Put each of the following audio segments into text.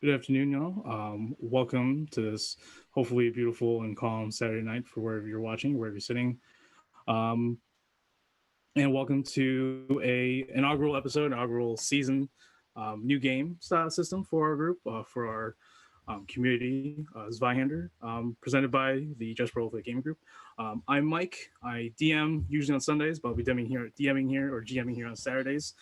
Good afternoon, y'all. Welcome to this hopefully beautiful and calm Saturday night for wherever you're watching, wherever you're sitting. Um, and welcome to a inaugural episode, inaugural season, new game style system for our group, for our community, Zweihander, presented by the Just Roll for the Game Group. I'm Mike. I DM usually on Sundays, but I'll be DMing here or GMing here on Saturdays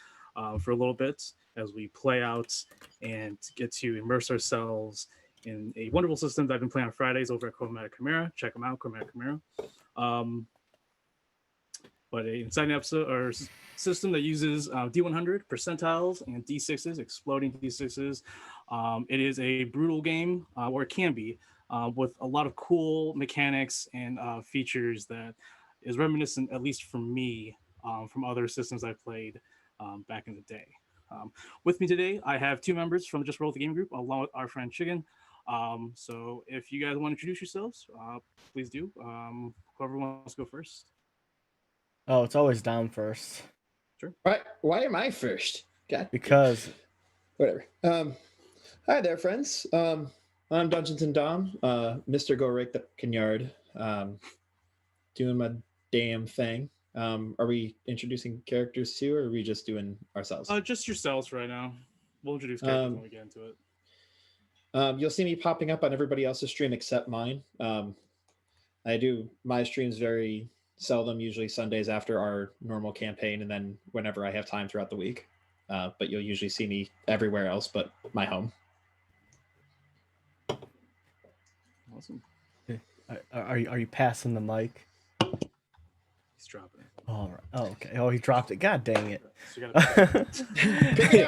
for a little bit as we play out and get to immerse ourselves in a wonderful system that I've been playing on Fridays over at Chromatic Chimera. Check them out, Chromatic Chimera. But an exciting episode or system that uses D100 percentiles and D6s, exploding D6s. It is a brutal game, or it can be, with a lot of cool mechanics and features that is reminiscent, at least for me, from other systems I've played back in the day. With me today, I have two members from the Just Roll the Game Group, along with our friend Chicken. So if you guys want to introduce yourselves, please do. Whoever wants to go first. Oh, it's always Dom first. Sure. Why am I first? God. Because. Whatever. Hi there, friends. I'm Dungeons and Dom, Mr. Go Rake the Yard, doing my damn thing. Are we introducing characters too, or are we just doing ourselves? Just yourselves right now. We'll introduce characters when we get into it. You'll see me popping up on everybody else's stream except mine. I do my streams very seldom, usually Sundays after our normal campaign, and then whenever I have time throughout the week. But you'll usually see me everywhere else but my home. Awesome. Are you passing the mic? He's dropping it. All right. Oh, okay. Oh, he dropped it. God dang it. So you gotta Pick it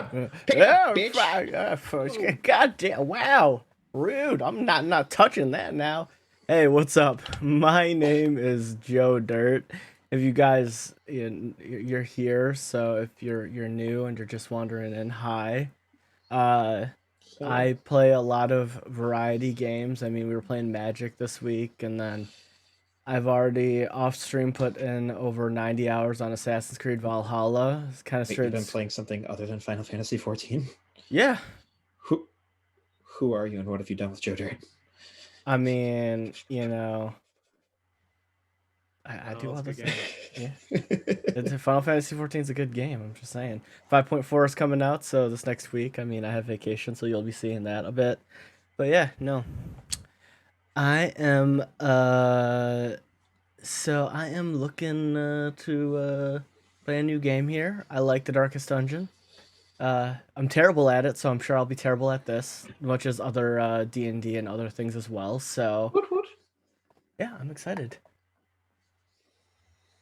up, bitch. God damn. Wow. Rude. I'm not touching that now. Hey, what's up? My name is Joe Dirt. If you guys, you're here, so if you're new and you're just wandering in, hi. I play a lot of variety games. I mean, we were playing Magic this week, and then I've already off stream put in over 90 hours on Assassin's Creed Valhalla. It's kind of You've been playing something other than Final Fantasy 14? Yeah. Who are you, and what have you done with Joe Dirt? I mean, I do other things. Yeah. Final Fantasy 14 is a good game. I'm just saying. 5.4 is coming out, so this next week. I mean, I have vacation, so you'll be seeing that a bit. But yeah, no. I am looking to play a new game here. I like the Darkest Dungeon. I'm terrible at it, so I'm sure I'll be terrible at this, much as other D&D and other things as well. So, yeah, I'm excited.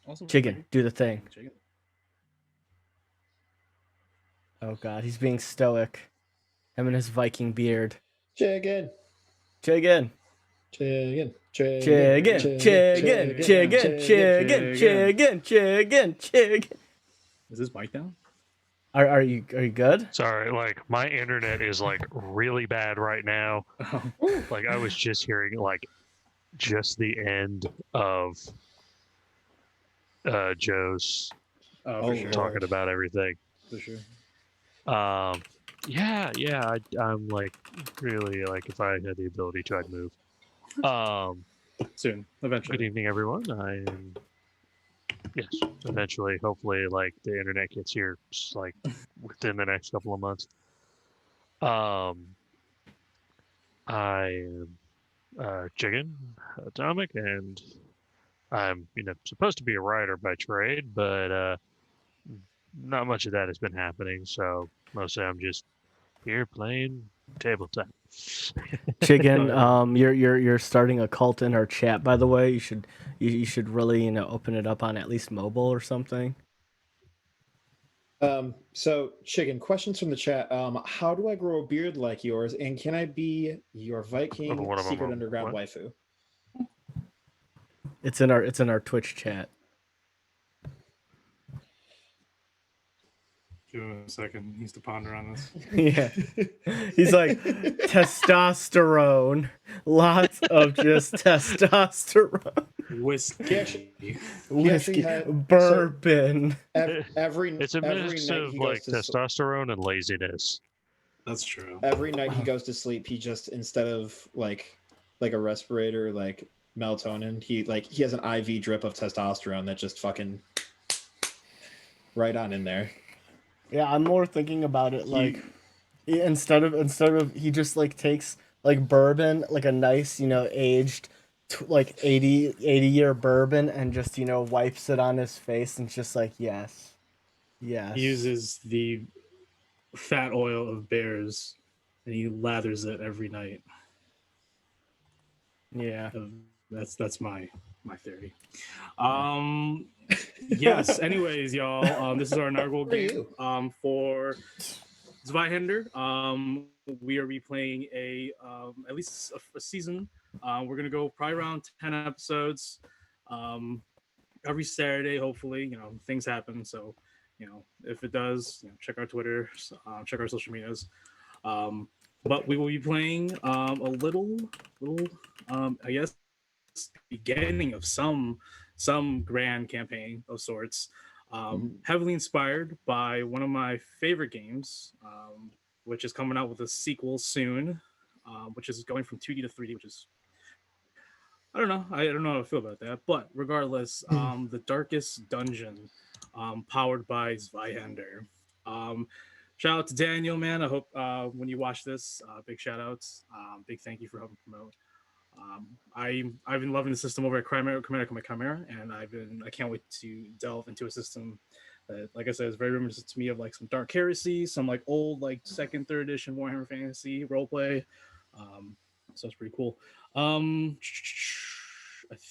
Awesome. Chicken, do the thing. Chicken. Oh God, he's being stoic. Him and his Viking beard. Chicken. Chicken. Chicken. Chicken. Chicken. Chicken. Chicken. Chicken. Chicken. Chicken. Is this mic down? Are you good? Sorry, like my internet is like really bad right now. Like I was just hearing like just the end of Joe's talking about everything. For sure. I'm like really like if I had the ability to, I'd move. Soon, eventually. Good evening, everyone. Yes, eventually, hopefully, like the internet gets here, just, like within the next couple of months. I am Chicken Atomic, and I'm supposed to be a writer by trade, but not much of that has been happening. So mostly, I'm just here playing tabletop. Chicken, you're starting a cult in our chat, by the way. You should really open it up on at least mobile or something. So Chicken, questions from the chat. How do I grow a beard like yours, and can I be your Viking secret underground waifu? It's in our Twitch chat. Give him a second. He needs to ponder on this. Yeah. He's like, testosterone. Lots of just testosterone. Whiskey. Bourbon. Every It's a mix of like testosterone and laziness. That's true. Every night he goes to sleep, he just, instead of like a respirator, like melatonin, he has an IV drip of testosterone that just fucking right on in there. Yeah, I'm more thinking about it like instead of he just like takes like bourbon, like a nice, aged like 80-year bourbon and just, wipes it on his face and just like, yes. Yes. He uses the fat oil of bears and he lathers it every night. Yeah. That's my theory. Yes. Anyways, y'all, this is our inaugural game for Zweihander. We are replaying at least a season. We're gonna go probably around 10 episodes. Every Saturday, hopefully. Things happen, so if it does, check our Twitter, check our social medias. But we will be playing a little, I guess, beginning of some grand campaign of sorts. Heavily inspired by one of my favorite games, which is coming out with a sequel soon, which is going from 2D to 3D, which is I don't know how I feel about that. But regardless, the Darkest Dungeon, powered by Zweihander. Shout out to Daniel, man. I hope when you watch this, big shout outs. Big thank you for helping promote. I've been loving the system over at Chimera, and I can't wait to delve into a system that, like I said, is very reminiscent to me of like some Dark Heresy, some like old like second, third edition Warhammer Fantasy roleplay. So it's pretty cool. I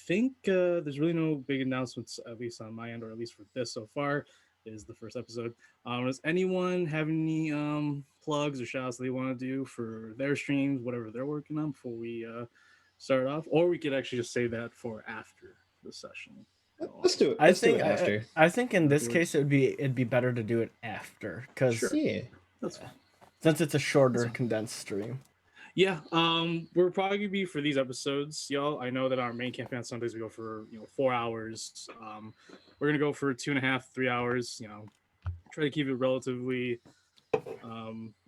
think there's really no big announcements, at least on my end, or at least for this so far. Is the first episode. Does anyone have any plugs or shout outs they want to do for their streams, whatever they're working on before we start off? Or we could actually just say that for after the session. Let's do it. I do it after. I think in this case it'd be better to do it after because That's fine. Since it's a shorter condensed stream. Yeah, we're probably gonna be for these episodes, y'all. I know that our main campaign on Sundays we go for 4 hours. We're gonna go for 2.5, 3 hours. Try to keep it relatively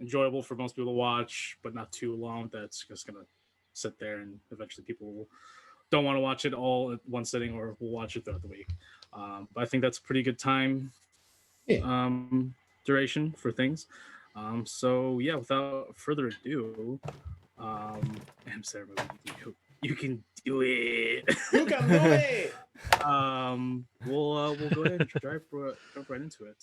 enjoyable for most people to watch, but not too long. That's just gonna sit there, and eventually people don't want to watch it all at one sitting, or will watch it throughout the week. But I think that's a pretty good time duration for things. So yeah, without further adaim, Sarah, you can do it. You can do it. We'll go ahead and jump right into it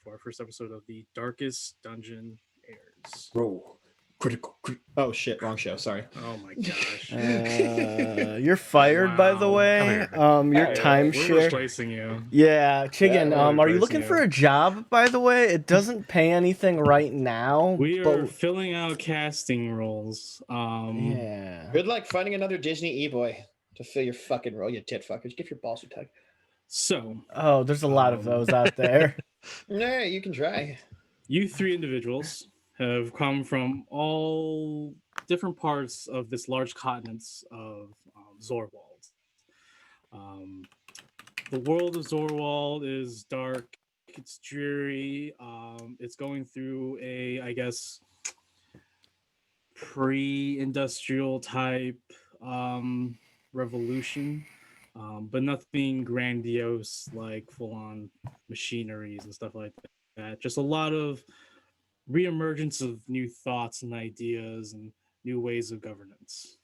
for our first episode of the Darkest Dungeon Heirs. Roll critical. Oh shit, wrong show. Sorry. Oh my gosh. You're fired, by the way. Your timeshare. Replacing you. Yeah, Chicken. Are you looking for a job? By the way, it doesn't pay anything right now. We are filling out casting roles. Yeah. Good luck finding another Disney e-boy to fill your fucking role, you tit fuckers. Get your balls tugged. So. Oh, there's a lot of those out there. Yeah, you can try. You 3 individuals have come from all different parts of this large continent of Zorwald. The world of Zorwald is dark, it's dreary, it's going through a, I guess, pre-industrial type revolution, but nothing grandiose like full-on machineries and stuff like that. Just a lot of reemergence of new thoughts and ideas and new ways of governance.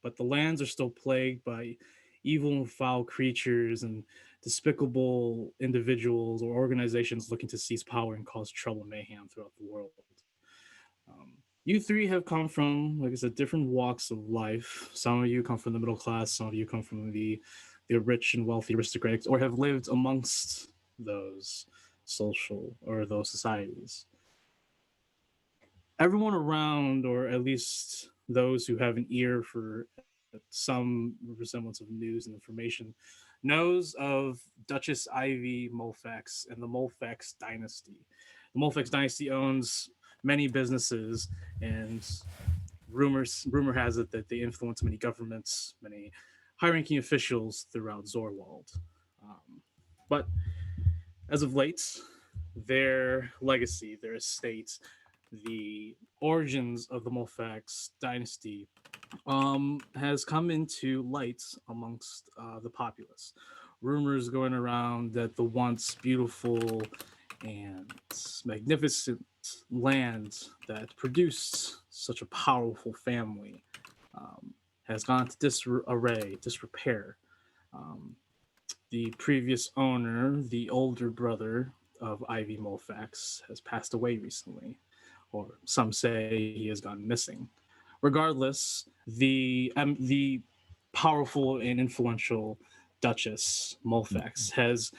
But the lands are still plagued by evil and foul creatures and despicable individuals or organizations looking to seize power and cause trouble and mayhem throughout the world. You 3 have come from, like I said, different walks of life. Some of you come from the middle class, some of you come from the rich and wealthy aristocrats, or have lived amongst those social or those societies. Everyone around, or at least those who have an ear for some resemblance of news and information, knows of Duchess Mulfax and the Mulfax dynasty. The Mulfax dynasty owns many businesses, and rumor has it that they influence many governments, many high-ranking officials throughout Zorwald. But as of late, their legacy, their estate, the origins of the Mulfax dynasty has come into light amongst the populace. Rumors going around that the once beautiful and magnificent land that produced such a powerful family has gone to disarray, disrepair. Um, the previous owner, the older brother of Ivy Mulfax, has passed away recently, or some say he has gone missing. Regardless, the powerful and influential Duchess Mulfax has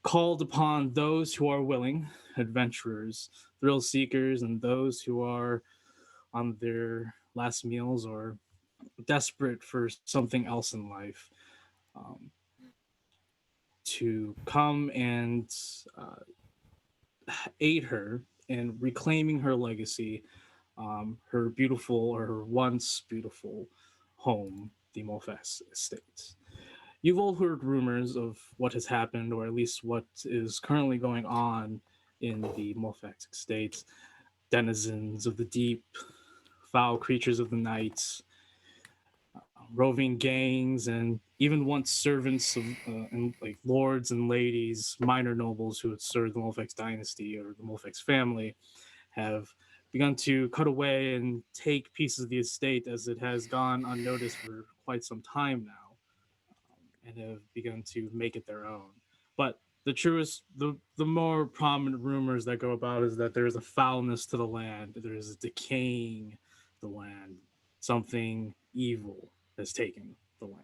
called upon those who are willing, adventurers, thrill seekers, and those who are on their last meals or desperate for something else in life, um, to come and aid her in reclaiming her legacy, her beautiful or her once beautiful home, the Mulfax Estate. You've all heard rumors of what has happened, or at least what is currently going on in the Mulfax Estate. Denizens of the deep, foul creatures of the night, roving gangs, and even once servants of and like lords and ladies, minor nobles who had served the Mulfax dynasty or the Mulfax family, have begun to cut away and take pieces of the estate as it has gone unnoticed for quite some time now, and have begun to make it their own. But the more prominent rumors that go about is that there is a foulness to the land, there is a decaying the land, something evil has taken the land.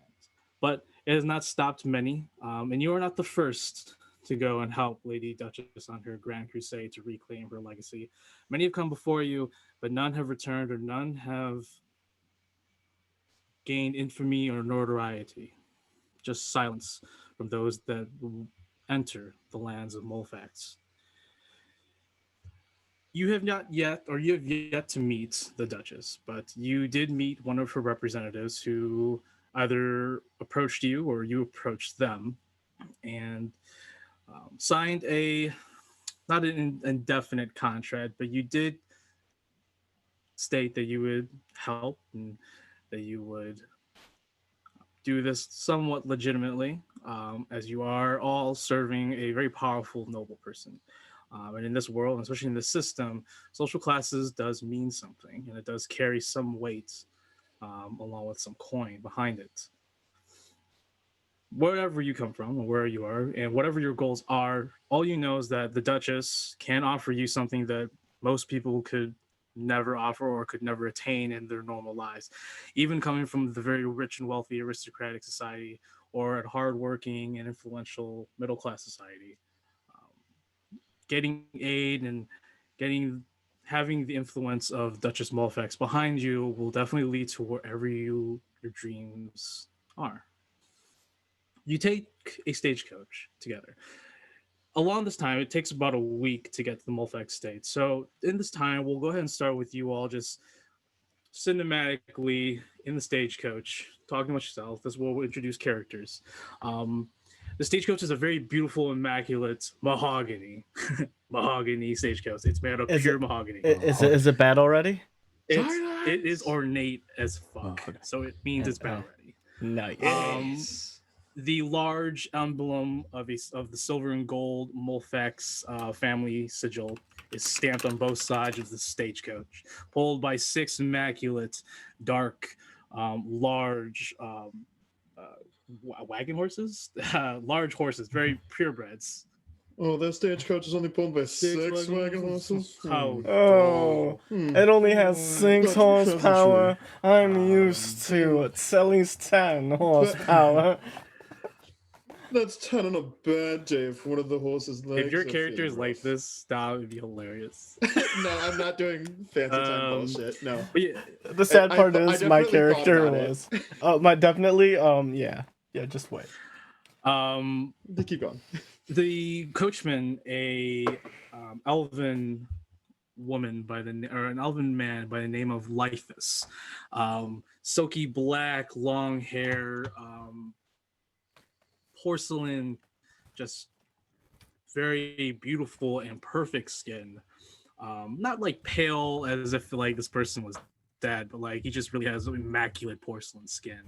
But it has not stopped many, and you are not the first to go and help Lady Duchess on her grand crusade to reclaim her legacy. Many have come before you, but none have returned, or none have gained infamy or notoriety. Just silence from those that enter the lands of Mulfax. You have not yet, or you have yet to meet the Duchess, but you did meet one of her representatives who either approached you or you approached them and signed a not an indefinite contract, but you did state that you would help and that you would do this somewhat legitimately, as you are all serving a very powerful noble person. And in this world, especially in this system, social classes does mean something, and it does carry some weight, along with some coin behind it. Wherever you come from, or where you are, and whatever your goals are, all you know is that the Duchess can offer you something that most people could never offer or could never attain in their normal lives, even coming from the very rich and wealthy aristocratic society or a hardworking and influential middle class society. Getting aid and getting having the influence of Duchess Mulfax behind you will definitely lead to wherever your dreams are. You take a stagecoach together. Along this time, it takes about a week to get to the Mulfax State. So in this time, we'll go ahead and start with you all just cinematically in the stagecoach, talking about yourself. This is where we'll introduce characters. The stagecoach is a very beautiful, immaculate mahogany, mahogany stagecoach. It's made of pure mahogany. Is it bad already? It is ornate as fuck, okay. so it means it's bad already. Nice. The large emblem of the silver and gold Mulfax family sigil is stamped on both sides of the stagecoach, pulled by six immaculate, dark, large wagon horses, large horses, very purebreds. Oh, that stagecoach is only pulled by six wagon horses. How Oh, it only has 6 That's horsepower. I'm used to it. Sally's 10 horsepower. That's 10 on a bad day for one of the horse's legs. If your are character is feeling like rough. this, that would be hilarious. No, I'm not doing fancy time bullshit. No. But yeah, The sad part I is my definitely thought character about it. was. My definitely. Yeah. Just wait. Keep going. the coachman, a elven woman by the or an elven man by the name of Lithus, silky black, long hair, porcelain, just very beautiful and perfect skin. not like pale as if like this person was dead, but like he just really has immaculate porcelain skin.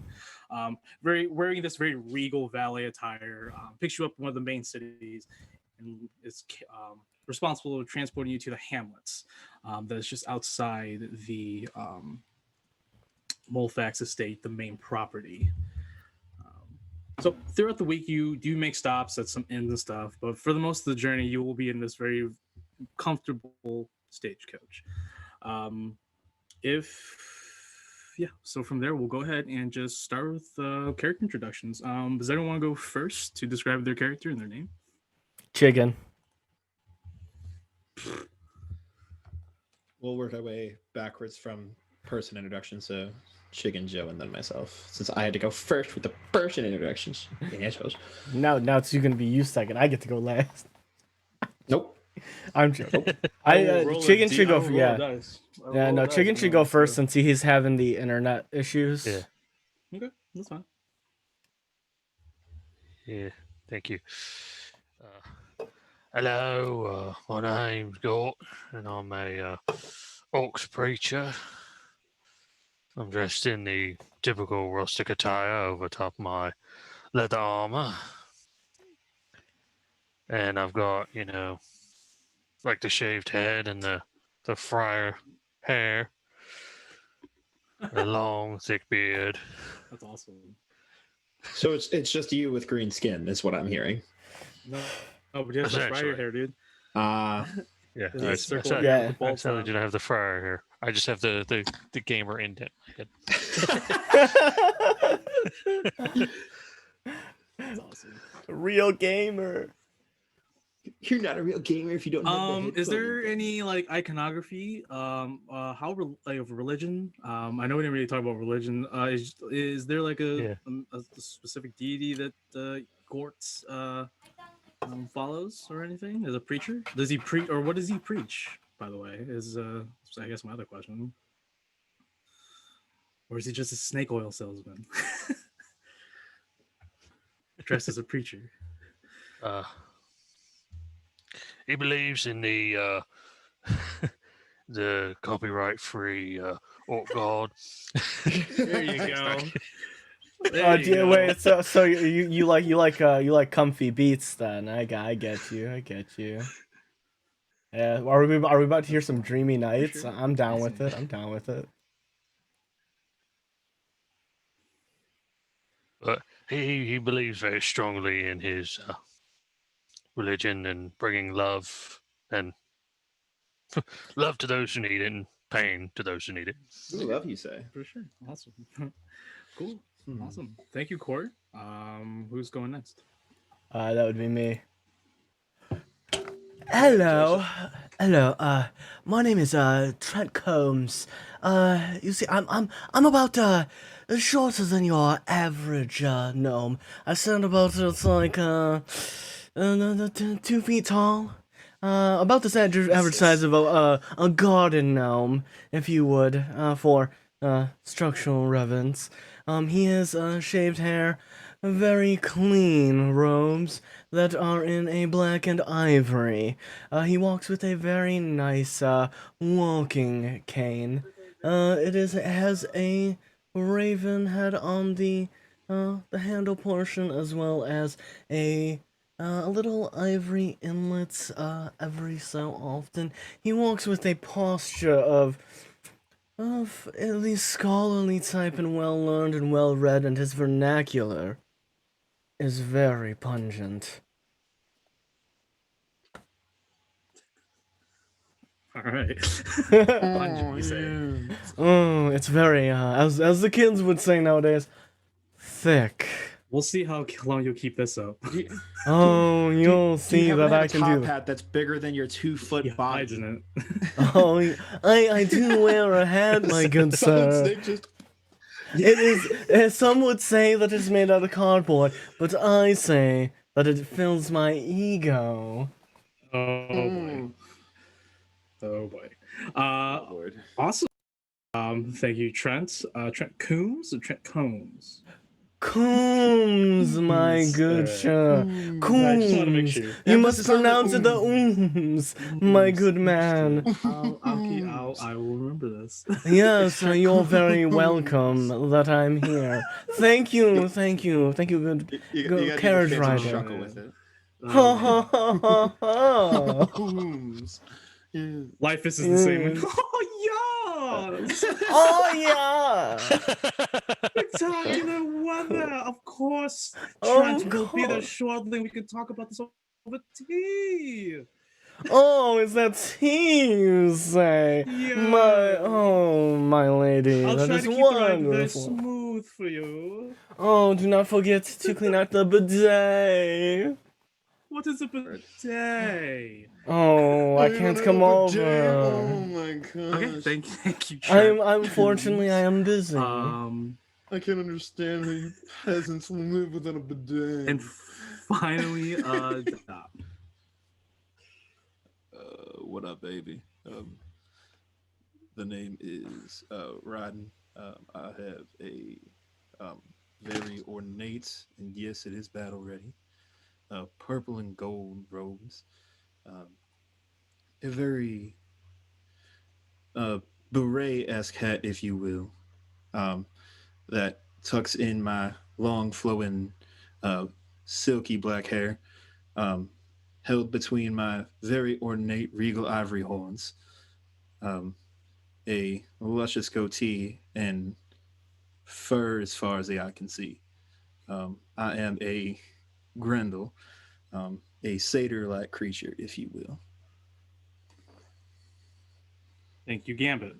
Very wearing this very regal valet attire, picks you up in one of the main cities, and is responsible for transporting you to the hamlets that's just outside the Mulfax Estate, the main property. So throughout the week, you do make stops at some inns and stuff, but for the most of the journey, you will be in this very comfortable stagecoach. So from there, we'll go ahead and just start with character introductions. Does anyone want to go first to describe their character and their name? Chicken. We'll work our way backwards from person introduction. So Chicken Joe and then myself, since I had to go first with the person introductions. Yeah, I suppose. Now it's going to be you second. I get to go last. Nope. I'm joking. Chicken should go. Chicken should go first since he's having the internet issues. Yeah. Okay, that's fine. Yeah, thank you. Hello, my name's Gorht, and I'm a orcs preacher. I'm dressed in the typical rustic attire over top of my leather armor. And I've got, like the shaved head and the friar hair. A long, thick beard. That's awesome. So it's just you with green skin, is what I'm hearing. No, but you have the friar hair, dude. Yeah, Yeah, I circle certainly didn't have the friar hair. I just have the gamer indent. That's awesome. Real gamer. You're not a real gamer if you don't have the Is there any like iconography of religion? I know we didn't really talk about religion. Is there like a specific deity that Gorht follows or anything? As a preacher, does he preach or what does he preach? By the way, is I guess my other question. Or is he just a snake oil salesman dressed as a preacher? He believes in the the copyright-free orc god. There you go. Wait. So you like comfy beats then? I get you. Yeah. Are we about to hear some Dreamy Nights? Sure. I'm down with it. But he believes very strongly in his religion and bringing love and love to those who need it and pain to those who need it. Ooh, love you say. For sure. Awesome. Cool. Awesome. Thank you, Court. Who's going next? That would be me. Hello. My name is Trent Combs. You see, I'm about shorter than your average gnome. I stand about it's like 2 feet tall. About the average size of a garden gnome, if you would, for structural relevance. He has shaved hair, very clean robes that are in a black and ivory. He walks with a very nice walking cane. It has a raven head on the handle portion, as well as a little ivory inlets every so often. He walks with a posture of at least scholarly type and well-learned and well-read, and his vernacular is very pungent. All right. Pungent, you say. It's very, as the kids would say nowadays, thick. We'll see how long you'll keep this up. You'll see that I can do that. Hat that's bigger than your 2-foot body. Isn't it? I do wear a hat, my good sir. It is. Some would say that it's made out of cardboard, but I say that it fills my ego. Oh boy. Awesome. Thank you, Trent. Trent Coombs or Trent Combs? Coombs, my good sir. I just want to make Coombs. sure. You must Emphasis on the pronounce it the ooms, my good man. I will remember this. Yes, you're very welcome that I'm here. Thank you, good, You good gotta carriage give a fancy rider. chuckle with it. Ha ha ha ha ha. Coombs. Yeah. Life is the same. Yes. Oh yes, Oh yeah. spectacular weather. Of course, Of Trent will be there course. shortly. We can talk about this over tea. Oh, is that tea you say? Yeah. My lady, I'll that try is to keep the ride very wonderful. smooth for you. Oh, do not forget to clean out the bidet. What is a bidet? Oh, I can't come over. Oh my gosh. Okay, thank you, Trent. Unfortunately, I am busy. I can't understand how you peasants live without a bidet. And finally, Dom. What up, baby? The name is Rodden. I have a very ornate, and yes, it is battle ready, purple and gold robes. A very beret-esque hat, if you will, that tucks in my long flowing silky black hair, held between my very ornate regal ivory horns, a luscious goatee, and fur as far as the eye can see. I am a Grendal, a satyr-like creature, if you will. Thank you, Gambit.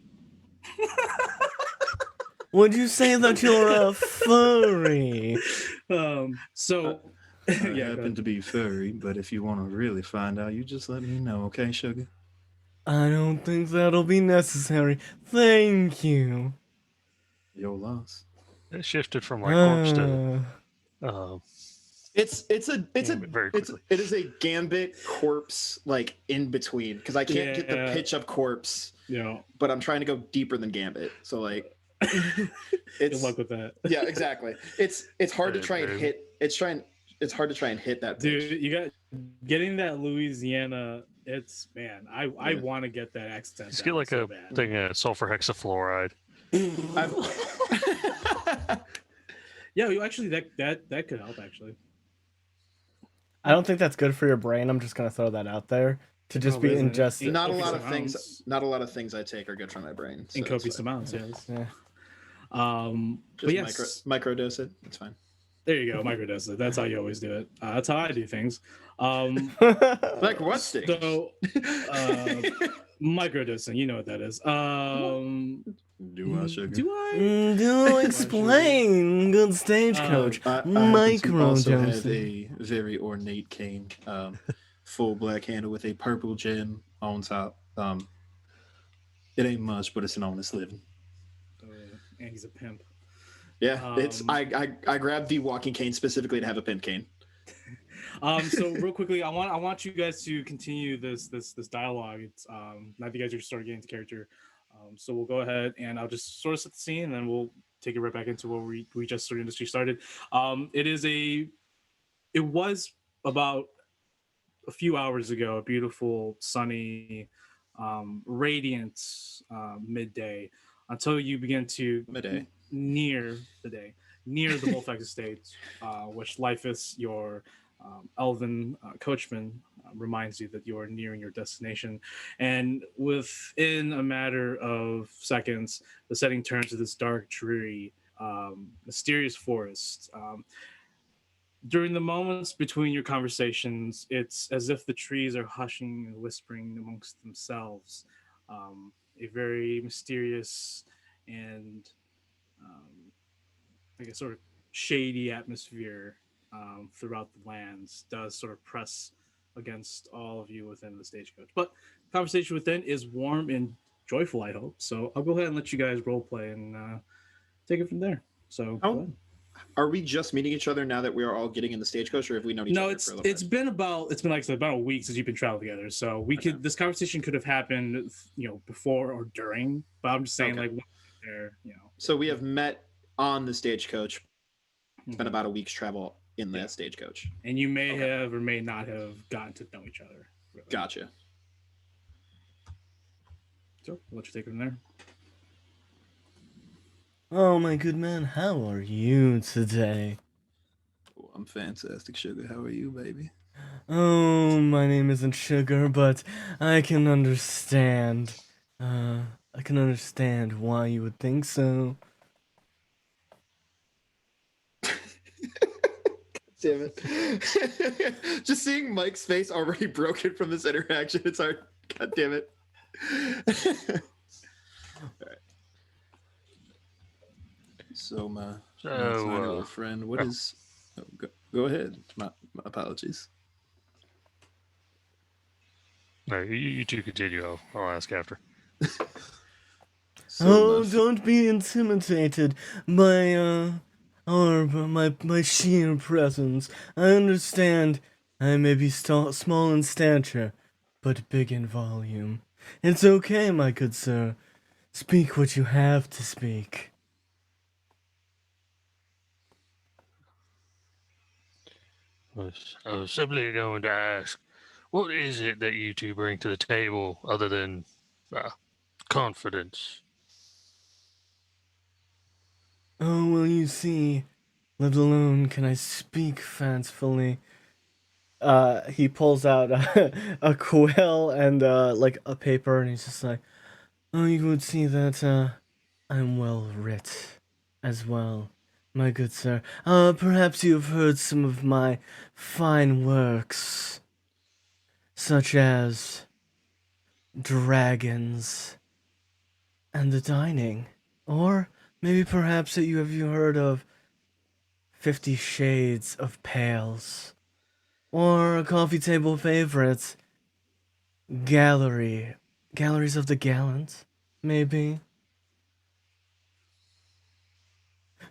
Would you say that you're a furry? So I yeah, go happen ahead. to be furry, but if you want to really find out, you just let me know, okay, sugar? I don't think that'll be necessary. Thank you. Your loss. It shifted from like corpse to It's Gambit very quickly. it is a gambit corpse like in between because I can't get the Yeah. pitch of corpse, Yeah. but I'm trying to go deeper than gambit. So like Good it's luck with that. yeah, exactly. It's hard to Yeah, try and dude. hit. It's hard to try and hit that pitch. Dude, you got getting that Louisiana. It's man, I Yeah. want to get that accent. Just get down like so a bad. thing of sulfur hexafluoride. Yeah, you actually that could help actually. I don't think that's good for your brain. I'm just gonna throw that out there to just Oh, be isn't it? ingested. not a Copious lot of things. amounts. Not a lot of things I take are good for my brain. So In it's copious fine. amounts, yes. Yeah. But Just yes, microdose it. It's fine. there you go, microdose it. That's how you always do it. That's how I do things. Like what thing? So, microdosing, you know what that is. Do I, sugar? Do I? Do explain, good stagecoach. I happen to also have Microdosing. a very ornate cane, full black handle with a purple gem on top. It ain't much, but it's an honest living. And he's a pimp. Yeah, it's Um, I grabbed the walking cane specifically to have a pimp cane. So real quickly, I want you guys to continue this dialogue. It's now that you guys are starting to get into character. So we'll go ahead and I'll just sort of set the scene, and then we'll take it right back into where we just started. It was about a few hours ago, a beautiful, sunny, radiant midday, until you begin to Midday. near the Mulfax Estate, which Lifus, your elven coachman, reminds you that you are nearing your destination. And within a matter of seconds, the setting turns to this dark, dreary, mysterious forest. During the moments between your conversations, it's as if the trees are hushing and whispering amongst themselves. A very mysterious and I guess sort of shady atmosphere throughout the lands does sort of press against all of you within the stagecoach. But conversation within is warm and joyful, I hope. So I'll go ahead and let you guys role play and take it from there. So go ahead. Are we just meeting each other now that we are all getting in the stagecoach, or have we known each No, other for a little it's been like I said, about a week since you've been traveling together. So we could this conversation could have happened, before or during. But I'm just saying, Okay. like, there, So we have met on the stagecoach, Spent about a week's travel in that stagecoach. And you may have or may not have gotten to know each other. Really. Gotcha. So, I'll let you take it from there. Oh, my good man, how are you today? Oh, I'm fantastic, Sugar. How are you, baby? Oh, my name isn't Sugar, but I can understand. I can understand why you would think so. Damn it. Just seeing Mike's face already broken from this interaction, it's hard. God damn it. All right. So my So, little friend, what is? Oh, go ahead. My apologies. No, you two continue. I'll ask after. Oh, my don't be intimidated by, my sheer presence. I understand I may be small in stature, but big in volume. It's okay, my good sir. Speak what you have to speak. I was simply going to ask, what is it that you two bring to the table other than confidence? Oh, well, you see, let alone can I speak fancifully. He pulls out a quill and, like, a paper, and he's just like, oh, you would see that, I'm well writ as well, my good sir. Perhaps you've heard some of my fine works, such as Dragons and the Dining. Or maybe perhaps that have you heard of 50 Shades of Pales? Or a coffee table favorite, Galleries of the Gallant, maybe?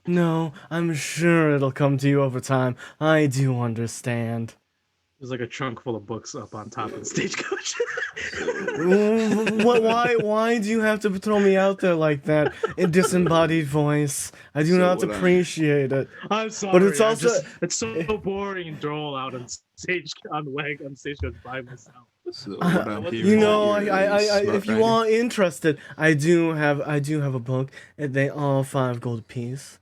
No, I'm sure it'll come to you over time. I do understand. There's like a trunk full of books up on top of the stagecoach. Why do you have to throw me out there like that in disembodied voice? I do not appreciate it. I'm sorry, but it's also it's so boring and droll out on stagecoach by myself. So what I'm hearing you know, is you're a if you smart are interested, I do have a book, and they all 5 gold apiece.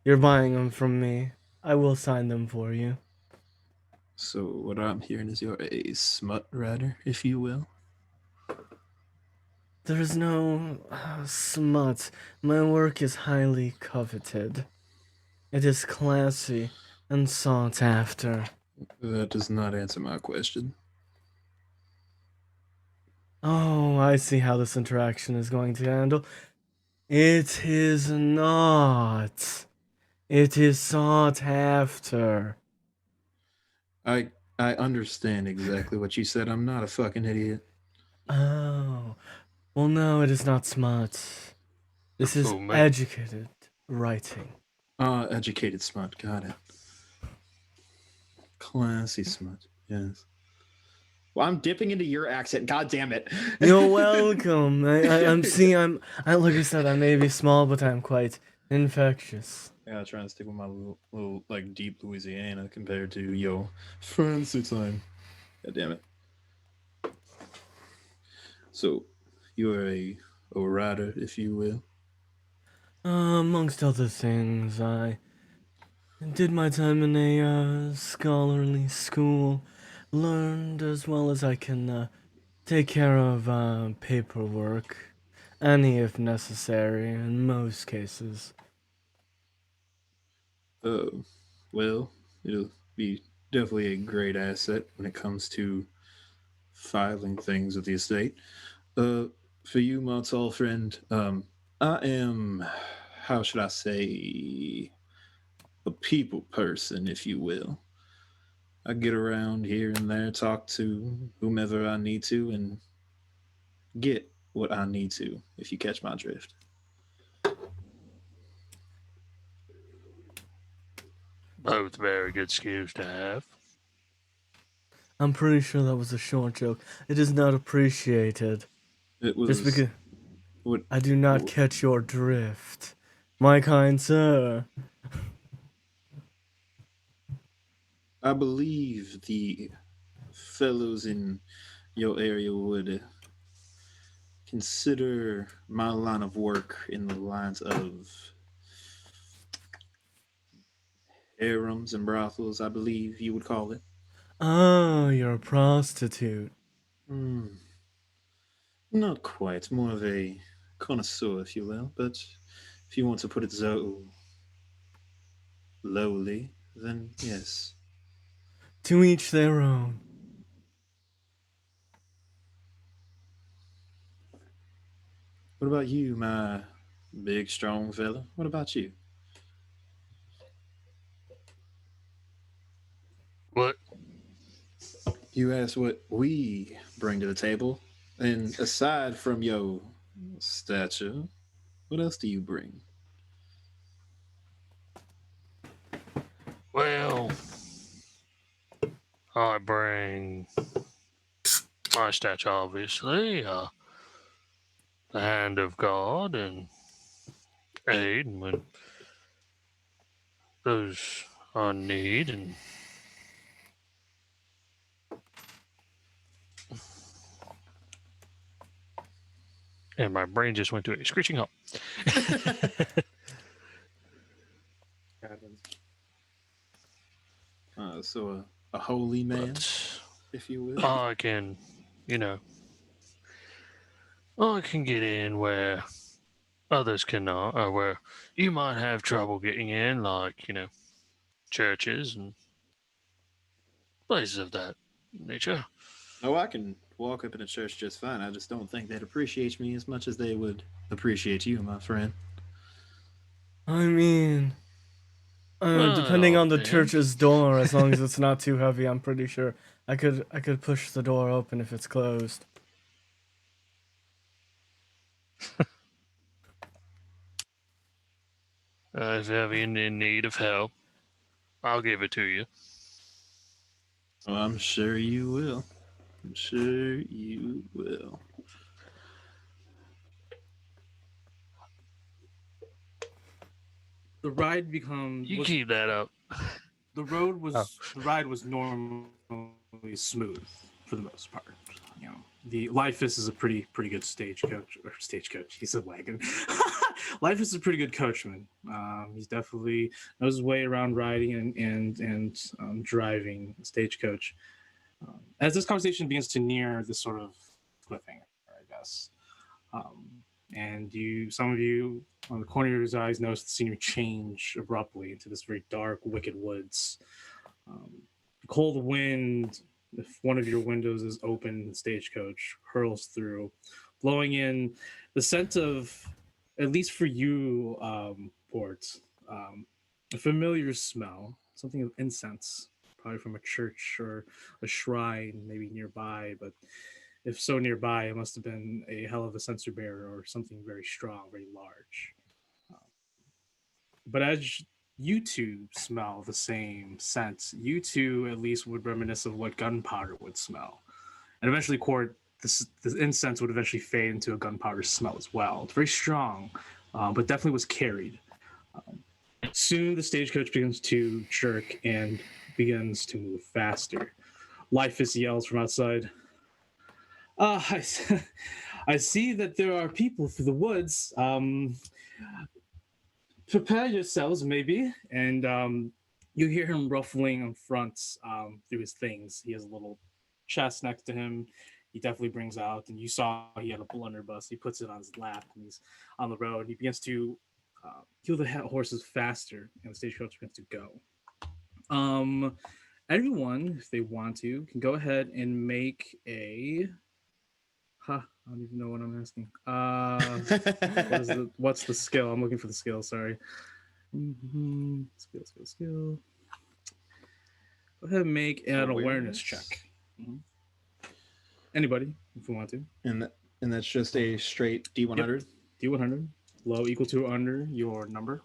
You're buying them from me. I will sign them for you. So what I'm hearing is you're a smut writer, if you will. There is no smut. My work is highly coveted. It is classy and sought after. That does not answer my question. Oh, I see how this interaction is going to handle. It is not. It is sought after. I understand exactly what you said. I'm not a fucking idiot. Oh. Well, no, it is not smut. This is educated writing. Educated smut. Got it. Classy smut. Yes. Well, I'm dipping into your accent. God damn it. You're welcome. I'm like I said, I may be small, but I'm quite infectious. Yeah, trying to stick with my little like deep Louisiana compared to yo fancy time. God damn it. So, you're a writer, if you will. Amongst other things, I did my time in a scholarly school, learned as well as I can take care of paperwork, any if necessary, in most cases. Well, it'll be definitely a great asset when it comes to filing things with the estate. For you, my tall friend, I am, how should I say, a people person, if you will. I get around here and there, talk to whomever I need to, and get what I need to, if you catch my drift. Both very good skills to have. I'm pretty sure that was a short joke. It is not appreciated. It was Just because what I do not catch your drift, my kind sir. I believe the fellows in your area would consider my line of work in the lines of harems and brothels, I believe you would call it. Oh, you're a prostitute. Hmm, not quite. More of a connoisseur, if you will. But if you want to put it so lowly, then yes. To each their own. What about you, my big, strong fella? What about you? What? You asked what we bring to the table. And aside from your stature, what else do you bring? Well, I bring my stature, obviously, the hand of God and aid when those are in need, and my brain just went to a screeching halt. So a holy man, But if you will. I can, you know, I can get in where others cannot, or where you might have trouble getting in, like, churches and places of that nature. Oh, I can walk up in a church just fine. I just don't think they'd appreciate me as much as they would appreciate you, my friend. I mean, Well, it depending all on the depends. church's door, as long as it's not too heavy, I'm pretty sure I could push the door open if it's closed. If you're in need of help, I'll give it to you. Oh, I'm sure you will. I'm sure you will. The ride becomes You keep that up. the road was Oh. the ride was normally smooth for the most part. You know, the Lifeist is a pretty good stagecoach or stagecoach. He's a wagon. Life is a pretty good coachman. He's definitely knows his way around riding and driving a stagecoach. As this conversation begins to near this sort of cliffhanger, I guess, um, and some of you, on the corner of your eyes, notice the scenery change abruptly into this very dark, wicked woods. The cold wind, if one of your windows is open, the stagecoach hurls through, blowing in the scent of, at least for you, Port, a familiar smell, something of incense, probably from a church or a shrine, maybe nearby. But if so nearby, it must have been a hell of a censer bearer or something very strong, very large. But as you two smell the same scent, you two at least would reminisce of what gunpowder would smell. And eventually, Court, the incense would eventually fade into a gunpowder smell as well. It's very strong, but definitely was carried. Soon, the stagecoach begins to jerk and begins to move faster. Lifeist yells from outside. I, I see that there are people through the woods. Prepare yourselves, maybe. And you hear him ruffling in front through his things. He has a little chest next to him. He definitely brings out, and you saw he had a blunderbuss. He puts it on his lap, and he's on the road. He begins to kill the horses faster, and the stagecoach begins to go. Everyone, if they want to, can go ahead and make a. I don't even know what I'm asking. What's the skill? I'm looking for the skill. Sorry. Skill. Go ahead and make an awareness check. Mm-hmm. Anybody, if you want to. And that's just a straight D100. Yep. D100. Low equal to or under your number.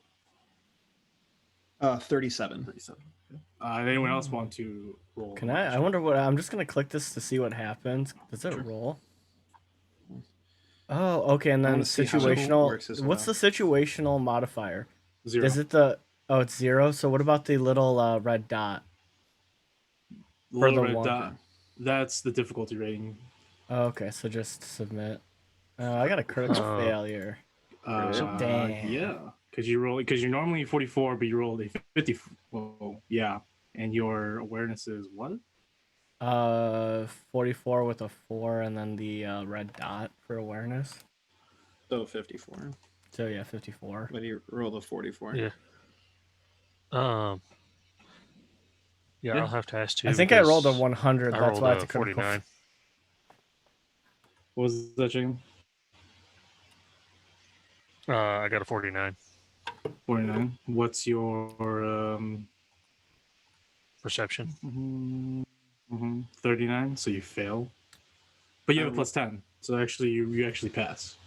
37. 37. Anyone else want to roll? Can I wonder what. I'm just going to click this to see what happens. Does it Sure. roll? Oh, okay. And then wanna see how it situational. works as What's well. the situational modifier? 0. Is it the. Oh, it's 0. So what about the little red dot? The For little the red one. dot. That's the difficulty rating. Oh, okay, so just submit. I got a critical failure. Damn. Yeah, because you're normally 44, but you rolled a 50. Well, yeah, and your awareness is what? 44 with a 4, and then the red dot for awareness. So 54. So yeah, 54. But you rolled a 44. Yeah. Yeah, Yeah. I'll have to ask too. I think I rolled a because 100. I That's rolled why a it's a critical. 49. What was that, Chicken? I got a 49. 49. What's your Perception. 39? So you fail, but you have a plus 10. So actually, you actually pass.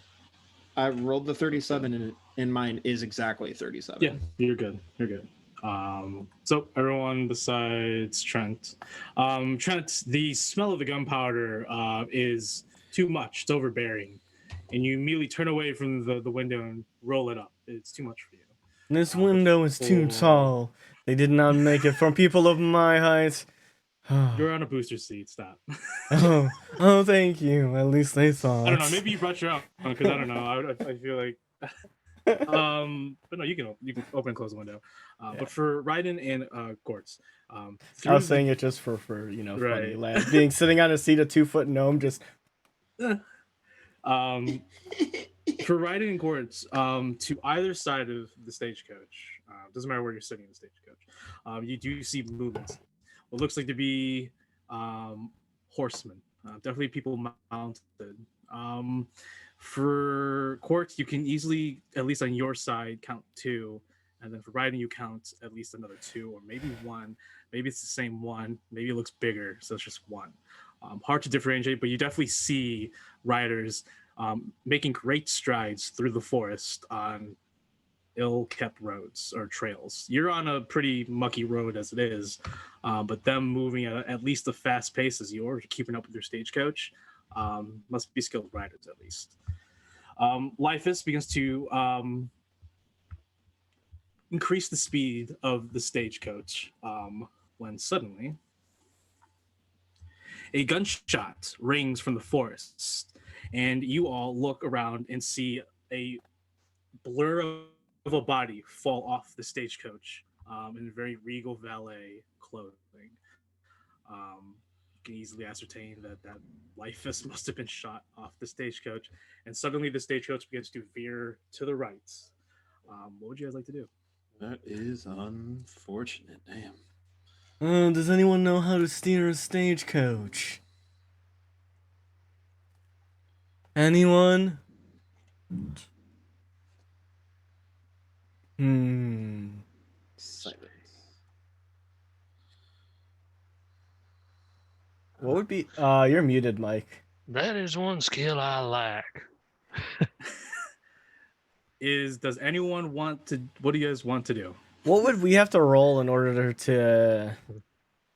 I rolled the 37, and mine is exactly 37. Yeah, you're good. You're good. So everyone besides Trent, Trent, the smell of the gunpowder is too much. It's overbearing, and you immediately turn away from the window and roll it up. It's too much for you. This window is too tall. They did not make it for people of my height. You're on a booster seat. Stop. oh, thank you. At least they thought. I don't know. Maybe you brought your own because I don't know. I feel like. But no, you can open and close the window. But for Raiden and Gorht, I was saying it just for funny laugh. Being sitting on a seat, a 2-foot gnome just. For Raiden and Gorht, to either side of the stagecoach, doesn't matter where you're sitting in the stagecoach, you do see movements. What looks like to be horsemen, definitely people mounted. For Gorht, you can easily, at least on your side, count 2, and then for Raiden, you count at least another 2 or maybe 1. Maybe it's the same one. Maybe it looks bigger, so it's just 1. Hard to differentiate, but you definitely see riders making great strides through the forest on ill-kept roads or trails. You're on a pretty mucky road as it is, but them moving at least a fast pace as you're keeping up with your stagecoach must be skilled riders at least. Lifus begins to increase the speed of the stagecoach when suddenly a gunshot rings from the forest, and you all look around and see a blur of a body fall off the stagecoach in very regal valet clothing. You can easily ascertain that Lifus must have been shot off the stagecoach, and suddenly the stagecoach begins to veer to the right. What would you guys like to do? That is unfortunate. Damn. Does anyone know how to steer a stagecoach? Anyone? Silence. What would be? You're muted, Mike. That is one skill I lack. Does anyone want to? What do you guys want to do? What would we have to roll in order to?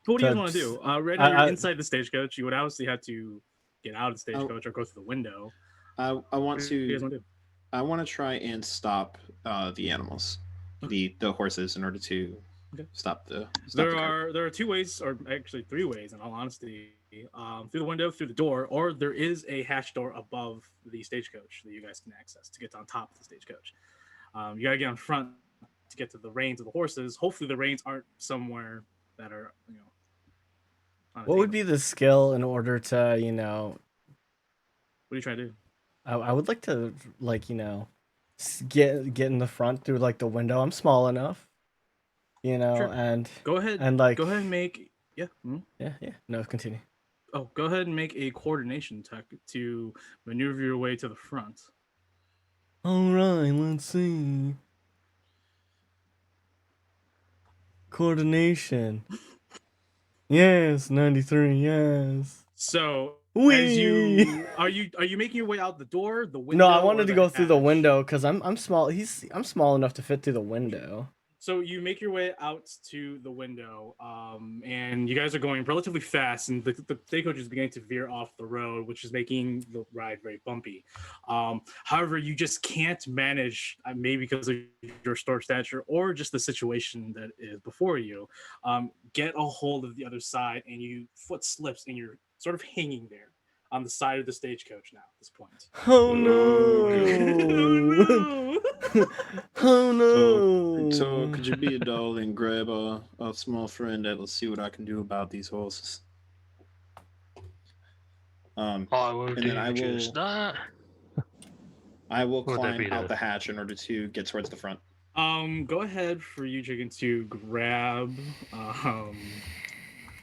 What do you guys want to do? Right now, you're inside the stagecoach. You would obviously have to get out of the stagecoach or go through the window. I want What do you guys to. want to do? I want to try and stop the animals, the horses, in order to stop the. Stop the cart. There are 2 ways, or actually 3 ways, in all honesty. Through the window, through the door, or there is a hatch door above the stagecoach that you guys can access to get on top of the stagecoach. You gotta get on front to get to the reins of the horses. Hopefully, the reins aren't somewhere that are What would be the skill in order to What are you trying to do? I would like to get in the front through the window. I'm small enough, Sure. and Go ahead and go ahead and make yeah. No, continue. Oh, go ahead and make a coordination check to maneuver your way to the front. All right, let's see. Coordination. Yes, 93. Yes. So, Whee! are you making your way out the door, the window? No, I wanted or to the go through the hatch? window because I'm small. I'm small enough to fit through the window. So you make your way out to the window, and you guys are going relatively fast, and the stagecoach is beginning to veer off the road, which is making the ride very bumpy. However, you just can't manage, maybe because of your short stature or just the situation that is before you, get a hold of the other side, and you foot slips, and you're sort of hanging there on the side of the stagecoach now at this point. Oh Oh, no! no. Oh no! So could you be a doll and grab a small friend and let's see what I can do about these horses. I will and do then I just will that. I will What would that climb be, out though? the hatch in order to get towards the front. Go ahead for you, Chicken, to grab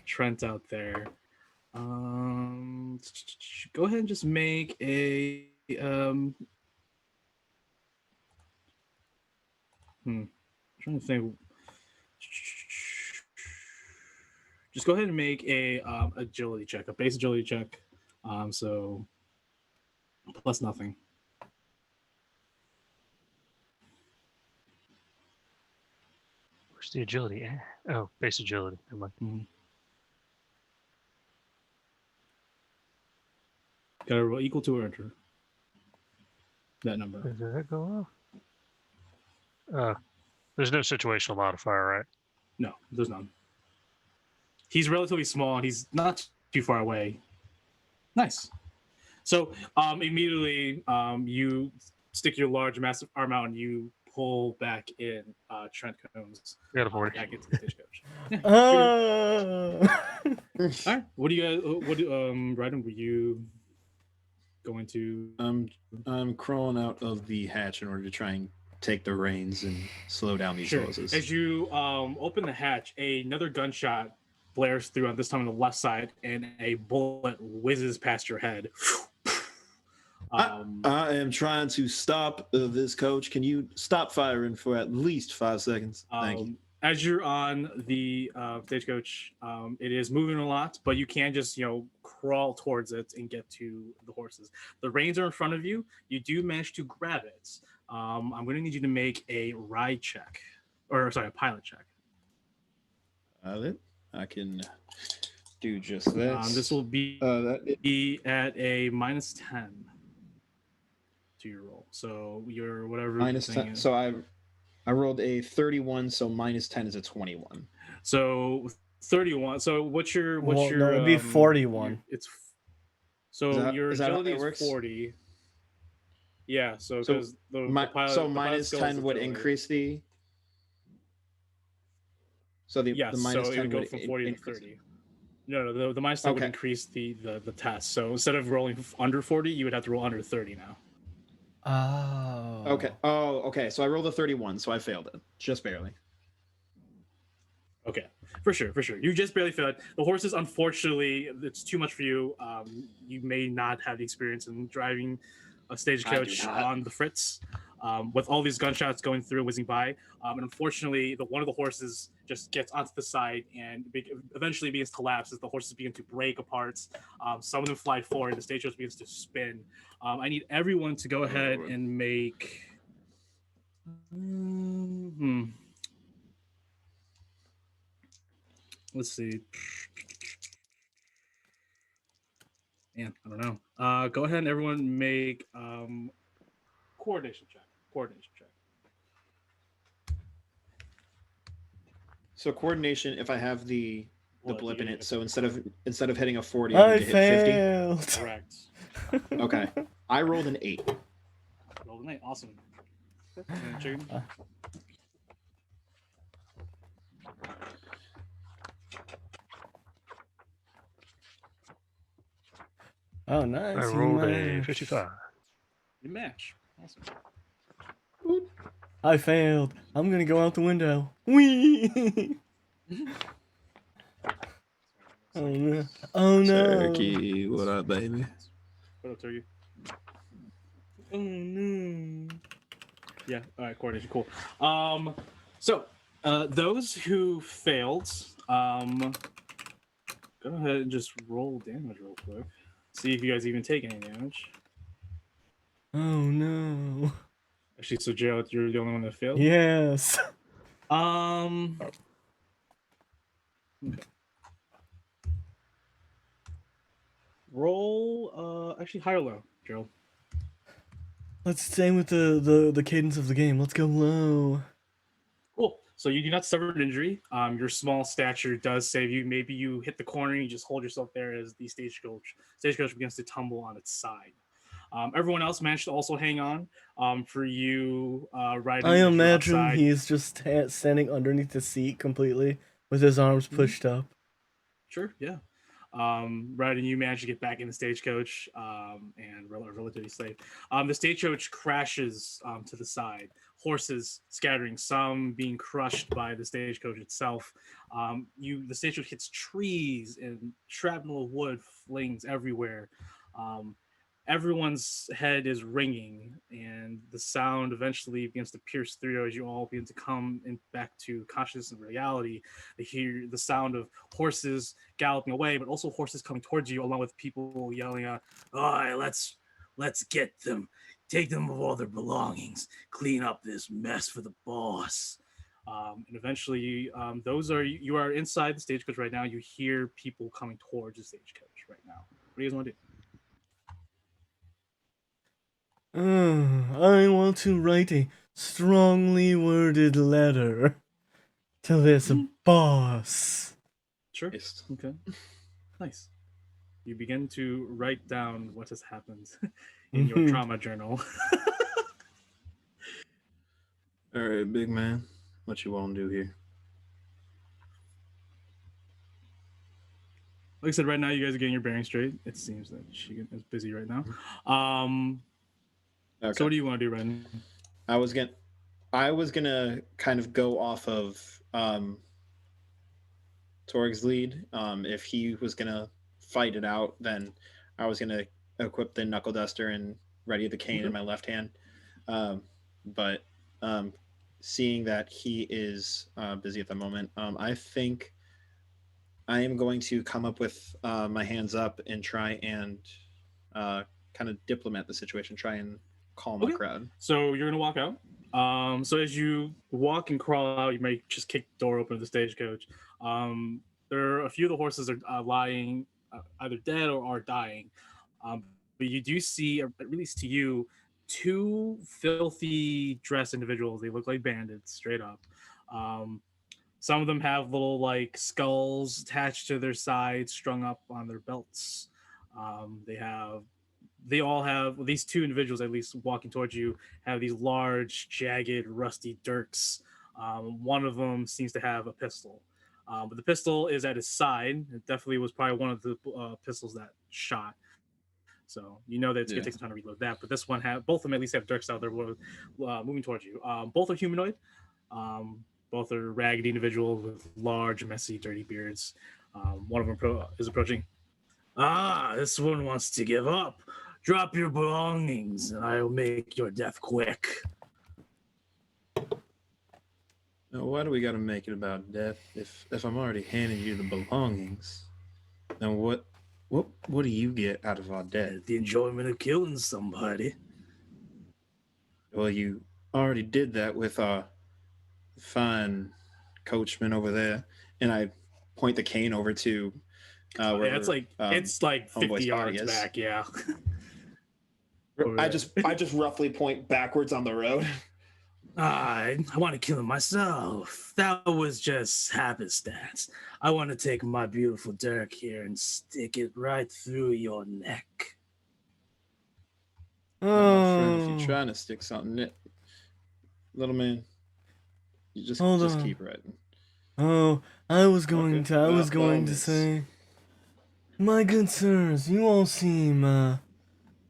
Trent out there. Go ahead and just make a trying to think. Just go ahead and make a agility check, a base agility check. So plus nothing. Where's the agility? Oh, base agility. Never mind. Mm-hmm. Got to roll equal to or enter that number. Did that go off? There's no situational modifier, right? No, there's none. He's relatively small and he's not too far away. Nice. So immediately you stick your large, massive arm out and you pull back in Trent Combs Got a 40. back into the stagecoach. Yeah, Oh. all right. What do you guys? Ryden, were you going to? I'm crawling out of the hatch in order to try and take the reins and slow down these horses. As you open the hatch, another gunshot blares through on this time on the left side, and a bullet whizzes past your head. I am trying to stop this coach. Can you stop firing for at least 5 seconds? Thank you. As you're on the stagecoach, it is moving a lot, but you can just crawl towards it and get to the horses. The reins are in front of you. You do manage to grab it. I'm going to need you to make a ride check, or sorry, a pilot check. Pilot, I can do just this. This will be at a -10 to your roll. So your whatever -10. So I rolled a 31, so -10 is a 21. So 31. So what's your No, it'd be 41. It's so your agility is works? 40. Yeah, so because the pilot, so the pilot skill is -10 would agility. increase the. So the Yes, the so it -10 would go would from 40 to increase 30. No, the -10 would Okay. increase the test. So instead of rolling under 40, you would have to roll under 30 now. Oh. Okay. Oh, okay. So I rolled a 31, so I failed it just barely. Okay, for sure. You just barely failed. The horses, unfortunately, it's too much for you. You may not have the experience in driving a stagecoach on the Fritz, with all these gunshots going through, whizzing by. And unfortunately, one of the horses just gets onto the side and eventually begins to collapse as the horses begin to break apart. Some of them fly forward. The stagecoach begins to spin. I need everyone to go ahead and make. Let's see. Man, I don't know. Go ahead and everyone make coordination check. So coordination, if I have the blip in it, so instead of hitting a 40, I need to hit 50. failed. Correct. Okay. I rolled an 8. Rolled an 8. Awesome. Chicken? Oh, nice. I you rolled a matched. 55. You match. Awesome. I failed. I'm gonna go out the window. Whee! Oh no! Oh no! Turkey, what up, baby? What up, Turkey? Oh no! Yeah. All right. Coordination. Cool. So those who failed, go ahead and just roll damage real quick. See if you guys even take any damage. Oh no! Actually, so Gerald, you're the only one that failed. Yes. Um. Roll. Actually, high or low, Gerald. Let's stay with the cadence of the game. Let's go low. Cool. So you do not suffer an injury. Your small stature does save you. Maybe you hit the corner and you just hold yourself there as the stagecoach begins to tumble on its side. Everyone else managed to also hang on. For you, riding. I imagine outside, he's just standing underneath the seat completely with his arms pushed up. Sure, yeah. Right, and you manage to get back in the stagecoach and relatively safe. The stagecoach crashes to the side, horses scattering, some being crushed by the stagecoach itself. The stagecoach hits trees and shrapnel of wood flings everywhere. Everyone's head is ringing, and the sound eventually begins to pierce through as you all begin to come back to consciousness and reality. They hear the sound of horses galloping away, but also horses coming towards you, along with people yelling out, "All right, let's get them, take them of all their belongings, clean up this mess for the boss." And eventually, you are inside the stagecoach right now. You hear people coming towards the stagecoach right now. What do you guys want to do? I want to write a strongly worded letter to this boss. Sure. Yes. Okay. Nice. You begin to write down what has happened in your trauma journal. All right, big man. What you want to do here? Like I said, right now you guys are getting your bearings straight. It seems that she is busy right now. Okay. So what do you want to do right now? I was gonna kind of go off of Torg's lead. If he was gonna fight it out, then I was gonna equip the knuckle duster and ready the cane in my left hand. But seeing that he is busy at the moment, I think I am going to come up with my hands up and try and kind of diplomat the situation, try and calm the crowd. So you're gonna walk out. So as you walk and crawl out, you may just kick the door open of the stagecoach. There are a few of the horses are lying either dead or are dying. But you do see, at least to you, two filthy dressed individuals. They look like bandits, straight up. Some of them have little like skulls attached to their sides, strung up on their belts. They all have, these two individuals at least walking towards you have these large, jagged, rusty dirks. One of them seems to have a pistol, but the pistol is at his side. It definitely was probably one of the pistols that shot. So you know that it's gonna take some time to reload that. But this one both of them at least have dirks out there moving towards you. Both are humanoid. Both are raggedy individuals with large, messy, dirty beards. One of them is approaching. This one wants to give up. Drop your belongings, and I'll make your death quick. Now, why do we got to make it about death? If I'm already handing you the belongings, then what do you get out of our death? The enjoyment of killing somebody. Well, you already did that with our fine coachman over there, and I point the cane over to. Yeah, it's like 50 yards back. Yeah. I just roughly point backwards on the road. I want to kill him myself. That was just happenstance. I want to take my beautiful dirk here and stick it right through your neck. My friend, if you're trying to stick something, little man, you just keep writing. I was going to say, my good sirs, you all seem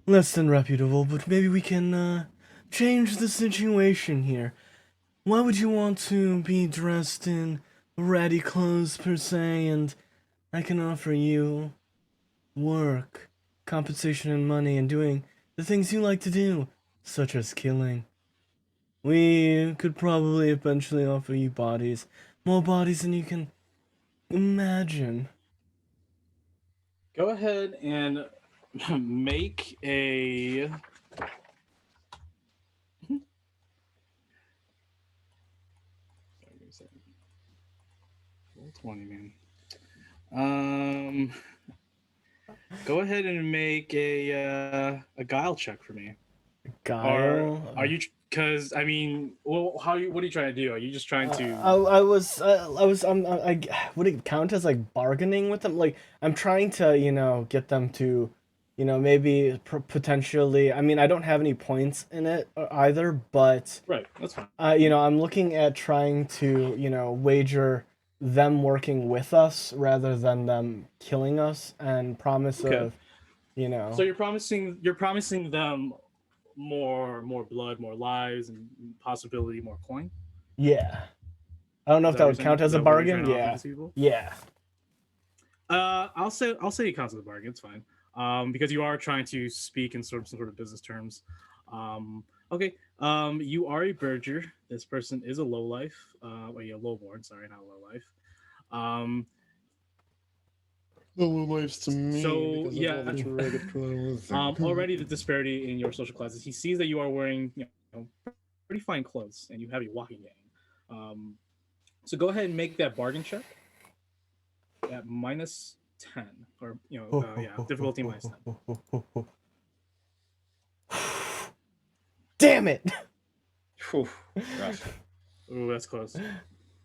less than reputable, but maybe we can change the situation here. Why would you want to be dressed in ratty clothes per se, and I can offer you work, compensation and money, and doing the things you like to do, such as killing. We could probably eventually offer you bodies, more bodies than you can imagine. Go ahead and make a... 20, man. Go ahead and make a guile check for me. Guile. Are you? Because I mean, well, what are you trying to do? Are you just trying to? I was would it count as like bargaining with them? Like I'm trying to get them to, maybe potentially. I mean, I don't have any points in it either, but Right, that's fine. I'm looking at trying to wager them working with us rather than them killing us, and promise Okay. of, So you're promising them more blood, more lives, and possibility more coin. Yeah. I don't know if that would count as a bargain. Yeah. Yeah. I'll say it counts as a bargain. It's fine. Because you are trying to speak in some sort of business terms. Okay. You are a berger. This person is a lowlife. Lowborn. Sorry, not lowlife. Lowlife's to me. So yeah. Already the disparity in your social classes. He sees that you are wearing pretty fine clothes, and you have a walking gang. So go ahead and make that bargain check at minus 10, or difficulty minus 10. Damn it! Rough. Ooh, that's close.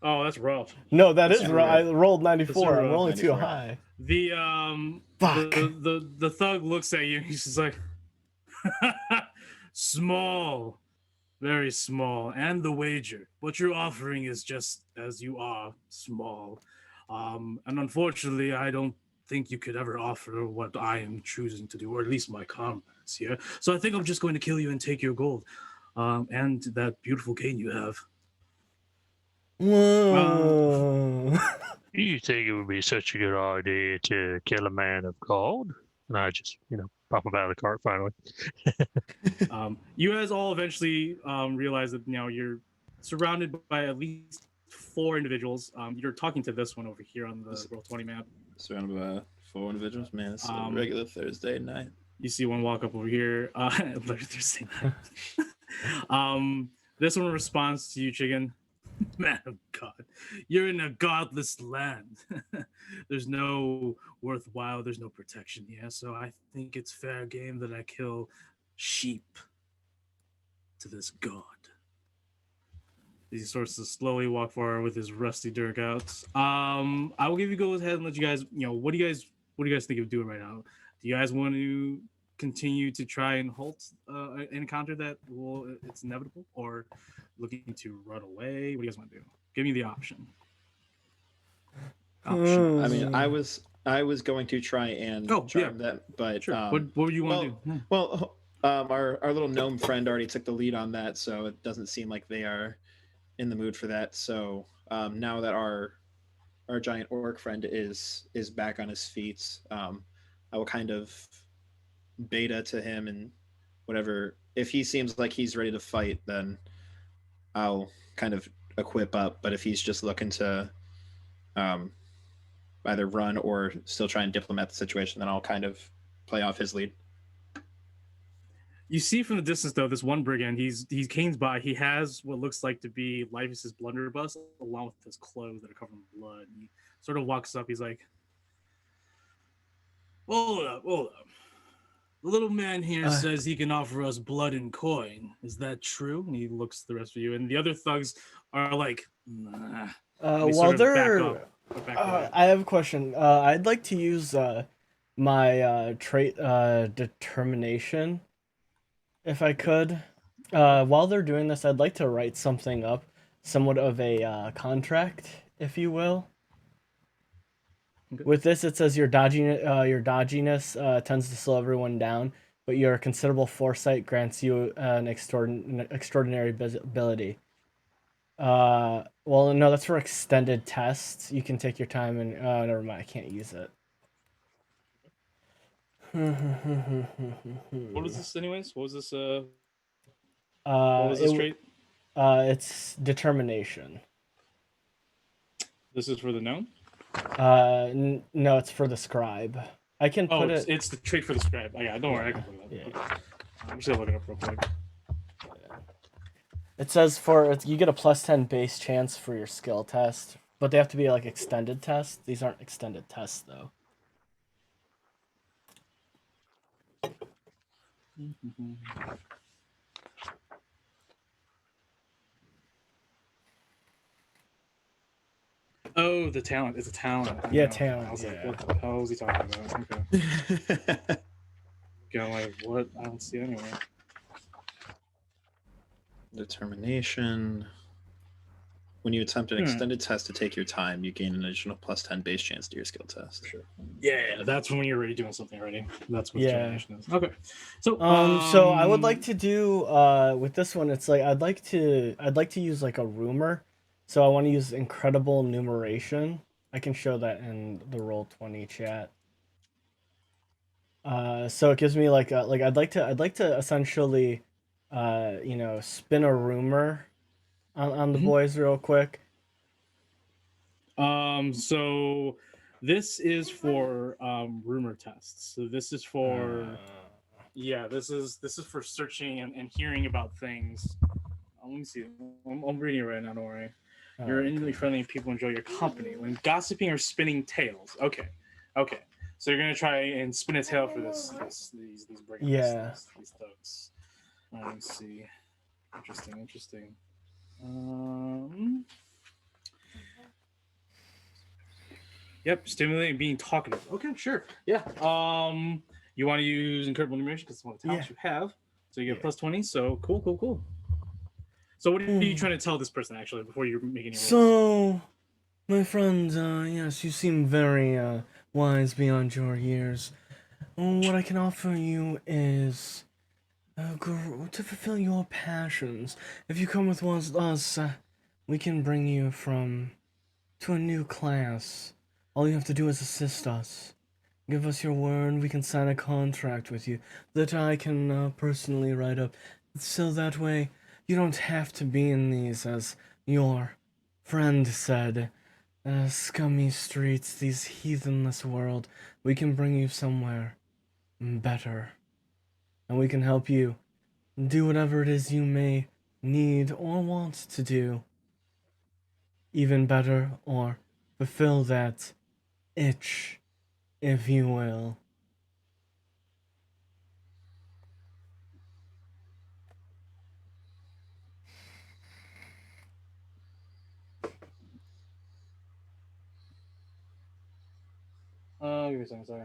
Oh, that's rough. No, that's That's rough. I rolled 94. That's I'm rolling too 94. high. Fuck. The thug looks at you. He's just like, small, very small, and the wager. What you're offering is just as you are, small. And unfortunately, I don't think you could ever offer what I am choosing to do, or at least my comrades here. So I think I'm just going to kill you and take your gold, and that beautiful cane you have. Whoa. You think it would be such a good idea to kill a man of gold? And I just, pop him out of the cart finally. You guys all eventually realize that you're surrounded by at least 4 individuals. You're talking to this one over here on the Roll20 map. Surrounded by 4 individuals. Man, it's a regular Thursday night. You see one walk up over here. Thursday night. This one responds to you, Chicken. Man of God, you're in a godless land. There's no worthwhile, there's no protection here. So I think it's fair game that I kill sheep to this god. He starts to slowly walk forward with his rusty dirk out. I will give you go ahead and let you guys, what do you guys think of doing right now? Do you guys want to continue to try and halt an encounter that it's inevitable, or looking to run away? What do you guys want to do? Give me the option. I mean, I was going to try and charm them, but sure. What would you want to do? Well, our little gnome friend already took the lead on that, so it doesn't seem like they are in the mood for that. So now that our giant orc friend is back on his feet, I will kind of beta to him, and whatever, if he seems like he's ready to fight, then I'll kind of equip up. But if he's just looking to either run or still try and diplomat the situation, then I'll kind of play off his lead. You see from the distance, though, this one brigand, he canes by. He has what looks like to be Livis's blunderbuss, along with his clothes that are covered in blood. He sort of walks up. He's like, hold up. The little man here says he can offer us blood and coin. Is that true? And he looks at the rest of you, and the other thugs are like, nah. While they're, I have a question. I'd like to use my trait determination, if I could. While they're doing this, I'd like to write something up, somewhat of a contract, if you will. Okay. With this, it says your dodginess tends to slow everyone down, but your considerable foresight grants you an extraordinary ability. Well, no, that's for extended tests. You can take your time and never mind, I can't use it. What was this, anyways? What was this? What was this trait? It's determination. This is for the gnome? No, it's for the scribe. I can put it. It's the trait for the scribe. Oh, yeah, don't worry, I can put it up. Yeah. Okay. I'm just gonna look it up real quick. It says you get a +10 base chance for your skill test but they have to be like extended tests. These aren't extended tests though. Oh, the talent. It's a talent. Yeah, Okay. talent, I was like, yeah. what the hell is he talking about? Okay. Going like, what? I don't see it anywhere. Determination. When you attempt an extended test to take your time, you gain an additional +10 base chance to your skill test. Sure. Yeah, that's when you're already doing something already. That's what Yeah. determination is. Okay. So So I would like to do with this one. It's like I'd like to use like a rumor. So I want to use incredible numeration. I can show that in the Roll20 chat. So it gives me like I'd like to essentially, spin a rumor on the boys real quick. So this is for rumor tests. So this is for this is for searching and hearing about things. Let me see. I'm reading it right now. Don't worry. You're intimately friendly and people enjoy your company. When gossiping or spinning tales. Okay. So you're gonna try and spin a tale for these brigands. Yeah. These thugs. Let me see. Interesting. Yep, stimulating being talkative. Okay, sure. Yeah. You want to use incredible numeration because it's one of the talents you have. So you get +20. So cool. So what are you trying to tell this person actually before you're making your rolls? So, my friend, yes, you seem very wise beyond your years. What I can offer you is to fulfill your passions. If you come with us, we can bring you to a new class. All you have to do is assist us. Give us your word, we can sign a contract with you that I can personally write up. So that way, you don't have to be in these, as your friend said, scummy streets, these heathenless world. We can bring you somewhere better. And we can help you do whatever it is you may need or want to do. Even better, or fulfill that itch, if you will. Give me a second, sorry.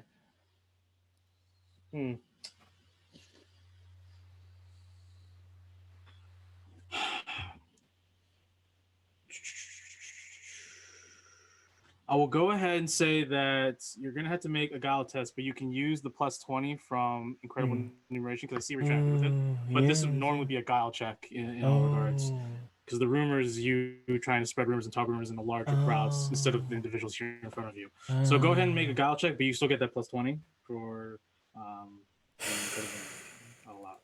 I will go ahead and say that you're gonna have to make a Guile test, but you can use the +20 from incredible numeration because I see what you're trying to do with it. But this would normally be a Guile check in all regards, because the rumor is you trying to spread rumors and talk rumors in the larger crowds instead of the individuals here in front of you. So go ahead and make a Guile check, but you still get that +20 for I'll allow it.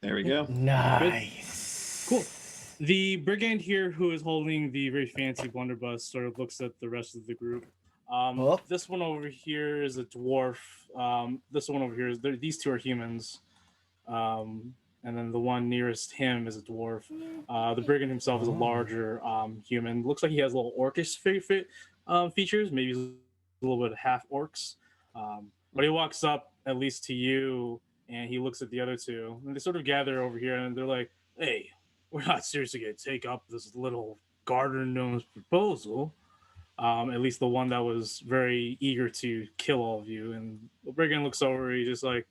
There we go. Nice. Cool. The brigand here who is holding the very fancy blunderbuss sort of looks at the rest of the group. This one over here is a dwarf. This one over here is these two are humans. And then the one nearest him is a dwarf. The brigand himself is a larger human. Looks like he has little orcish features. Maybe he's a little bit half orcs. But he walks up at least to you, and he looks at the other two. And they sort of gather over here, and they're like, "Hey, we're not seriously going to take up this little garter gnome's proposal." At least the one that was very eager to kill all of you. And the brigand looks over, he's just like,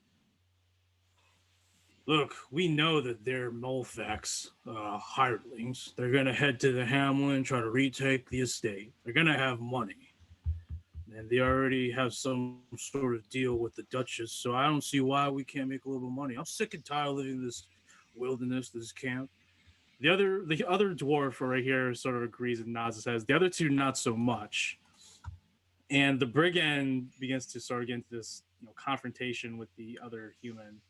"Look, we know that they're Mulfax hirelings. They're going to head to the hamlet and try to retake the estate. They're going to have money. And they already have some sort of deal with the Duchess, so I don't see why we can't make a little money. I'm sick and tired of living in this wilderness, this camp." The other dwarf right here sort of agrees and nods his head. The other two, not so much. And the brigand begins to sort of get into this confrontation with the other human.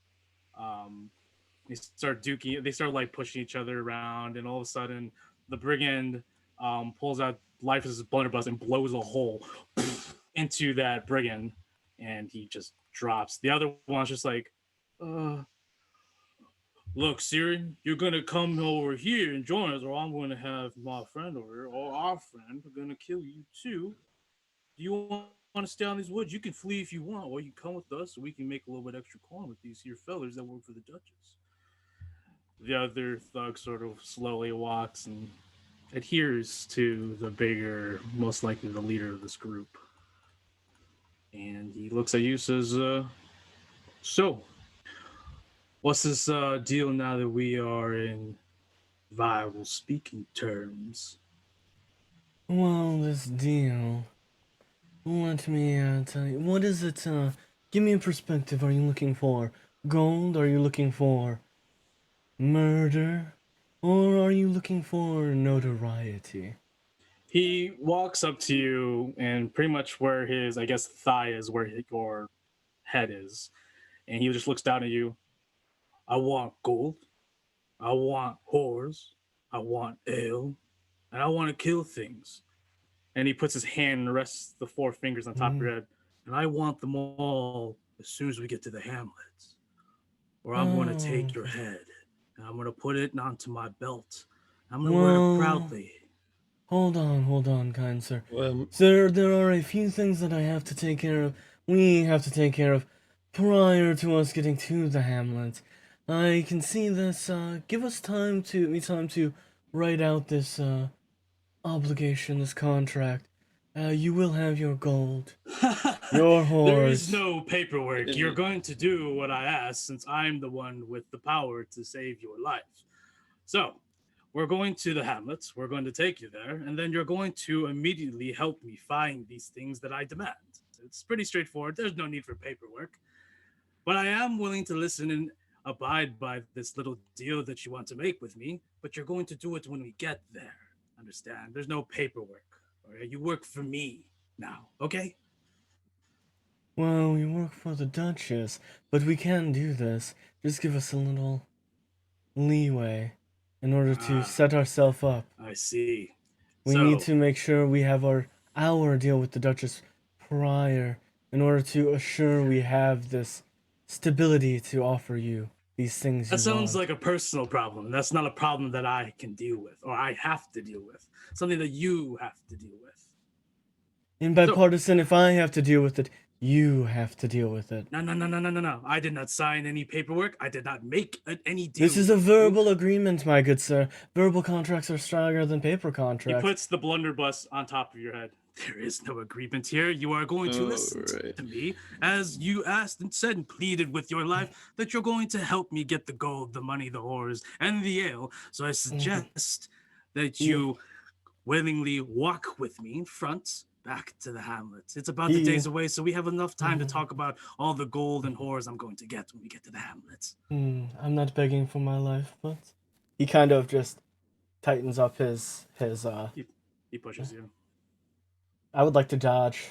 They start duking. They start like pushing each other around, and all of a sudden, the brigand pulls out life as his blunderbuss and blows a hole into that brigand, and he just drops. The other one's just like, Look, Siri, you're gonna come over here and join us, or I'm gonna have my friend over here, or our friend, gonna kill you too. Do you want to stay on these woods? You can flee if you want, or you can come with us so we can make a little bit extra coin with these here fellers that work for the Duchess. The other thug sort of slowly walks and adheres to the bigger, most likely the leader of this group. And he looks at you, says, so, what's this deal now that we are in viable speaking terms? Well, this deal. Let me tell you. What is it? Give me a perspective. Are you looking for gold? Are you looking for murder? Or are you looking for notoriety? He walks up to you and pretty much where his, I guess, thigh is, where your head is. And he just looks down at you. I want gold. I want whores. I want ale. And I want to kill things. And he puts his hand and rests the four fingers on top of your head. And I want them all as soon as we get to the hamlets. Or I'm going to take your head and I'm going to put it onto my belt. I'm going to wear it proudly. Hold on, kind sir. Well, Sir, there are a few things that I have to take care of. We have to take care of prior to us getting to the hamlet. I can see this. Give us time to write out this obligation, this contract. You will have your gold, your horse. There is no paperwork. You're going to do what I ask since I'm the one with the power to save your life. So, we're going to the hamlets. We're going to take you there, and then you're going to immediately help me find these things that I demand. It's pretty straightforward. There's no need for paperwork. But I am willing to listen and abide by this little deal that you want to make with me, but you're going to do it when we get there. Understand? There's no paperwork. Okay? You work for me now, okay? Well, we work for the Duchess, but we can do this. Just give us a little leeway in order to set ourselves up. I see. We need to make sure we have our deal with the Duchess prior in order to assure we have this stability to offer you these things. That sounds like a personal problem. That's not a problem that I can deal with, or I have to deal with. Something that you have to deal with. In bipartisan, if I have to deal with it, you have to deal with it. No. I did not sign any paperwork. I did not make any deal. This is a verbal agreement, my good sir. Verbal contracts are stronger than paper contracts. He puts the blunderbuss on top of your head. There is no agreement here. You are going to listen to me as you asked and said and pleaded with your life that you're going to help me get the gold, the money, the whores, and the ale. So I suggest that you willingly walk with me in front back to the hamlet. It's about the days away, so we have enough time to talk about all the gold and whores I'm going to get when we get to the hamlet. I'm not begging for my life, but he kind of just tightens up his He pushes you. I would like to dodge.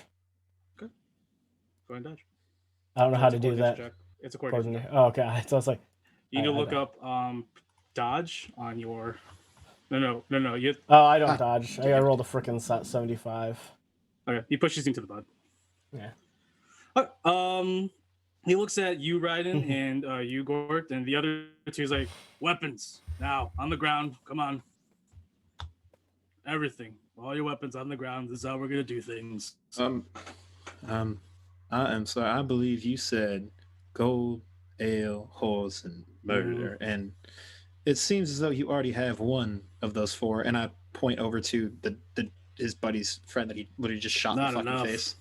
Okay. Go ahead and dodge. I don't know how to do that. Check. It's a coordination check. Oh, okay. So I was like, you need to look up dodge on your. No. You. Oh, I don't dodge. I rolled a freaking 75. Okay. He pushes him to the bud. Yeah. He looks at you, Ryden, and you, Gorht, and the other two. He's like, weapons now on the ground. Come on. Everything. All your weapons on the ground. This is how we're gonna do things. I am sorry. I believe you said gold, ale, horse, and murder, and it seems as though you already have one of those four. And I point over to his buddy's friend that he literally just shot in the fucking face.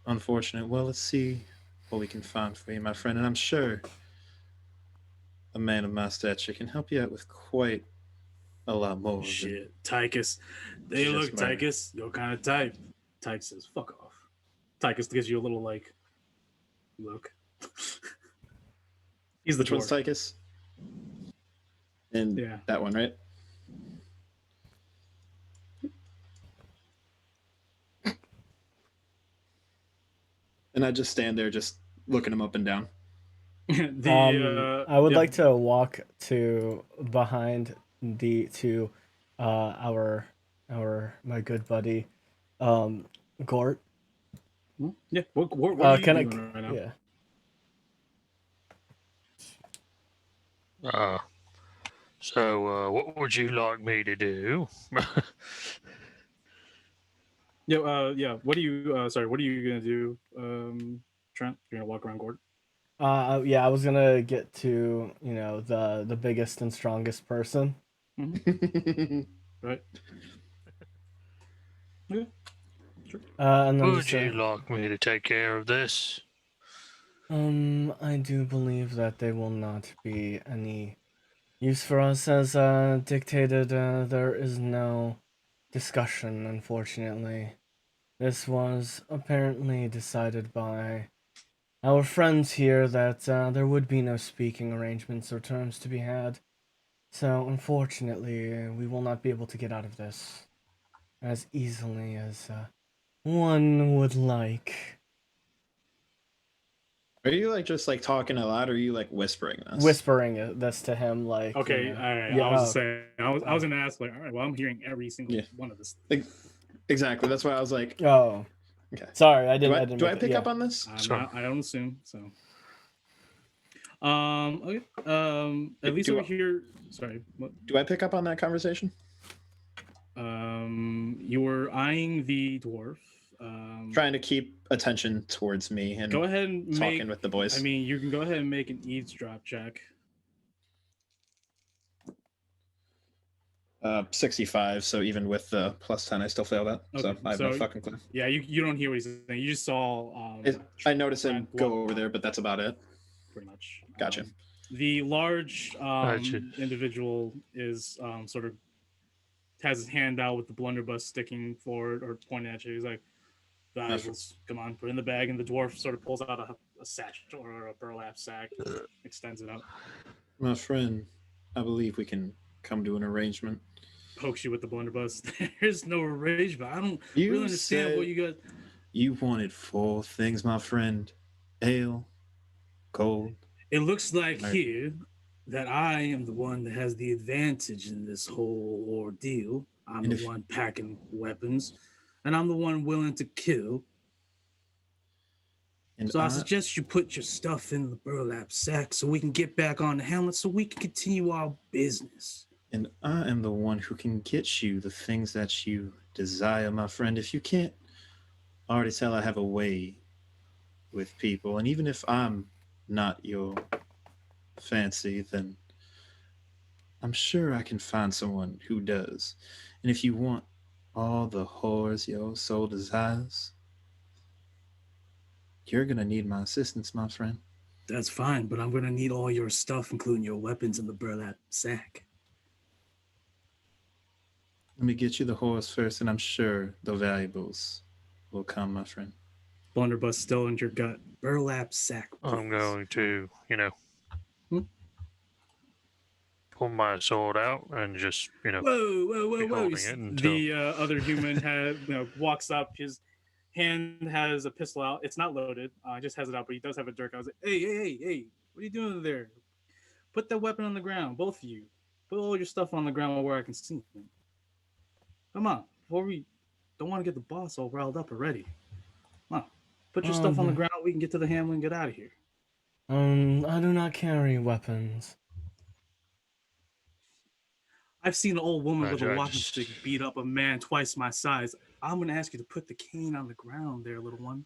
Unfortunate. Well, let's see what we can find for you, my friend. And I'm sure a man of my stature can help you out with quite a lot more. Shit, Tychus. They look, Tychus, your kind of type. Tychus says, fuck off. Tychus gives you a little, like, look. He's the Which one's Tychus? And that one, right? And I just stand there just looking him up and down. I would like to walk to behind our my good buddy Gorht Yeah. What are you Can doing right now? Yeah. So what would you like me to do? Yeah. What are you? Sorry. What are you gonna do? Trent, you're gonna walk around Gorht. Yeah, I was gonna get to the biggest and strongest person. Right. Yeah. Sure. And then Would just you like me to take care of this? I do believe that they will not be any use for us as dictated. There is no discussion, unfortunately. This was apparently decided by our friends here that there would be no speaking arrangements or terms to be had. So, unfortunately, we will not be able to get out of this as easily as one would like. Are you like just like talking a lot, or are you like whispering this? Whispering this to him, like Okay. All right. Yeah, I was just saying. I was gonna ask like, all right. Well, I'm hearing every single one of this. Exactly. That's why I was like, Oh, okay. Sorry, I didn't. Do I pick up on this? I don't assume so. Okay. At least over here. Sorry. What? Do I pick up on that conversation? You were eyeing the dwarf. Trying to keep attention towards me and go ahead and talking with the boys. I mean, you can go ahead and make an eavesdrop check. 65. So even with the +10, I still fail that. Okay, So I have no fucking clue. Yeah, you don't hear what he's saying. You just saw. I noticed him go over there, but that's about it. Pretty much. Gotcha. The large individual is sort of has his hand out with the blunderbuss sticking forward or pointing at you. He's like, "Valuables, come on, put it in the bag." And the dwarf sort of pulls out a satchel or a burlap sack, extends it out. My friend, I believe we can come to an arrangement. Pokes you with the blunderbuss. There's no arrangement. I don't You really understand said what you got. You wanted 4 things, my friend: ale, gold. It looks like here that I am the one that has the advantage in this whole ordeal. I'm the one packing weapons, and I'm the one willing to kill. And so I suggest you put your stuff in the burlap sack so we can get back on the hamlet so we can continue our business. And I am the one who can get you the things that you desire, my friend. If you can't already tell, I have a way with people. And even if I'm not your fancy, then I'm sure I can find someone who does. And if you want all the whores your soul desires, you're going to need my assistance, my friend. That's fine, but I'm going to need all your stuff, including your weapons in the burlap sack. Let me get you the whores first, and I'm sure the valuables will come, my friend. Blunderbuss still in your gut. Burlap sack. Please. I'm going to, pull my sword out and just, Whoa. Until... The other human walks up. His hand has a pistol out. It's not loaded. Just has it out, but he does have a dirk. I was like, hey, what are you doing there? Put that weapon on the ground, both of you. Put all your stuff on the ground where I can see them. Come on, before we don't want to get the boss all riled up already. Come on, put your stuff on the ground. We can get to the hamlet and get out of here. I do not carry weapons. I've seen an old woman with a walking stick beat up a man twice my size. I'm going to ask you to put the cane on the ground there, little one.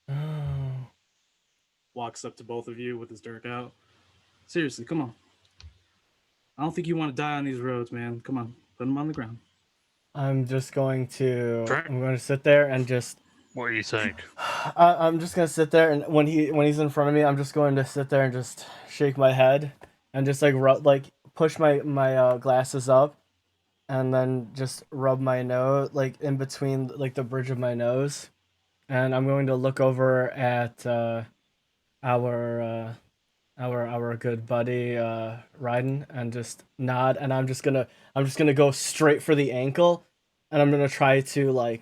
Oh. Walks up to both of you with his dirk out. Seriously, come on. I don't think you want to die on these roads, man. Come on, put them on the ground. I'm just going to sit there and just. What do you think? I'm just gonna sit there, and when he's in front of me, I'm just going to sit there and just shake my head and just push my glasses up, and then just rub my nose in between the bridge of my nose, and I'm going to look over at our good buddy Ryden and just nod, and I'm just gonna go straight for the ankle, and I'm gonna try to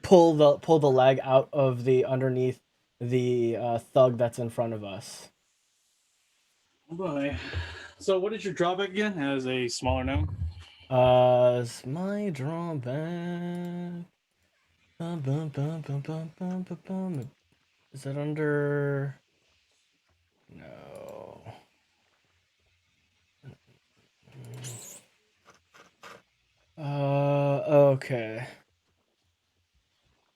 pull the leg out of the underneath the thug that's in front of us. Oh boy. So what is your drawback again as a smaller gnome? Is my drawback Bum, bum, bum, bum, bum, bum, bum, bum. Is it under? No. Okay.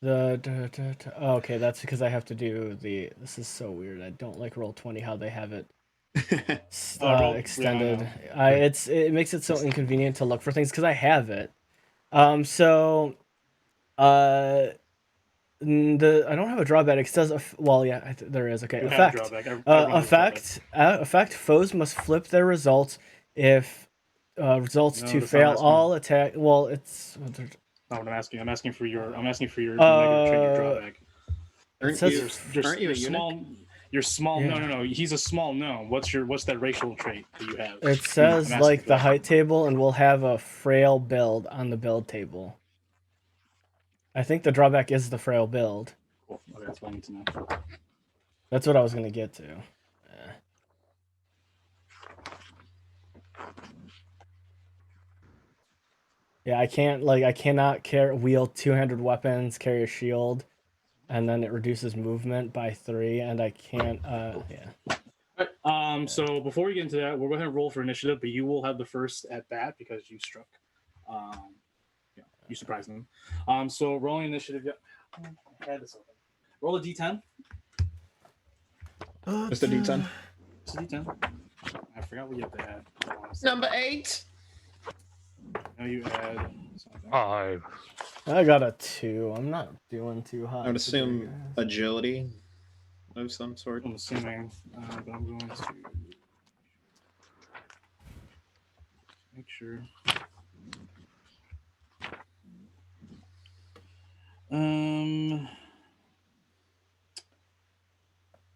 Okay, that's because I have to do the. This is so weird. I don't like Roll20 how they have it extended. Yeah, I know. It makes it so inconvenient to look for things because I have it. So I don't have a drawback. It says well, yeah, there is. Okay, You have effect. drawback. Everyone has drawback. Effect. Foes must flip their results if results No, to that's not fail asking. all attack. Well, it's. Not what I'm asking. I'm asking for your negative trait, your drawback. Aren't says- you a eunuch? small. You're small. Yeah. No. He's a small gnome. What's that racial trait that you have? It says I'm like asking the for height table, and we'll have a frail build on the build table. I think the drawback is the frail build. Cool. Okay, that's what I need to know. That's what I was gonna get to. Yeah. Yeah, I cannot wield two-handed weapons, carry a shield, and then it reduces movement by 3, and I can't. Yeah. So before we get into that, we'll go ahead and roll for initiative, but you will have the first at bat because you struck. You surprised them. So rolling initiative. Yeah. I had this open. Roll a d10. Just a D10. It's a d10. I forgot what you have to add. Number 8. Now you add something. 5. I got a 2. I'm not doing too hot. I would assume agility of some sort. I'm assuming, but I'm going to make sure.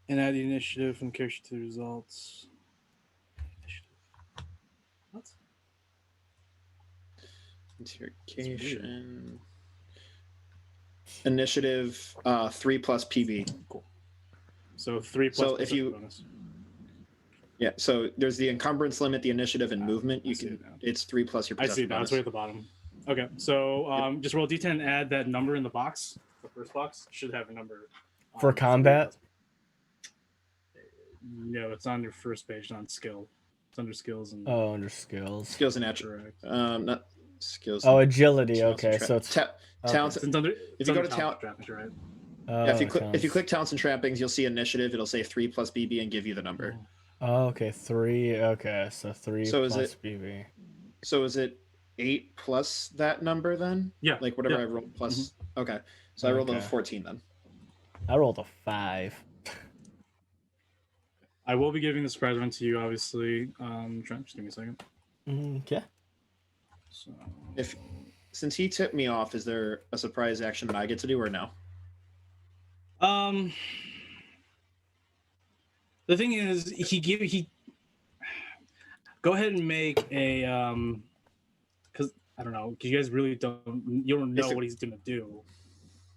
And add the initiative from character to the results. Initiative. What? Interrogation. Initiative 3 plus PV. Cool. So 3 plus. So if you- bonus. Yeah, so there's the encumbrance limit, the initiative, and movement. I You see can it now. it's 3 plus your I see perception it now. It's bonus. right at the bottom. Okay, so just roll d10 and add that number in the box. The first box should have a number. For combat? No, it's on your first page, not skill. It's under skills and Oh, under skills. Skills and attributes. correct. Not skills. Oh, agility. talents Okay, and so it's talents. It's under, If you go to talent trappings, right? Yeah, if you talents. click talents and trappings, you'll see initiative. It'll say 3 plus BB and give you the number. Oh, okay, 3. Okay, so 3 So is plus it- BB. So is it 8 plus that number then? Yeah. Like whatever yeah. I rolled plus. Okay, so I rolled a Okay. 14 then. I rolled a 5. I will be giving the surprise one to you, obviously. Trent, just give me a second. Okay. So, Since he tipped me off, is there a surprise action that I get to do or no? the thing is, he go ahead and make a because I don't know, because you guys really don't know what he's gonna do.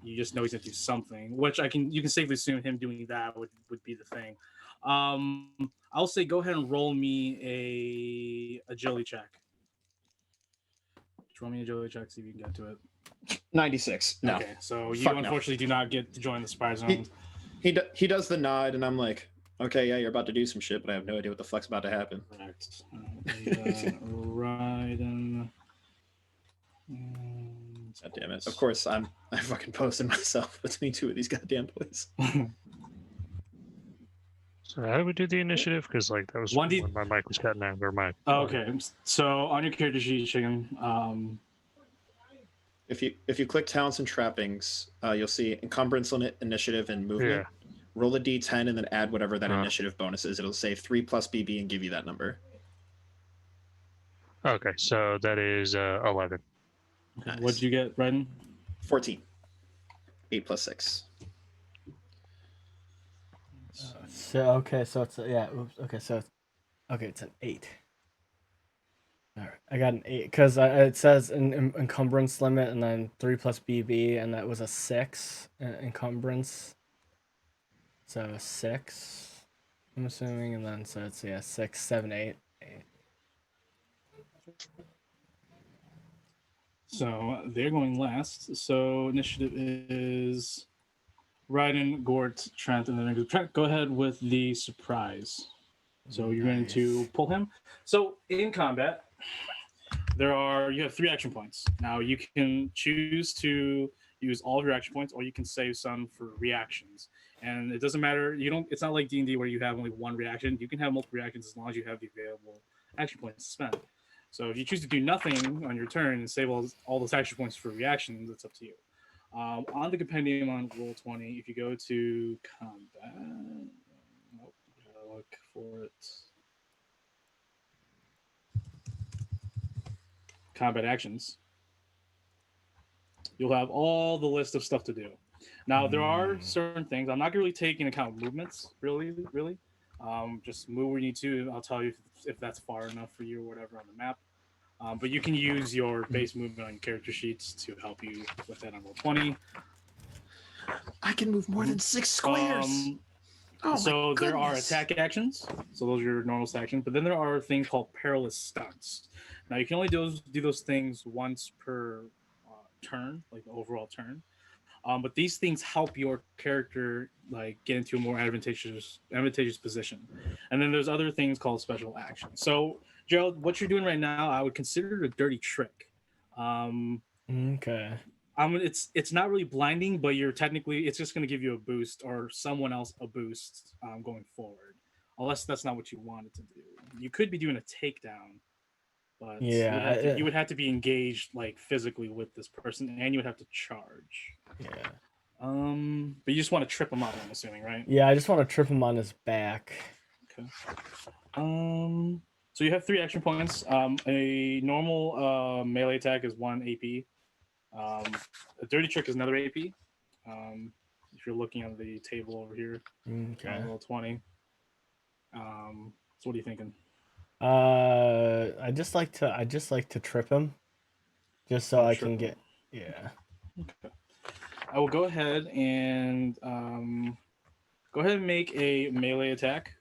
You just know he's gonna do something, which you can safely assume him doing that would be the thing. I'll say go ahead and roll me a agility check. Just roll me an agility check, see if you can get to it. 96. No. Okay, so you Fuck no. unfortunately do not get to join the surprise zone. He does the nod, and I'm like, okay, yeah, you're about to do some shit, but I have no idea what the fuck's about to happen. Correct. Raiden. God damn it. Of course, I fucking posted myself between two of these goddamn boys. So how do we do the initiative? Because like that was 1D when my mic was cutting out, or my. Okay, so on your character sheet, Chicken, If you click talents and trappings, you'll see encumbrance limit, initiative, and movement. Yeah. Roll a d10 and then add whatever that initiative bonus is. It'll say 3 plus BB and give you that number. Okay, so that is 11. Nice. what'd you get, Raiden? 14. 8 plus 6. So so it's oops. Okay, so it's an 8. All right, I got an 8 because it says an encumbrance limit and then 3 plus BB, and that was a 6 encumbrance. So 6, I'm assuming, and then so it's 6, 7, 8. So they're going last. So initiative is Ryden, Gorht, Trent, and then Trent. Go ahead with the surprise. So you're going to pull him. So in combat, you have 3 action points. Now you can choose to use all of your action points, or you can save some for reactions. And it doesn't matter. It's not like D&D where you have only one reaction. You can have multiple reactions as long as you have the available action points to spend. So if you choose to do nothing on your turn and save all those action points for reactions, it's up to you. On the compendium on Roll20, if you go to combat, gotta look for it. Combat actions. You'll have all the list of stuff to do. Now there are certain things. I'm not gonna really take into account movements, really. Just move where you need to. I'll tell you if that's far enough for you or whatever on the map. But you can use your base movement on your character sheets to help you with that on Roll20. I can move more than 6 squares. So there are attack actions. So those are your normal actions. But then there are things called perilous stunts. Now you can only do those things once per turn, like the overall turn. But these things help your character like get into a more advantageous position. And then there's other things called special actions. So Gerald, what you're doing right now, I would consider it a dirty trick. Okay. It's not really blinding, but it's just going to give you a boost or someone else a boost going forward, unless that's not what you wanted to do. You could be doing a takedown, but you would have to be engaged like physically with this person, and you would have to charge. Yeah. But you just want to trip him up, I'm assuming, right? Yeah, I just want to trip him on his back. Okay. So you have 3 action points. A normal melee attack is 1 AP. A dirty trick is another AP. If you're looking at the table over here, Okay. Roll 20. So what are you thinking? I just like to trip him, just so I can get. Yeah. Okay. I will go ahead and make a melee attack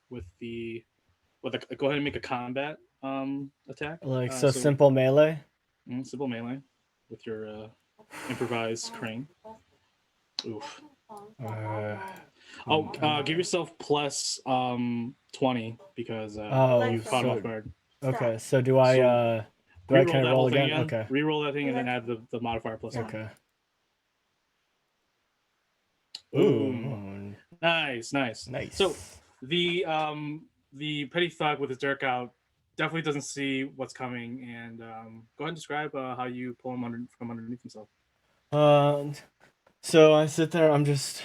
go ahead and make a combat attack. So simple melee. Simple melee with your improvised crane. Oof. Give yourself plus 20 because you caught him off guard. Okay, so do I kind of roll again? Okay. Reroll that thing and then add the modifier plus 1. Okay. Ooh. Nice. So the petty thug with his dirk out definitely doesn't see what's coming, and go ahead and describe how you pull him from underneath himself. So I sit there, I'm just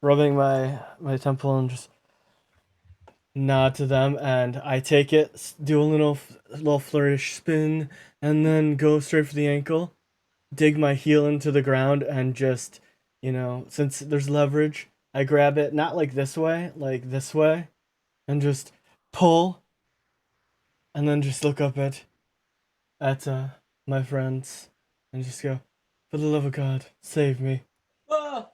rubbing my temple and just nod to them, and I take it, do a little flourish spin, and then go straight for the ankle, dig my heel into the ground, and just, since there's leverage, I grab it, not like this way, and just pull, and then just look up at my friends, and just go, for the love of God, save me.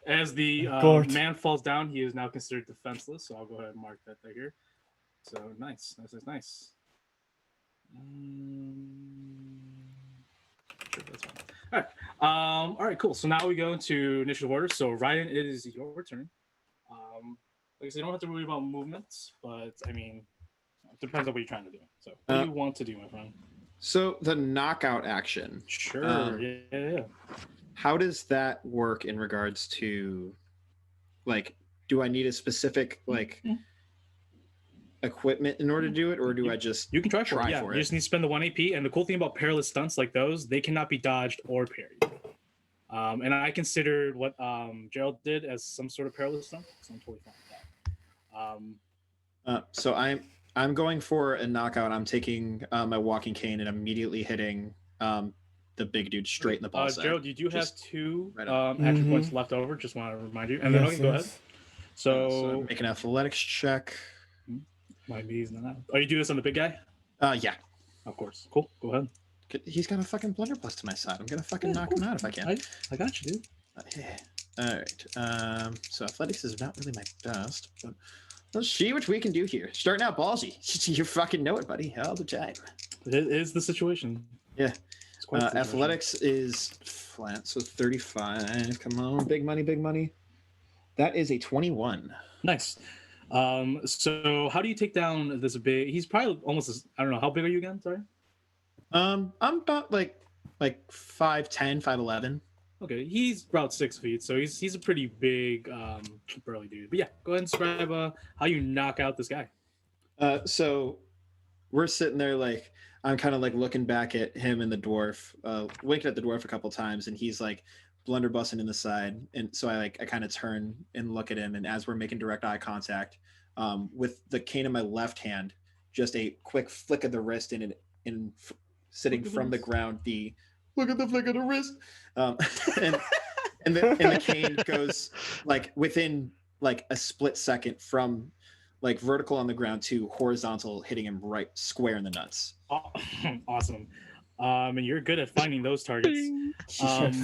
As the man falls down, he is now considered defenseless, so I'll go ahead and mark that there here. So nice. Sure, that's fine. All right, cool. So now we go into initiative order. So Ryan, it is your turn. Like I said, you don't have to worry about movements, but I mean, it depends on what you're trying to do. So what do you want to do, my friend? So the knockout action. Sure. Yeah. How does that work in regards to, like, do I need a specific equipment in order to do it, or do I just you can try for it? Yeah. You just need to spend the 1 AP, and the cool thing about perilous stunts like those, they cannot be dodged or parried. And I considered what Gerald did as some sort of perilous stunt, so I'm totally fine with that. So I'm going for a knockout. I'm taking my walking cane and immediately hitting the big dude straight in the ball sack. Gerald, you do have 2 action points left over. Just want to remind you. And then go ahead. So make an athletics check. My knees not out. Oh, you do this on the big guy? Yeah. Of course. Cool. Go ahead. He's got a fucking blunderbuss to my side. I'm gonna fucking knock him out if I can. I got you, dude. All right. So athletics is not really my best, but let's see what we can do here. Starting out ballsy. You fucking know it, buddy. All the time. It is the situation. Yeah. quite a suggestion. Athletics is flat, so 35. Come on, big money, big money. That is a 21. Nice. So how do you take down this big? He's probably almost. I don't know. How big are you again? Sorry. I'm about like 5'10", 5'11". Okay, he's about 6 feet, so he's a pretty big, burly dude. But yeah, go ahead and describe how you knock out this guy. So we're sitting there like I'm kind of like looking back at him and the dwarf, winking at the dwarf a couple times, and he's like blunderbussing in the side, and so I kind of turn and look at him, and as we're making direct eye contact, with the cane in my left hand, just a quick flick of the wrist in sitting from the ground. The look at the flick of the wrist, and the cane goes like within like a split second from like vertical on the ground to horizontal, hitting him right square in the nuts. Awesome. And you're good at finding those targets.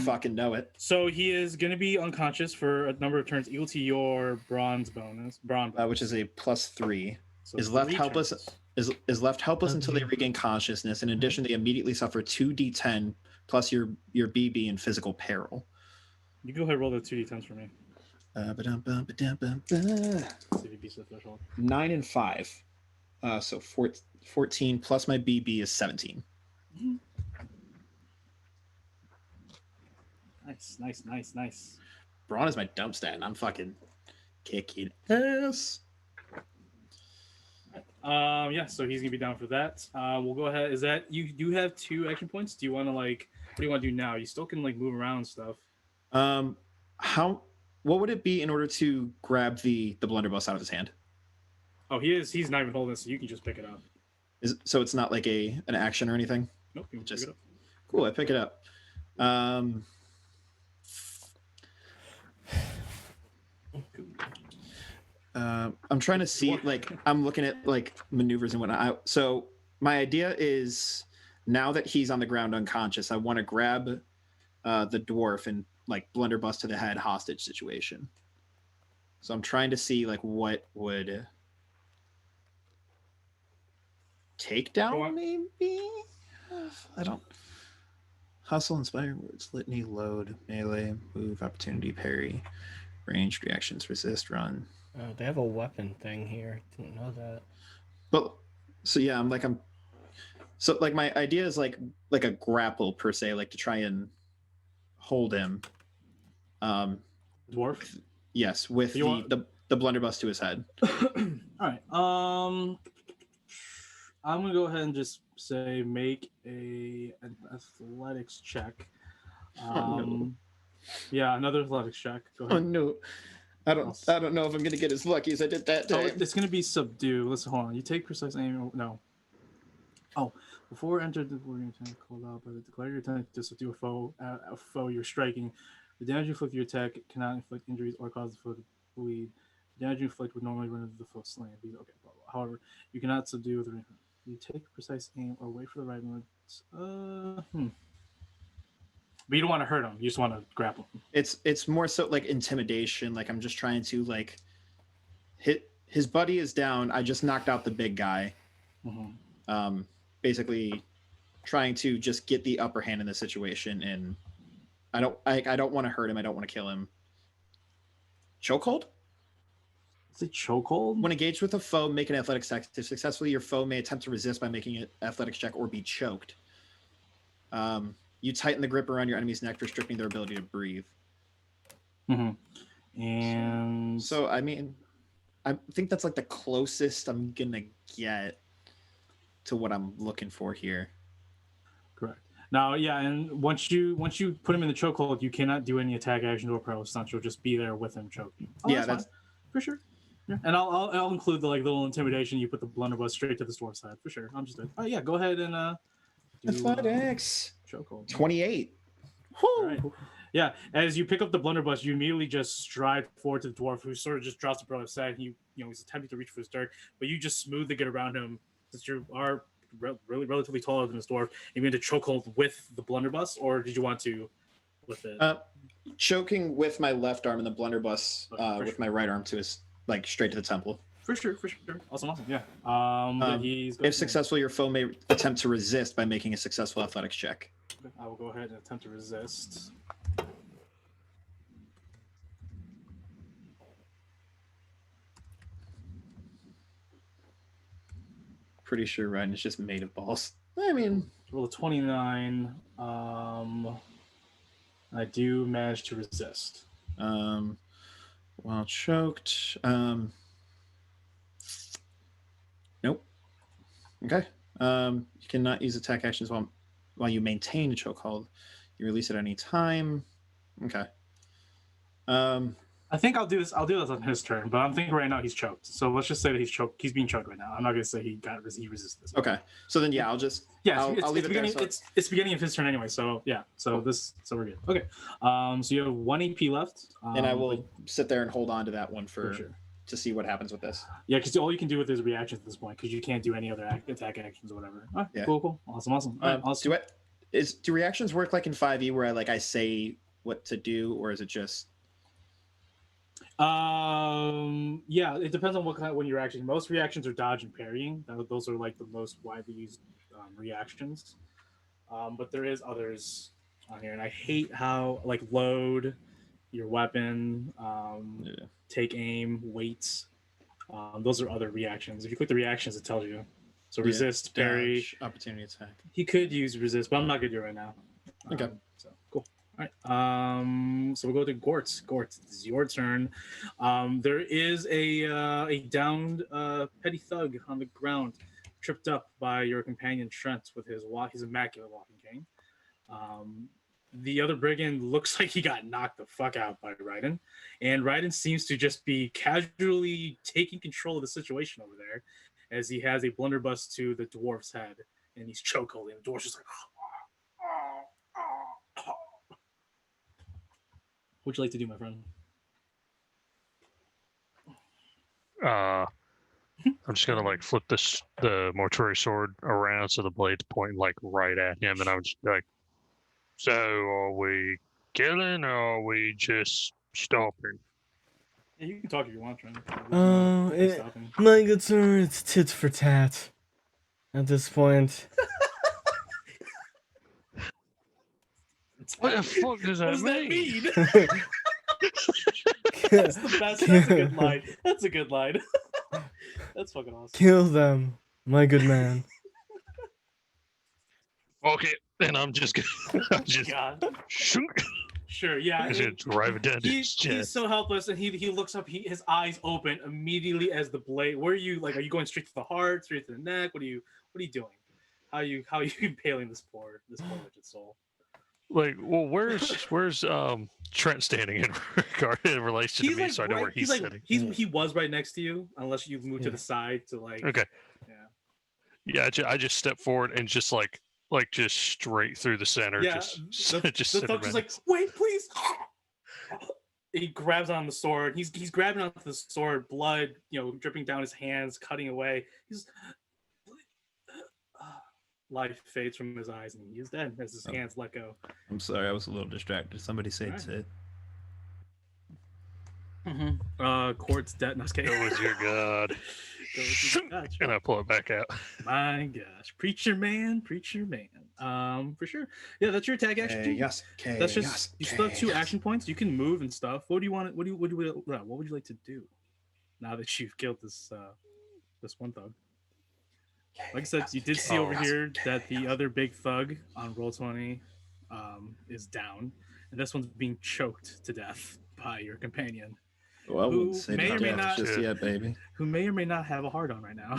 Fucking know it. So he is going to be unconscious for a number of turns equal to your bronze bonus. Which is a +3. So Is left 3 helpless. turns. Is left helpless until they regain consciousness. In addition, they immediately suffer 2d10 plus your BB and physical peril. You go ahead and roll the 2d10s for me. See if he beats the threshold. 9 and 5. So 14 plus my BB is 17. Nice. Brawn is my dump stat, and I'm fucking kicking ass. Yeah, so he's gonna be down for that. We'll go ahead. Is that you do have 2 action points? Do you want to like? What do you want to do now? You still can like move around and stuff. What would it be in order to grab the blunderbuss out of his hand? Oh, he's not even holding it, so you can just pick it up. So it's not like an action or anything? Nope, you can Just pick it up. cool. I pick it up. I'm trying to see, like, I'm looking at like maneuvers and whatnot. So my idea is, now that he's on the ground unconscious, I want to grab the dwarf and like blunderbuss to the head hostage situation. So I'm trying to see like what would take down, maybe. I don't. Hustle, inspire words, litany, load, melee, move, opportunity, parry, ranged reactions, resist, run. Oh, they have a weapon thing here. Didn't know that. But so yeah, so like my idea is like a grapple per se, like to try and hold him. Dwarf. Yes, with the blunderbuss to his head. All right. I'm gonna go ahead and just say make an athletics check. No. Yeah, another athletics check. Go Oh ahead. no. I don't know if I'm gonna get as lucky as I did that Oh, time. it's gonna be subdue. Listen, hold on. You take precise aim. No. Oh, before enter the warrior attack called out, but declare your attack to subdue a foe you're striking. The damage you inflict your attack cannot inflict injuries or cause the foe to bleed. The damage you inflict would normally render the foe slain. Okay, blah, blah. However, you cannot subdue with you take precise aim or wait for the right moment. But you don't want to hurt him. You just want to grapple him. It's more so like intimidation. Like I'm just trying to like hit his buddy is down. I just knocked out the big guy. Mm-hmm. Basically trying to just get the upper hand in the situation, and I don't want to hurt him. I don't want to kill him. Chokehold? Is it chokehold? When engaged with a foe, make an athletics check. If successfully, your foe may attempt to resist by making an athletics check or be choked. You tighten the grip around your enemy's neck, restricting their ability to breathe. Mm-hmm. And so, I mean, I think that's like the closest I'm gonna get to what I'm looking for here. Correct. Now, yeah, and once you put him in the chokehold, you cannot do any attack action or power stunts. You'll just be there with him choking. Oh, yeah, that's fine. For sure. Yeah. And I'll include the like little intimidation. You put the blunderbuss straight to the store side for sure. I'm just doing. Oh yeah, go ahead and do athletics. Chokehold. 28. All right. Yeah, as you pick up the blunderbuss, you immediately just stride forward to the dwarf, who sort of just drops the brother's side. He's attempting to reach for his dirk, but you just smoothly get around him since you are really relatively taller than this dwarf. You mean to chokehold with the blunderbuss, or did you want to with it? Choking with my left arm and the blunderbuss with my right arm to his like straight to the temple. For sure. Awesome. Yeah. If successful, your foe may attempt to resist by making a successful athletics check. I will go ahead and attempt to resist. Pretty sure Ryan is just made of balls. I mean, Roll a 29. I do manage to resist. While choked. Nope. Okay. You cannot use attack actions while you maintain a chokehold. You release at any time. Okay. I think I'll do this. I'll do this on his turn, but I'm thinking right now he's choked. So let's just say that he's choked. He's being choked right now. I'm not gonna say he resisted. Okay. So then, yeah, I'll leave it there. It's beginning of his turn anyway. So yeah. So Cool. So we're good. Okay. So you have 1 AP left. And I will sit there and hold on to that one for sure to see what happens with this. Yeah, because all you can do with his reactions at this point, because you can't do any other attack actions or whatever. Oh, Yeah. Cool. Awesome. All right, awesome. Do reactions work like in 5e where I say what to do, or is it just? Yeah, it depends on when you're reacting. Most reactions are dodge and parrying. Those are like the most widely used reactions. But there is others on here, and I hate how load your weapon, take aim, weights. Those are other reactions. If you click the reactions, it tells you. So resist, parry, dodge, opportunity attack. He could use resist, but I'm not gonna do it right now. Okay. So cool. All right. So we'll go to Gorht. Gorht, this is your turn. There is a downed petty thug on the ground, tripped up by your companion Trent with his immaculate walking cane. The other brigand looks like he got knocked the fuck out by Raiden, and Raiden seems to just be casually taking control of the situation over there, as he has a blunderbuss to the dwarf's head, and he's chokeholding. The dwarf's just like. What'd you like to do, my friend? I'm just gonna flip the mortuary sword around so the blade's pointing right at him, and I'm just like, so are we killing or are we just stopping? Yeah, you can talk if you want, Trent. My good sir, it's tit for tat. At this point. What the fuck does that mean? That's That's the best. That's a good line. That's a good line. That's fucking awesome. Kill them, my good man. Okay, and I'm just gonna shoot. Sure, yeah. Drive it down to his chest. He's so helpless, and he looks up. His eyes open immediately as the blade. Where are you? Are you going straight to the heart, straight to the neck? What are you doing? How are you impaling this poor wretched soul? Where's Trent standing in relation to me, so I know where he's sitting? He was right next to you, unless you've moved to the side to Okay. Yeah. Yeah, I just step forward and just just straight through the center. Yeah. The thug's like, wait, please. He grabs on the sword. He's grabbing onto the sword, blood, dripping down his hands, cutting away. Life fades from his eyes, and he is dead as his hands let go. I'm sorry, I was a little distracted. Somebody said it. Gorht's dead. No, It was your god. And I pull it back out. My gosh, preacher man. For sure. Yeah, that's your attack action. Yes. That's just you still have 2 action points. You can move and stuff. What do you want? What would you like to do now that you've killed this one thug? Like I said, you did see over here that the other big thug on Roll20 is down, and this one's being choked to death by your companion. Well, I wouldn't say may or may not just yet, baby. Who may or may not have a hard on right now.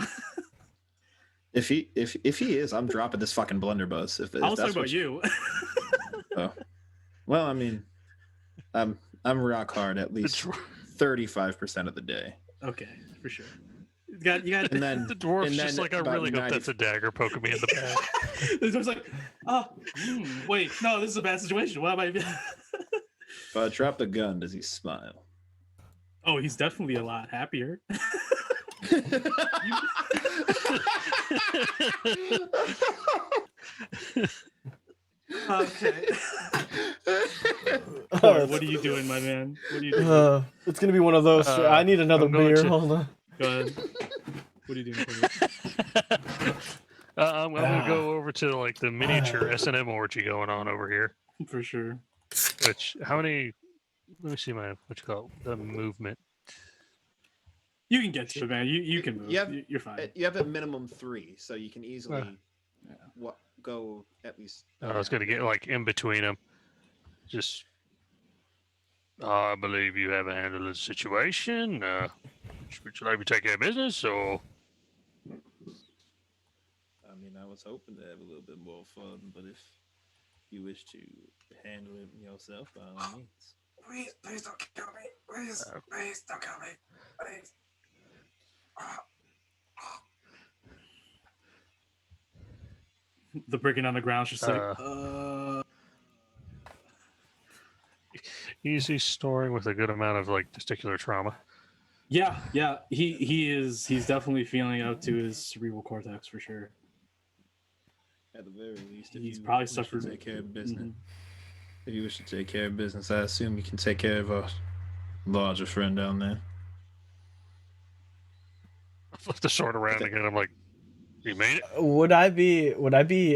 If he is, I'm dropping this fucking blunderbuss. If I was talking about you. Oh. Well, I mean, I'm rock hard at least 35% of the day. Okay, for sure. You got. And then the dwarf's just I really hope that's a dagger poking me in the back. The dwarf's like, wait, no, this is a bad situation. Why am I? If I drop the gun, does he smile? Oh, he's definitely a lot happier. Okay. What are you doing, my man? What are you doing? It's gonna be one of those. I need another beer. Hold on. Go ahead. What are you doing? I'm gonna go over to like the miniature S&M orgy going on over here. For sure. Which how many? Let me see my what you call it, the movement. You can get to it, man. You can move. You're fine. You have a minimum 3, so you can easily go at least. I was gonna get like in between them. Just, I believe you have a handle of the situation. Would you like me to take care of business, or? I mean, I was hoping to have a little bit more fun, but if you wish to handle it yourself, by all means. Please don't kill me. Please don't kill me. Please. The breaking on the ground is just like. Easy storing with a good amount of like testicular trauma. Yeah. He's definitely feeling up to his cerebral cortex for sure. At the very least, if He's you probably wish to suffered. take care of business. If you wish to take care of business, I assume you can take care of our larger friend down there. I flip the sword around again. I'm like, you made it? Would I be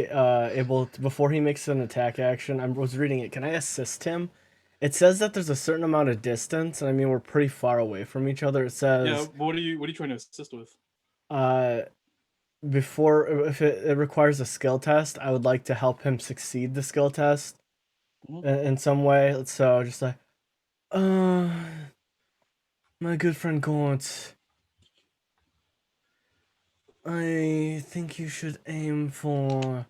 able to, before he makes an attack action? I was reading it. Can I assist him? It says that there's a certain amount of distance, and I mean we're pretty far away from each other. It says. Yeah. What are you trying to assist with? Before if it requires a skill test, I would like to help him succeed the skill test in some way. So just like, my good friend Gorht, I think you should aim for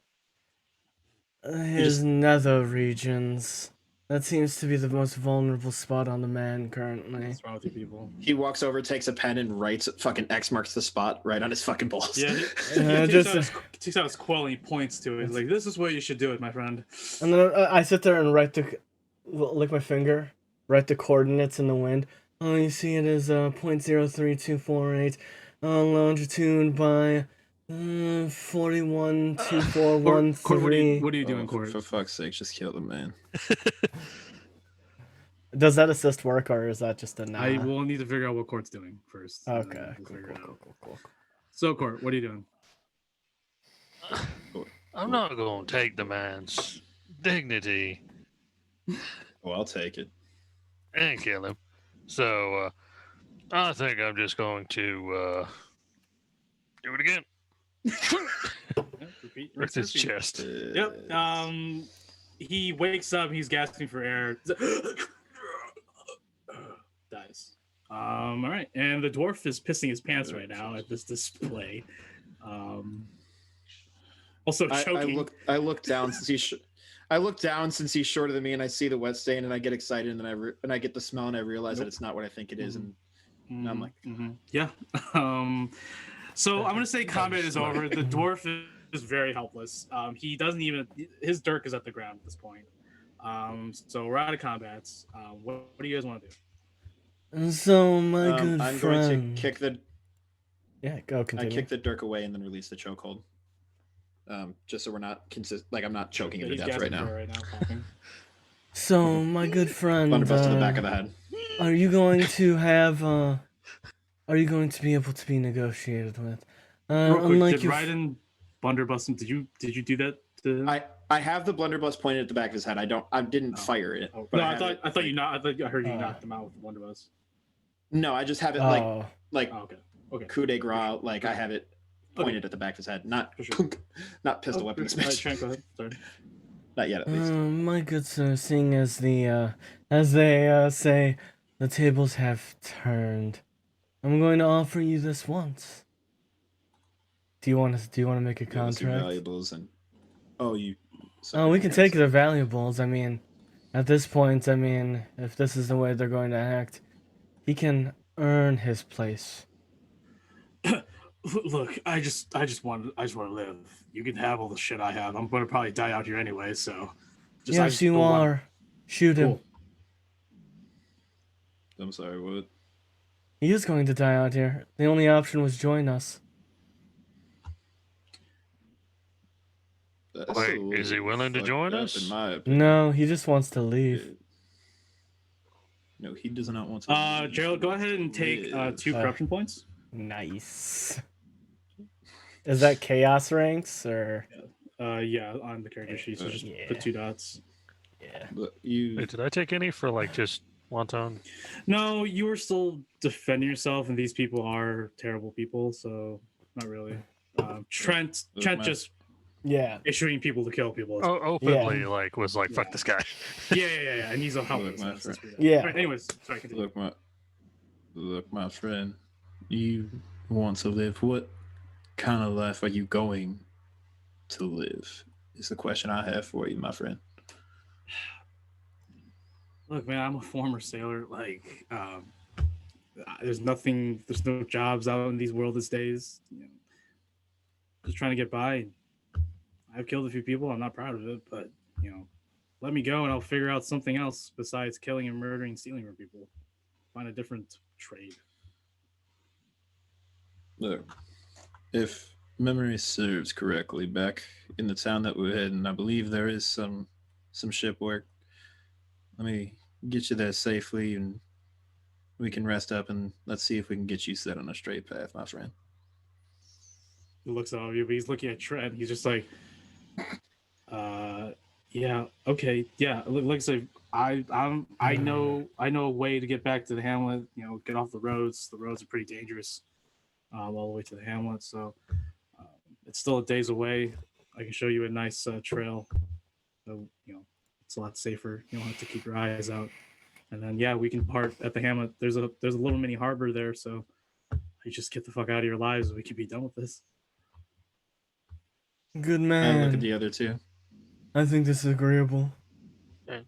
his nether regions. That seems to be the most vulnerable spot on the man currently. What's wrong with you people? He walks over, takes a pen, and writes fucking X marks the spot right on his fucking balls. Yeah, he takes out his quill and he points to it. He's like, this is what you should do it, my friend. And then I sit there and lick my finger, write the coordinates in the wind. Oh, you see it is 0.03248 longitude by 412413. What are you doing, Gorht? For fuck's sake, just kill the man. Does that assist work, or is that just a nah? I will need to figure out what Gort's doing first. Okay, cool. So, Gorht, what are you doing? I'm not going to take the man's dignity Well, I'll take it. and kill him. So, I think I'm just going to do it again. Repeat. With his chest. Yep. He wakes up. He's gasping for air. Dies. All right. And the dwarf is pissing his pants right now at this display. Also choking. I look down since he's shorter than me, and I see the wet stain, and I get excited, and I get the smell, and I realize that it's not what I think it is, and I'm like, yeah. So I'm gonna say combat is over. The dwarf is very helpless. He doesn't even. His dirk is at the ground at this point. So we're out of combat. What do you guys want to do? So my good I'm friend. going to kick the. Yeah, go continue. I kick the dirk away and then release the chokehold. Just so we're not I'm not choking him to death right now. So my good friend. Blunderbuss to the back of the head. Are you going to have? Are you going to be able to be negotiated with? Real quick, did Raiden blunderbuss him? Did you do that to him? I have the blunderbuss pointed at the back of his head. I didn't fire it. But no, I thought I heard you knocked him out with the blunderbuss. No, I just have it okay. coup de grace. Like I have it pointed at the back of his head, not not pistol weapon. Trent, go ahead. Sorry. Not yet, at least. My good sir, seeing as as they say, the tables have turned. I'm going to offer you this once. Do you want to make a contract? Valuables and we can take the valuables. I mean, at this point, if this is the way they're going to act, he can earn his place. Look, I just want to live. You can have all the shit I have. I'm going to probably die out here anyway, so. Yes, you are. Shoot him. I'm sorry, what? He is going to die out here. The only option was join us. Wait, is he willing to join us? In my opinion. No, he just wants to leave. No, he does not want to leave. Gerald, go ahead and take 2 corruption points. Nice. Is that chaos ranks or? Yeah, on the character sheet. So just Yeah. put 2 dots. Yeah. But you, Wait, did I take any for like just wonton? No, you were still defending yourself, and these people are terrible people, so not really. Trent Look, my- just Yeah. issuing people to kill people. Oh, openly like was like fuck Yeah. this guy. Yeah, and he's a helpless. my Let's friend. do that. Yeah. All right, anyways, sorry. Continue. look, my friend. You want to live? What kind of life are you going to live? Is the question I have for you, my friend. Look, man, I'm a former sailor. Like, there's no jobs out in these world these days. Just trying to get by. I've killed a few people. I'm not proud of it, but let me go and I'll figure out something else besides killing and murdering and stealing from people. Find a different trade. Look, if memory serves correctly, back in the town that we're in, I believe there is some ship work. Let me get you there safely, and we can rest up, and let's see if we can get you set on a straight path, my friend. He looks at all of you, but he's looking at Trent. He's just like, yeah, okay, yeah. Like I said, I know a way to get back to the hamlet. Get off the roads. The roads are pretty dangerous, all the way to the hamlet. So it's still a days away. I can show you a nice trail. So it's a lot safer. You don't have to keep your eyes out. And then we can part at the hamlet. There's a little mini harbor there, so you just get the fuck out of your lives. We could be done with this. Good I man. look at the other two. I think this is agreeable. I'm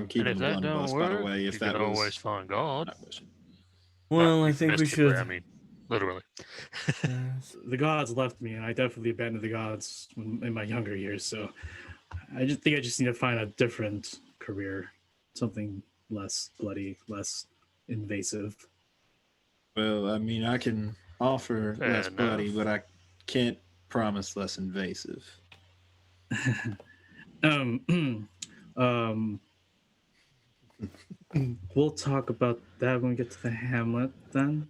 keeping the blunderbuss, by the way. If you that can was always find God. my question. Well, Not I think we euphemistically, should. I mean, literally. Yes. The gods left me, and I definitely abandoned the gods in my younger years. So I just think I just need to find a different career, something less bloody, less invasive. Well, I mean, I can offer Fair less bloody, enough. but I can't promise less invasive. We'll talk about that when we get to the hamlet. Then,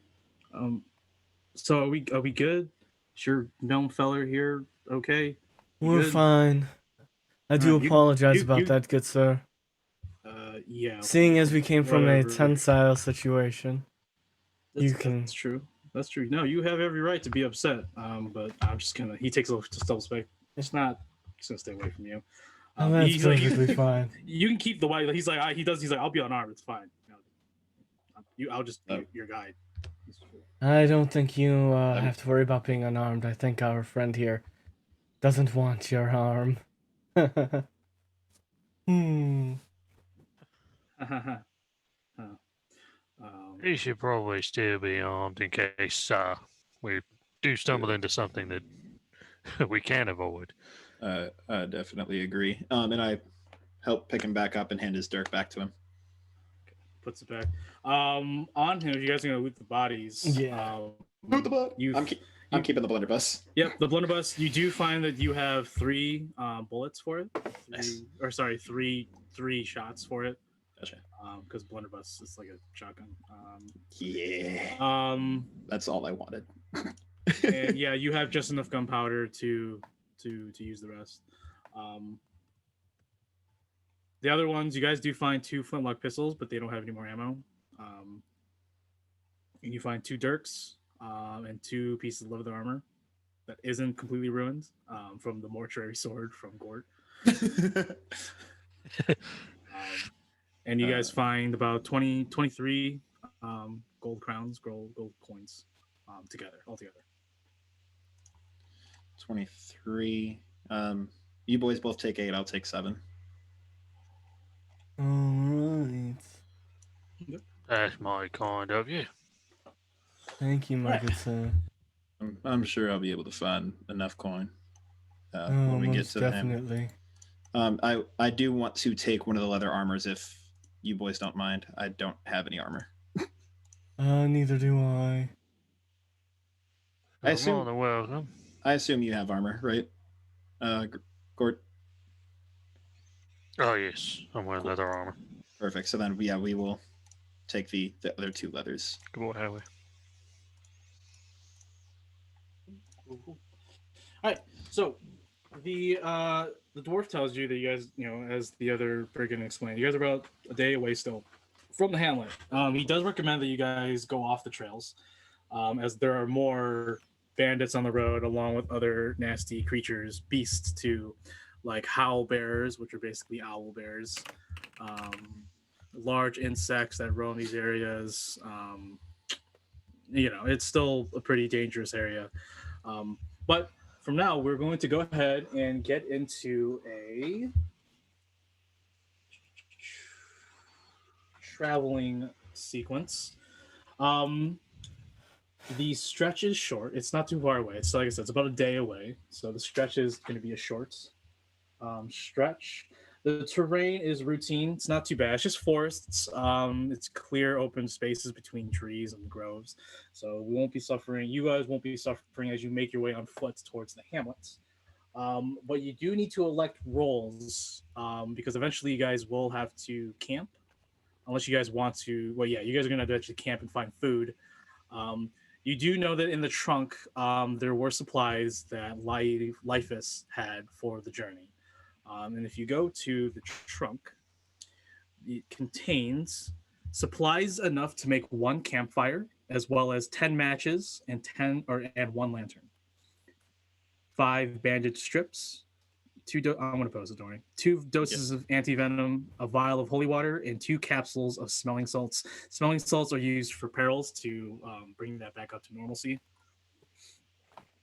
so are we good? Sure, gnome feller here. Okay, you We're good? fine. I do Alright, apologize about that, good sir. Yeah. Seeing as we came from a Whatever. tensile situation. You can- That's true. That's true. No, you have every right to be upset. But I'm just gonna. He takes a little self respect. It's not. He's gonna stay away from you. Oh, that's he's like, perfectly fine. You can keep the white. He's like, He's like, I'll be unarmed. It's fine. I'll just be your guide. I don't think you have to worry about being unarmed. I think our friend here doesn't want your harm. Hmm. He should probably still be armed in case we do stumble into something that we can't avoid. I definitely agree. And I help pick him back up and hand his dirk back to him. Puts it back. On him, if you guys are gonna loot the bodies. Yeah. Loot the butt. I'm keeping the blunderbuss. Yep, the blunderbuss. You do find that you have 3 bullets for it. Nice. Three shots for it. Gotcha. Because blunderbuss is like a shotgun. Yeah. That's all I wanted. And you have just enough gunpowder to use the rest. The other ones, you guys do find 2 flintlock pistols, but they don't have any more ammo. And you find 2 dirks and 2 pieces of leather armor that isn't completely ruined from the mortuary sword from Gorht. And you guys find about 23 gold crowns, gold coins altogether. 23. You boys both take 8. I'll take 7. All right. That's my kind of you. Thank you, my good sir. I'm sure I'll be able to find enough coin Oh, when we get most to the hamlet. definitely. I do want to take one of the leather armors if you boys don't mind. I don't have any armor. Neither do I. I assume- More than welcome. I assume you have armor, right? Gorht? Oh yes, I'm wearing leather armor. Perfect. So then, we will take the other 2 leathers. Good boy, Howie. Cool. All right, so the dwarf tells you that you guys, as the other brigand explained, you guys are about a day away still from the hamlet. He does recommend that you guys go off the trails, as there are more bandits on the road, along with other nasty creatures, beasts too, like howl bears, which are basically owl bears, large insects that roam these areas. It's still a pretty dangerous area. But from now, we're going to go ahead and get into a traveling sequence. Um, the stretch is short. It's not too far away. It's like I said, it's about a day away. So the stretch is going to be a short stretch. The terrain is routine. It's not too bad. It's just forests. It's clear, open spaces between trees and groves. So we won't be suffering. You guys won't be suffering as you make your way on foot towards the hamlets. But you do need to elect roles because eventually you guys will have to camp, unless you guys want to. Well, yeah, you guys are going to actually camp and find food. You do know that in the trunk there were supplies that Lifus had for the journey. And if you go to the trunk, it contains supplies enough to make one campfire, as well as 10 matches and one lantern. 5 bandage strips, I'm going to pose it, don't worry. 2 doses of anti-venom, a vial of holy water, and 2 capsules of smelling salts. Smelling salts are used for perils to bring that back up to normalcy.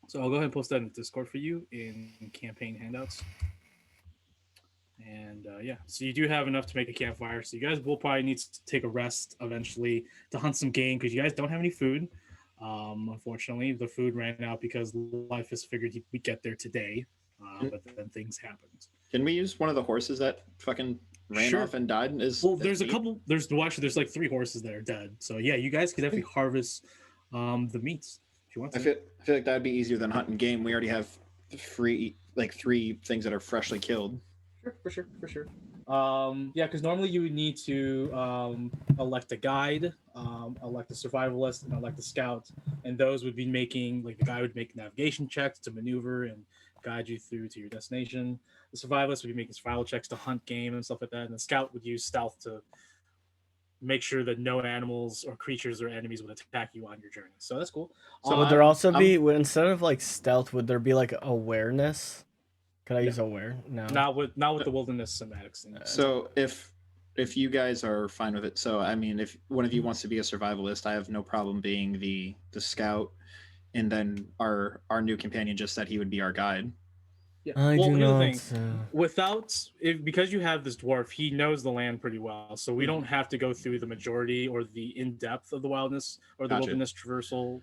So I'll go ahead and post that in the Discord for you in campaign handouts. And so you do have enough to make a campfire. So you guys will probably need to take a rest eventually to hunt some game because you guys don't have any food. Unfortunately, the food ran out because Lifus figured we'd get there today, but then things happened. Can we use one of the horses that fucking ran off and died? There's a couple. There's like 3 horses that are dead. So yeah, you guys could definitely harvest the meats if you want to. I feel like that'd be easier than hunting game. We already have 3 things that are freshly killed. For sure. Yeah, because normally you would need to elect a guide, elect a survivalist, and elect a scout, and those would be making, like, the guy would make navigation checks to maneuver and guide you through to your destination. The survivalist would be making survival checks to hunt game and stuff like that, and the scout would use stealth to make sure that no animals or creatures or enemies would attack you on your journey. So that's cool. So would there also be, instead of like stealth, would there be like awareness? Could I use aware? No. Not with the wilderness semantics thing. So if you guys are fine with it, so I mean, if one of you wants to be a survivalist, I have no problem being the scout, and then our new companion just said he would be our guide. Yeah. Because you have this dwarf, he knows the land pretty well, so we don't have to go through the majority or the in-depth of the wilderness or the wilderness traversal,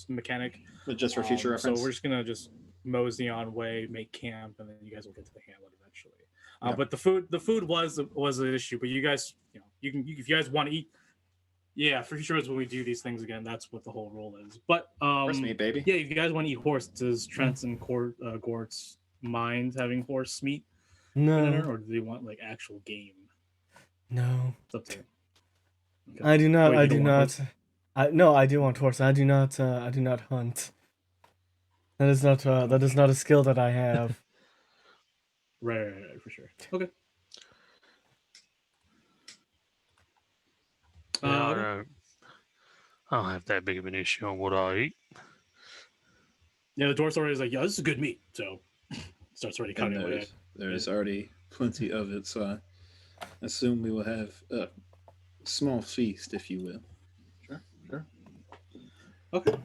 mechanic. But just for future reference. So we're just gonna mosey on way, make camp, and then you guys will get to the hamlet eventually. But the food was an issue. But you guys, if you guys want to eat, yeah, for sure. When we do these things again, that's what the whole rule is. But horse meat, baby. Yeah, if you guys want to eat horse, does Trent and Gorht's mind having horse meat? No. Or do they want like actual game? No. It's up to you. Okay. I do not. Wait, I do not. I do want horse. I do not hunt. That is not a skill that I have. Right, for sure. Okay. I don't have that big of an issue on what I eat. Yeah, the dwarf's already like, yeah, this is good meat. So starts already cutting away. There's already plenty of it, so I assume we will have a small feast, if you will. Sure. Okay.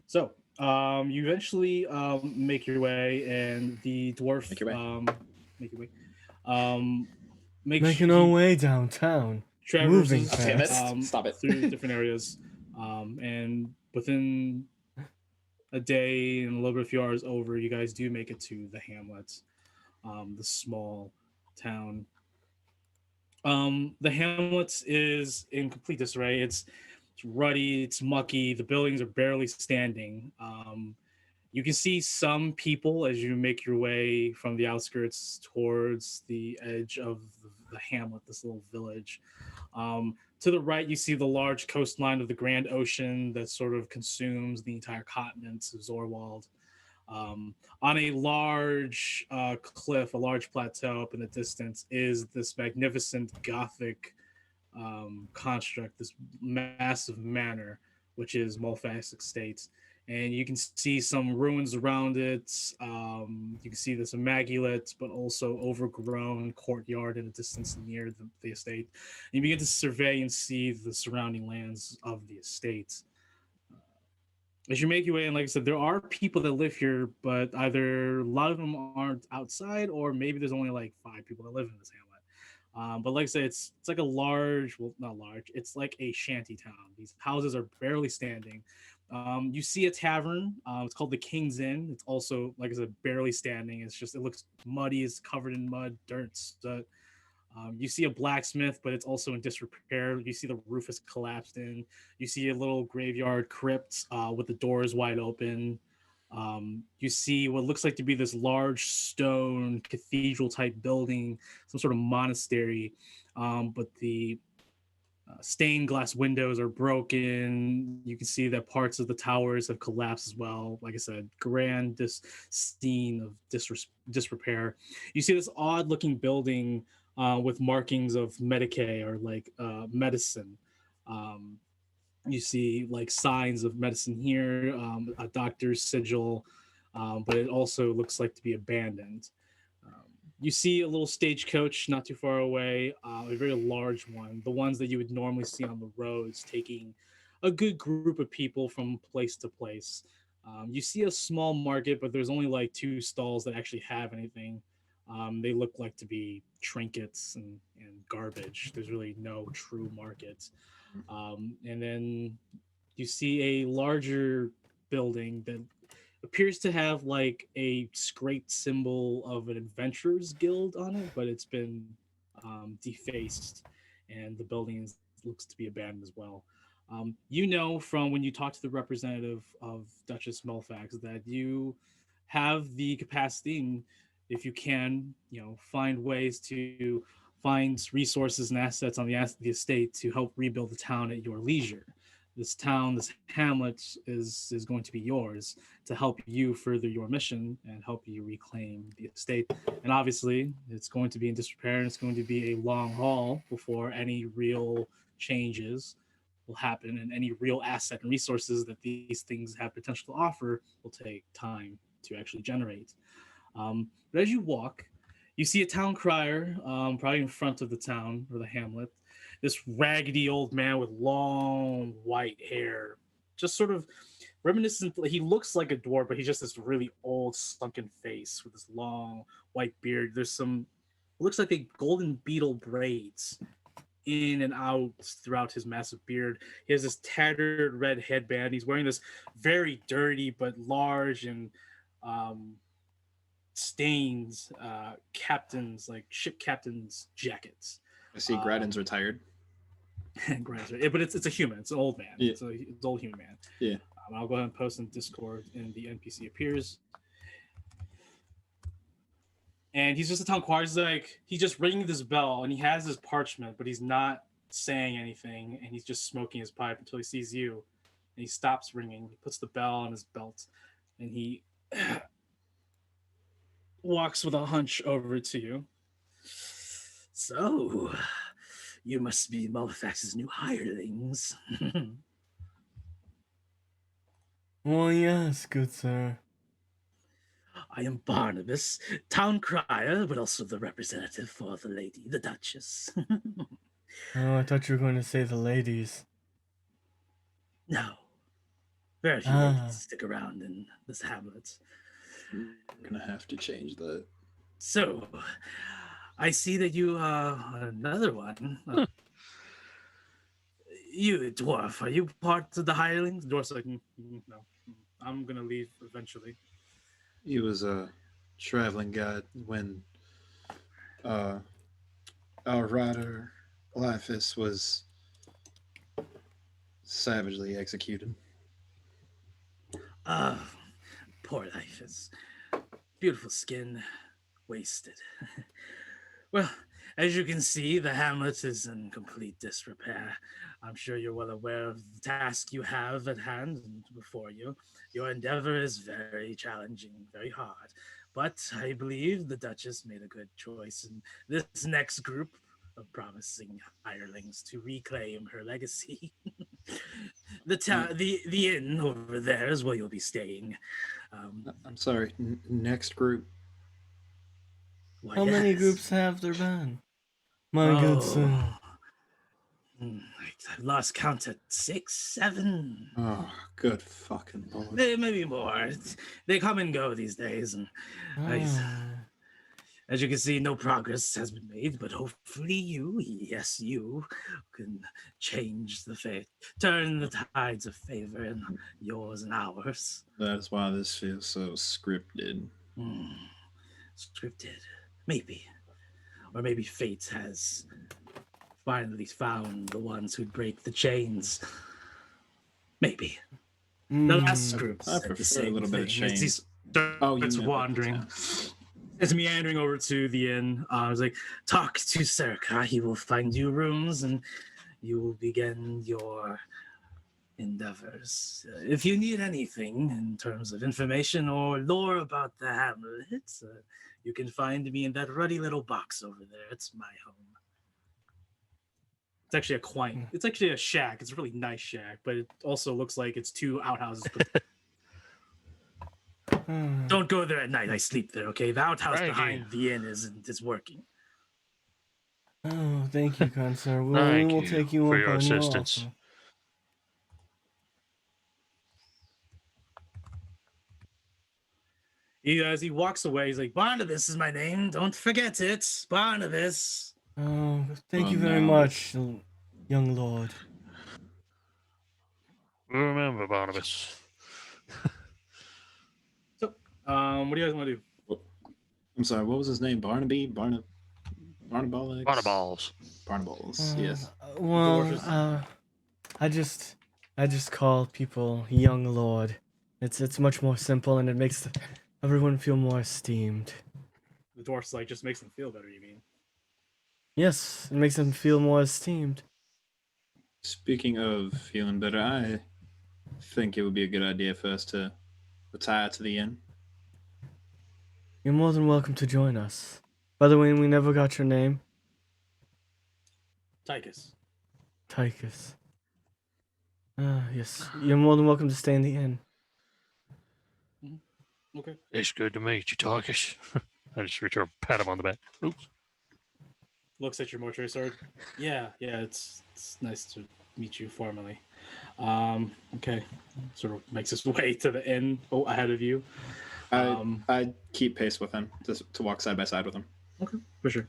So you eventually make your way, and the dwarf make your way. Making our way downtown. Moving fast. Stop it. Through different areas, and within a day and a little bit, a few hours over, you guys do make it to the hamlet, the small town. The hamlet is in complete disarray. It's ruddy, it's mucky, the buildings are barely standing. You can see some people as you make your way from the outskirts towards the edge of the hamlet, this little village. To the right, you see the large coastline of the Grand Ocean that sort of consumes the entire continent of Zorwald. On a large cliff, a large plateau up in the distance, is this magnificent Gothic construct, this massive manor, which is Mulfax Estate. And you can see some ruins around it. You can see this immaculate but also overgrown courtyard in the distance near the estate. And you begin to survey and see the surrounding lands of the estate. As you make your way, and like I said, there are people that live here, but either a lot of them aren't outside, or maybe there's only like 5 people that live in this hamlet. But like I said, it's like a large, well, not large. It's like a shanty town. These houses are barely standing. You see a tavern. It's called the King's Inn. It's also, like I said, barely standing. It looks muddy. It's covered in mud, dirt, soot. You see a blacksmith, but it's also in disrepair. You see the roof is collapsed in. You see a little graveyard crypt with the doors wide open. You see what looks like to be this large stone cathedral type building, some sort of monastery, but the stained glass windows are broken. You can see that parts of the towers have collapsed as well. Like I said, scene of disrepair. You see this odd looking building with markings of Medicaid or like medicine. You see like signs of medicine here, a doctor's sigil, but it also looks like to be abandoned. You see a little stagecoach not too far away, a very large one, the ones that you would normally see on the roads, taking a good group of people from place to place. You see a small market, but there's only like 2 stalls that actually have anything. They look like to be trinkets and garbage. There's really no true market. And then you see a larger building that appears to have like a scraped symbol of an adventurers guild on it, but it's been defaced, and the building looks to be abandoned as well. You know from when you talk to the representative of Duchess Mulfax that you have the capacity, and if you can, find ways to find resources and assets on the estate to help rebuild the town at your leisure. This town, this hamlet is going to be yours to help you further your mission and help you reclaim the estate. And obviously, it's going to be in disrepair, and it's going to be a long haul before any real changes will happen, and any real asset and resources that these things have potential to offer will take time to actually generate. But as you walk, you see a town crier, probably in front of the town or the hamlet. This raggedy old man with long white hair, just sort of reminiscent. He looks like a dwarf, but he's just this really old, sunken face with this long white beard. There's some, it looks like a golden beetle braids in and out throughout his massive beard. He has this tattered red headband. He's wearing this very dirty but large and stains captains, like ship captains jackets. I see Graden's retired. But it's a human. It's an old man. Yeah. It's an old human man. Yeah. I'll go ahead and post in Discord, and the NPC appears. And he's just a town crier. He's just ringing this bell, and he has his parchment, but he's not saying anything, and he's just smoking his pipe until he sees you. And he stops ringing. He puts the bell on his belt, and he walks with a hunch over to you. So, you must be Mulfax's new hirelings. Oh, yes, good sir. I am Barnabas, town crier, but also the representative for the lady, the Duchess. Oh, I thought you were going to say the ladies. No. Very few ladies stick around in this hamlet. We're gonna have to change that. So, I see that you are another one. You, dwarf, are you part of the hirelings? Dwarf's like, no, I'm gonna leave eventually. He was a traveling guide when our rider Liphus was savagely executed. Poor Liphus. Beautiful skin, wasted. Well, As you can see, the hamlet is in complete disrepair. I'm sure you're well aware of the task you have at hand and before you. Your endeavor is very challenging, very hard. But I believe the Duchess made a good choice in this next group of promising hirelings to reclaim her legacy. The inn over there is where you'll be staying. I'm sorry. Next group. Why, How many yes. groups have there been? My good sir. I've lost count at 6, 7. Oh, good fucking lord. Maybe more. They come and go these days, and as you can see, no progress has been made. But hopefully, you can change the fate, turn the tides of favor in yours and ours. That's why this feels so scripted. Scripted, maybe, or maybe fate has finally found the ones who'd break the chains. Maybe. The last group I said the prefer a same little bit of thing. change. It's wandering. It's meandering over to the inn. I was like, talk to Serka. He will find you rooms and you will begin your endeavors. If you need anything in terms of information or lore about the hamlet, you can find me in that ruddy little box over there. It's my home. It's actually it's actually a shack. It's a really nice shack, but it also looks like it's 2 outhouses. Don't go there at night. I sleep there, okay? The outhouse behind the inn is working. Oh, thank you, kind sir. We Thank will you take you for up your on assistance. your offer. As he walks away, he's like, Barnabas is my name. Don't forget it. Barnabas. Oh, thank you Oh, very no. much, young lord. We'll remember, Barnabas. So, what do you guys want to do? I'm sorry, what was his name? Barnaby? Barnaballs? Barnaballs. Barnaballs, yes. Well, I just call people young lord. It's much more simple and it makes everyone feel more esteemed. The dwarf's like, just makes them feel better, you mean? Yes, it makes them feel more esteemed. Speaking of feeling better, I think it would be a good idea for us to retire to the inn. You're more than welcome to join us. By the way, we never got your name. Tychus. Tychus. Yes. You're more than welcome to stay in the inn. Okay. It's good to meet you, Tychus. I just return, pat him on the back. Oops. Looks at your mortuary sword. Yeah, it's nice to meet you formally. Okay. Sort of makes his way to the inn ahead of you. I keep pace with him to walk side by side with him. Okay, for sure.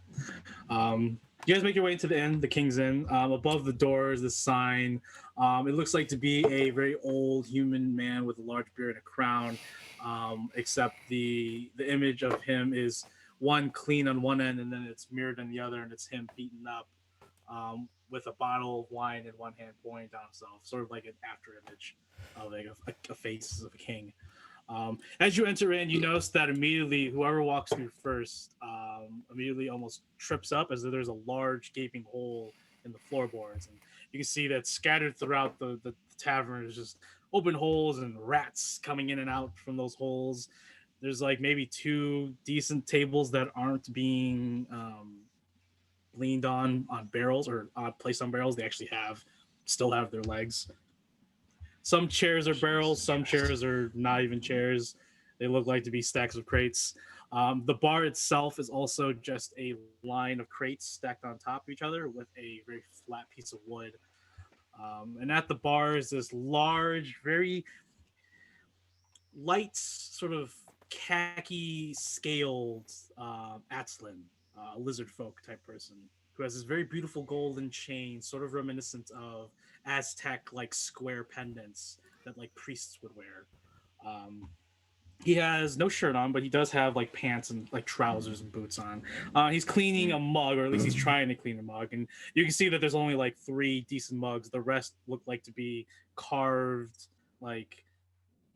You guys make your way into the inn, the King's Inn. Above the door is this sign. It looks like to be a very old human man with a large beard and a crown, except the image of him is one clean on one end and then it's mirrored on the other, and it's him beaten up with a bottle of wine in one hand pointing down himself, sort of like an after image of like a face of a king. As you enter in, you notice that immediately whoever walks through first immediately almost trips up, as though there's a large gaping hole in the floorboards, and you can see that scattered throughout the tavern is just open holes and rats coming in and out from those holes. There's like maybe 2 decent tables that aren't being leaned on barrels or placed on barrels. They actually still have their legs. Some chairs are barrels, some chairs are not even chairs. They look like to be stacks of crates. The bar itself is also just a line of crates stacked on top of each other with a very flat piece of wood. And at the bar is this large, very light, sort of khaki scaled Atslin, a lizard folk type person, who has this very beautiful golden chain, sort of reminiscent of Aztec like square pendants that like priests would wear. He has no shirt on, but he does have like pants and like trousers and boots on. He's cleaning a mug, or at least he's trying to clean a mug, and you can see that there's only like 3 decent mugs. The rest look like to be carved like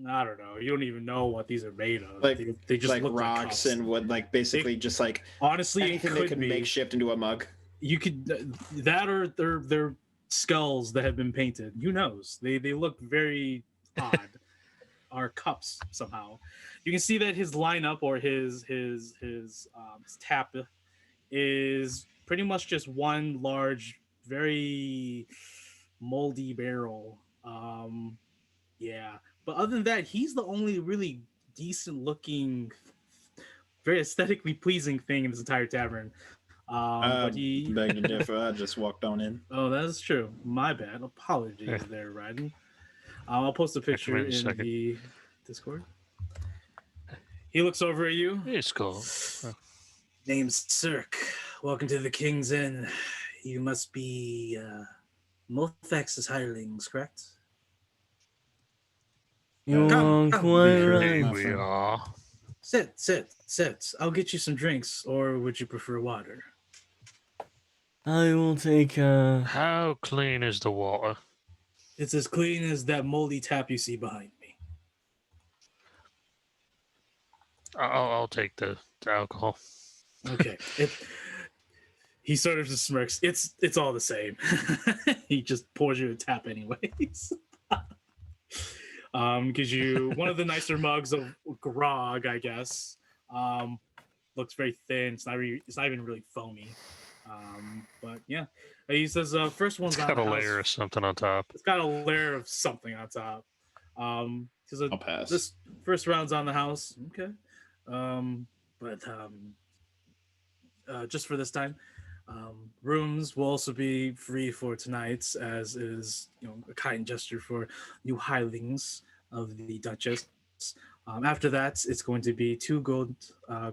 I don't know. You don't even know what these are made of. Like they just like look like rocks cups. and wood, like basically just like Honestly, anything it they could can be. makeshift into a mug. You could that or they're skulls that have been painted. Who knows? They look very odd. Are cups somehow. You can see that his lineup or his tap is pretty much just one large, very moldy barrel. Yeah, but other than that, he's the only really decent looking, very aesthetically pleasing thing in this entire tavern. But he. Beg to differ. I just walked on in. Oh, that's true. My bad. Apologies there, Ryden. I'll post a picture in a in second. the Discord. He looks over at you. It's cool. Name's Cirque. Welcome to the King's Inn. You must be Mulfax's hirelings, correct? You Come, are come, quite here right, my we friend. are. Sit. I'll get you some drinks, or would you prefer water? I will take How clean is the water? It's as clean as that moldy tap you see behind me. I'll take the alcohol. Okay. He sort of just smirks. It's all the same. He just pours you a tap anyways. Gives you one of the nicer mugs of grog, I guess. Looks very thin. It's not even really foamy. But yeah, he says first one's It's on got the a house. layer of something on top. It's got a layer of something on top. He says I'll pass. this first round's on the house. Okay. But just for this time, rooms will also be free for tonight, as is a kind gesture for new hirelings of the Duchess. After that, it's going to be 2 gold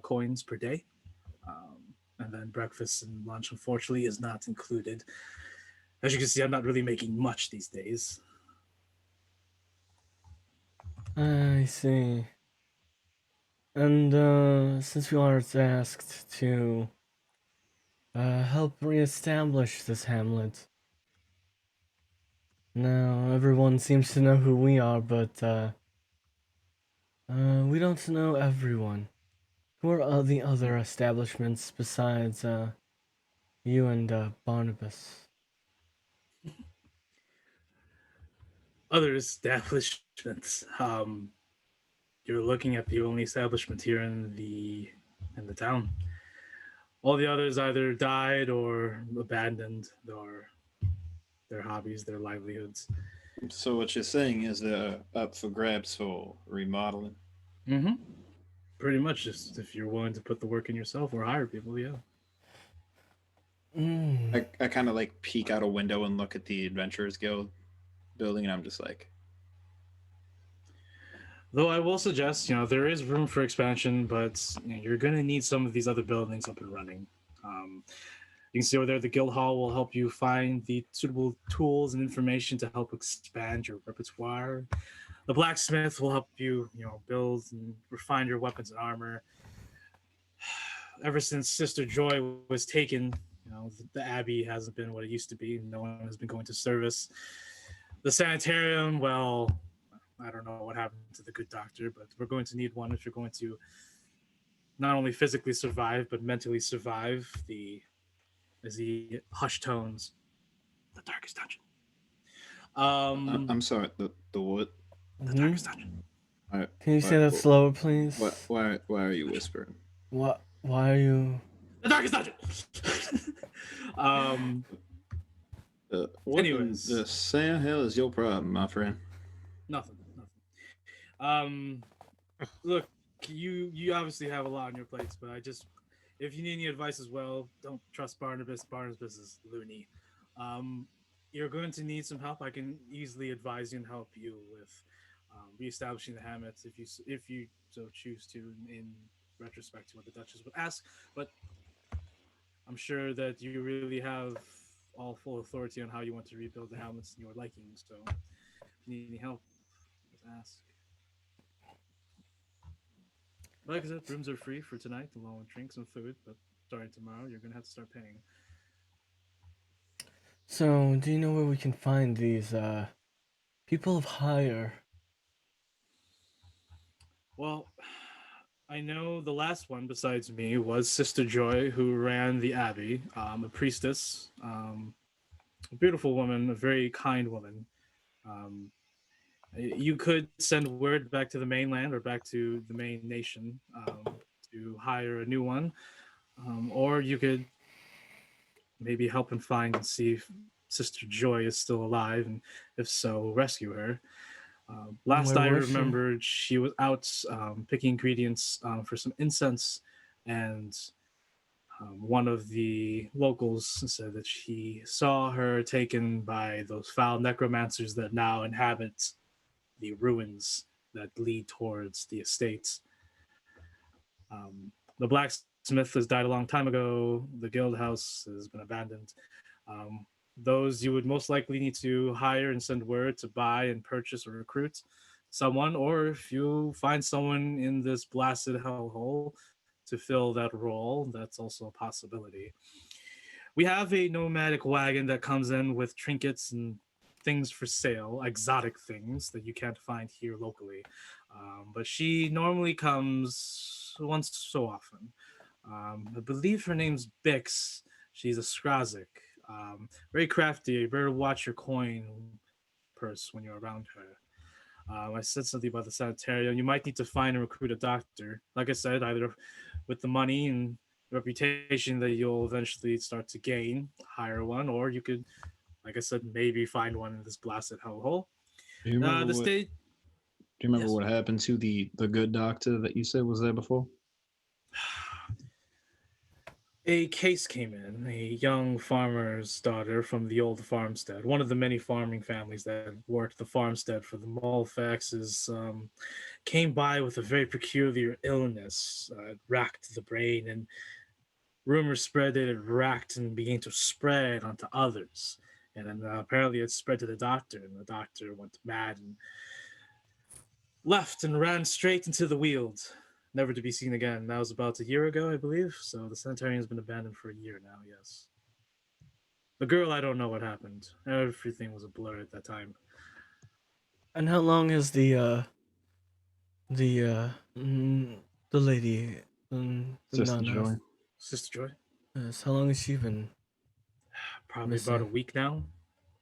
coins per day, and then breakfast and lunch, unfortunately, is not included. As you can see, I'm not really making much these days. I see. And since we are asked to help reestablish this hamlet, now everyone seems to know who we are, but we don't know everyone. Who are the other establishments besides you and Barnabas? Other establishments. You're looking at the only establishment here in the town. All the others either died or abandoned their hobbies, their livelihoods. So what you're saying is they're up for grabs for remodeling. Mm-hmm. Pretty much, just if you're willing to put the work in yourself or hire people, yeah. I kind of like peek out a window and look at the Adventurers Guild building, and I'm just like, Though I will suggest, there is room for expansion, but you're going to need some of these other buildings up and running. You can see over there, the guild hall will help you find the suitable tools and information to help expand your repertoire. The blacksmith will help you, build and refine your weapons and armor. Ever since Sister Joy was taken, the abbey hasn't been what it used to be. No one has been going to service. The sanitarium, well, I don't know what happened to the good doctor, but we're going to need one if you're going to not only physically survive, but mentally survive as he hush tones, the darkest dungeon. I'm sorry, the what? The darkest dungeon. Can you say that slower, please? Why are you whispering? What? Why are you? The darkest dungeon. What Anyways. the same hell is your problem, my friend? Nothing. Look, you obviously have a lot on your plates, but if you need any advice as well, don't trust Barnabas. Barnabas is loony. You're going to need some help. I can easily advise you and help you with reestablishing the hamlets if you so choose to, in retrospect to what the Duchess would ask. But I'm sure that you really have all full authority on how you want to rebuild the hamlets in your liking. So if you need any help, just ask. Like I said, rooms are free for tonight, along with drinks and food, but starting tomorrow, you're going to have to start paying. So, do you know where we can find these people of hire? Well, I know the last one besides me was Sister Joy, who ran the abbey, a priestess, a beautiful woman, a very kind woman. Um, you could send word back to the mainland or back to the main nation to hire a new one, or you could maybe help and find and see if Sister Joy is still alive, and if so, rescue her. Last Where I was she? remembered, she was out picking ingredients for some incense, and one of the locals said that she saw her taken by those foul necromancers that now inhabit the ruins that lead towards the estates. The blacksmith has died a long time ago. The guild house has been abandoned. Um, those you would most likely need to hire and send word to buy and purchase or recruit someone, or if you find someone in this blasted hellhole to fill that role, that's also a possibility. We have a nomadic wagon that comes in with trinkets and things for sale, exotic things that you can't find here locally. But she normally comes once so often. I believe her name's Bix. She's a Skrazik. Very crafty. You better watch your coin purse when you're around her. I said something about the sanitarium. You might need to find and recruit a doctor. Like I said, either with the money and reputation that you'll eventually start to gain, hire one, or you could, like I said, maybe find one in this blasted hellhole. Do you remember The what? state, Do you remember yes. what happened to the good doctor that you said was there before? A case came in. A young farmer's daughter from the old farmstead, one of the many farming families that worked the farmstead for the Mulfaxes, came by with a very peculiar illness. It racked the brain, and rumors spread that it racked and began to spread onto others. And then apparently it spread to the doctor, and the doctor went mad and left and ran straight into the Weald, never to be seen again. That was about a year ago, I believe. So the sanitarium has been abandoned for a year now. Yes. The girl, I don't know what happened. Everything was a blur at that time. And how long has the uh mm, the lady the Sister nun Joy. Sister Joy, how long has she been probably about a missing? week now.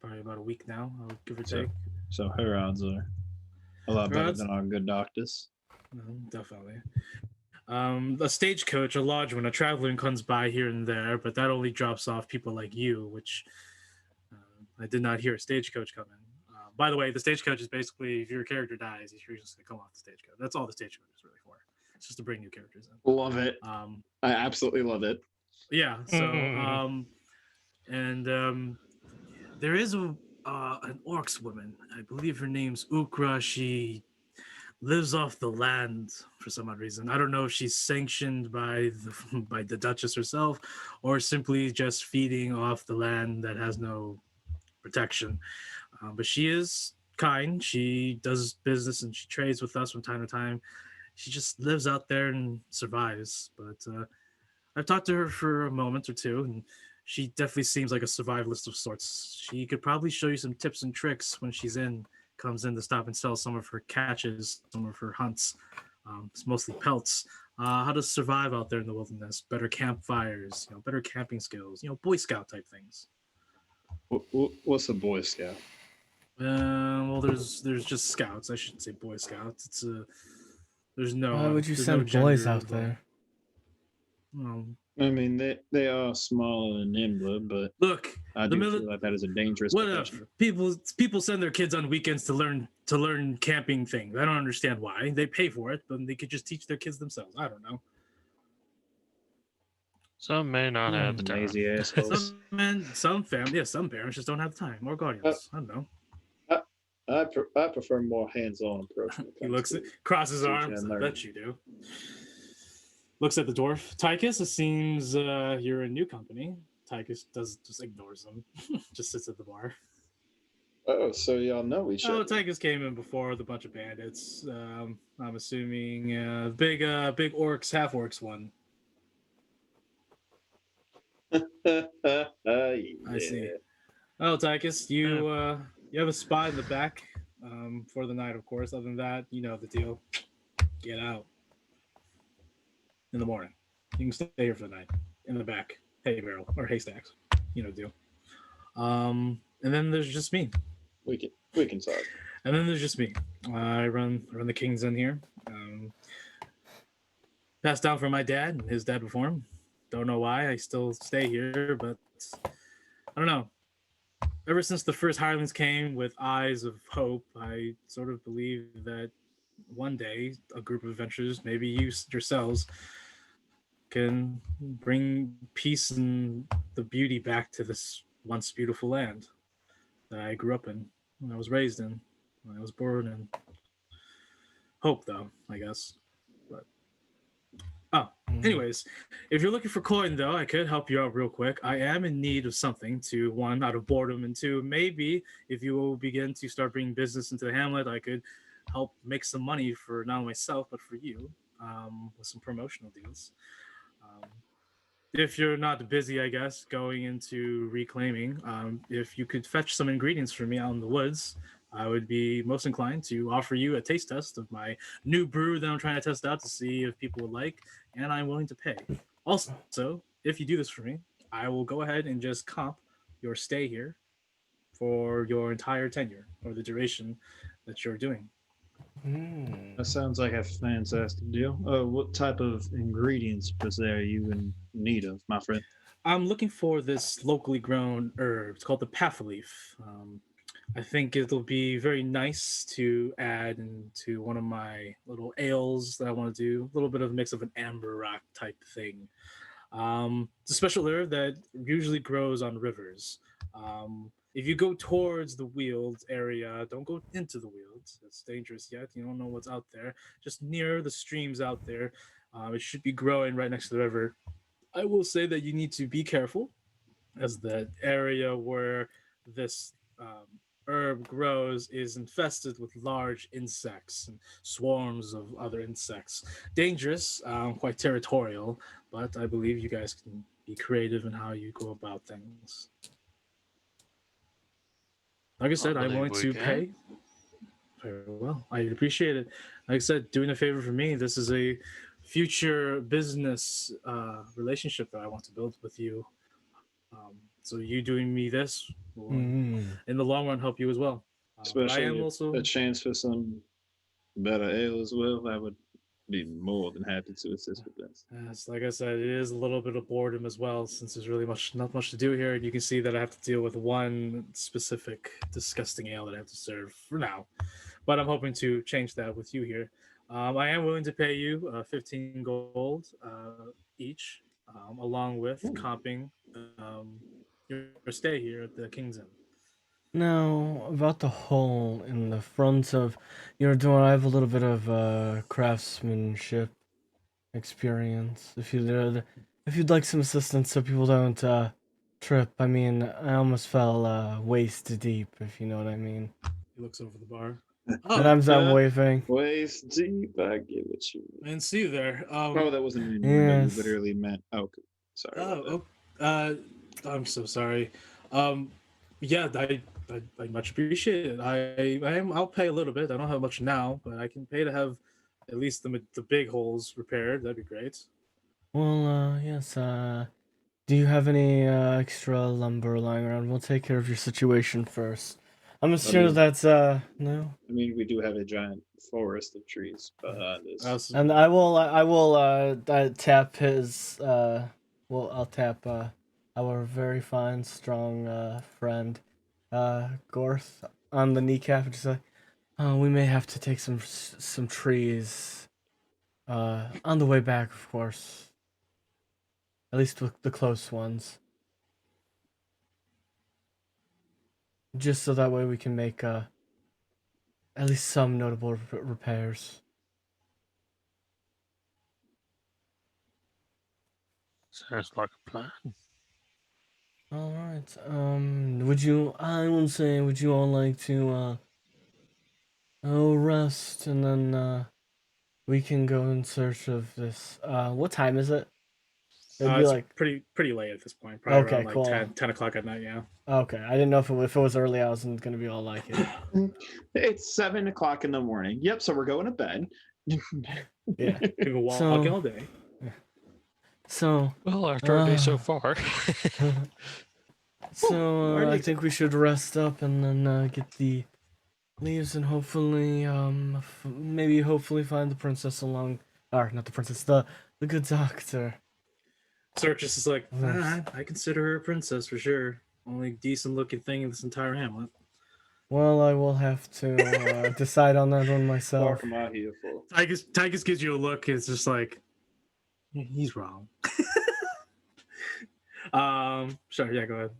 Probably about a week now, give or So take. so her odds are a lot better Rods? than our good doctors. No, definitely. A stagecoach, a lodge, when a traveler comes by here and there, but that only drops off people like you, which I did not hear a stagecoach come in. By the way, the stagecoach is basically if your character dies, you're just gonna come off the stagecoach. That's all the stagecoach is really for. It's just to bring new characters in. Love it. I absolutely love it. Yeah. So and there is an orcs woman. I believe her name's Ukra. She lives off the land for some odd reason. I don't know if she's sanctioned by the by the Duchess herself, or simply just feeding off the land that has no protection. But she is kind. She does business and she trades with us from time to time. She just lives out there and survives. But I've talked to her for a moment or two, and she definitely seems like a survivalist of sorts. She could probably show you some tips and tricks when comes in to stop and sell some of her catches, some of her hunts. It's mostly pelts. How to survive out there in the wilderness, better campfires, better camping skills, Boy Scout type things. What's a Boy Scout? Well, there's just scouts. I shouldn't say Boy Scouts. There's no. Why would you there's send no boys gender out involved. there? I mean, they are smaller and nimbler, but Look, I do feel like that is a dangerous profession. People send their kids on weekends to learn camping things. I don't understand why. They pay for it, but they could just teach their kids themselves. I don't know. Some may not have the time. Lazy assholes. Some parents just don't have the time. Or guardians. I don't know. I prefer more hands-on approach. He crosses his arms. I bet you do. Looks at the dwarf. Tychus, it seems you're a new company. Tychus just ignores him. Just sits at the bar. Oh, so y'all know each other. Oh, Tychus came in before with a bunch of bandits. I'm assuming big orcs, half orcs one. Yeah. I see. Oh, Tychus, you have a spot in the back for the night, of course. Other than that, you know the deal. get out in the morning. You can stay here for the night in the back hay barrel or haystacks. Deal. And then there's just me. We can talk. And then there's just me. I run the King's Inn here. Passed down from my dad and his dad before him. Don't know why I still stay here, but I don't know. Ever since the first hirelings came with eyes of hope, I sort of believe that one day a group of adventurers, maybe you yourselves, can bring peace and the beauty back to this once beautiful land that I grew up in, when I was raised in, when I was born in. Hope, though, I guess. But anyways, if you're looking for coin, though, I could help you out real quick. I am in need of something to, one, out of boredom, and two, maybe if you will begin to start bringing business into the hamlet, I could help make some money for not only myself, but for you, with some promotional deals. If you're not busy, I guess, going into reclaiming, if you could fetch some ingredients for me out in the woods, I would be most inclined to offer you a taste test of my new brew that I'm trying to test out to see if people would like, and I'm willing to pay. Also, if you do this for me, I will go ahead and just comp your stay here for your entire tenure or the duration that you're doing. That sounds like a fantastic deal. What type of ingredients was there you in need of, my friend? I'm looking for this locally grown herb. It's called the pathaleaf. I think it'll be very nice to add into one of my little ales that I want to do. A little bit of a mix of an amber rock type thing. It's a special herb that usually grows on rivers. If you go towards the Weald area, don't go into the Weald. It's dangerous yet. You don't know what's out there. Just near the streams out there. It should be growing right next to the river. I will say that you need to be careful, as the area where this herb grows is infested with large insects and swarms of other insects. Dangerous, quite territorial, but I believe you guys can be creative in how you go about things. Like I said, I'm willing to pay. Very well. I appreciate it. Like I said, doing a favor for me. This is a future business relationship that I want to build with you. So you doing me this will, in the long run, help you as well. Especially I am also a chance for some better ale as well. I would be more than happy to assist with this. Yes, like I said, it is a little bit of boredom as well, since there's really not much to do here, and you can see that I have to deal with one specific disgusting ale that I have to serve for now. But I'm hoping to change that with you here. I am willing to pay you 15 gold each, along with comping your stay here at the King's Inn. Now, about the hole in the front of your door, I have a little bit of craftsmanship experience. If you'd like some assistance so people don't trip. I mean, I almost fell waist deep, if you know what I mean. He looks over the bar. And I'm waving. Waist deep, I get what you mean. I didn't see you there. Oh, that wasn't me. Yes. You literally meant. Oh, sorry. I'm so sorry. Yeah, I much appreciate it. I'll pay a little bit. I don't have much now, but I can pay to have at least the big holes repaired. That'd be great. Well, yes. Do you have any extra lumber lying around? We'll take care of your situation first. I'm sure that's no. I mean, we do have a giant forest of trees behind us. And I will tap his I'll tap our very fine, strong friend Gorht on the kneecap and just say, we may have to take some trees on the way back, of course. At least with the close ones. Just so that way we can make at least some notable repairs. Sounds like a plan. All right. Would you all like to rest and then we can go in search of this. What time is it? It'd be it's like pretty late at this point. Probably Okay, around cool. 10 o'clock at night. Yeah. Okay, I didn't know if it was early. I wasn't gonna be all like it. It's 7 o'clock in the morning. Yep. So we're going to bed. Yeah. People walk So- all day. So, Well, after our day so Uh, far. I think we should rest up and then get the leaves and hopefully hopefully find the princess along, or not the princess, the good doctor. Circus is like, I consider her a princess for sure. Only decent looking thing in this entire hamlet. Well, I will have to decide on that one myself. Walk 'em out here for. Tygus gives you a look. It's just like, he's wrong. Sure, yeah, go ahead.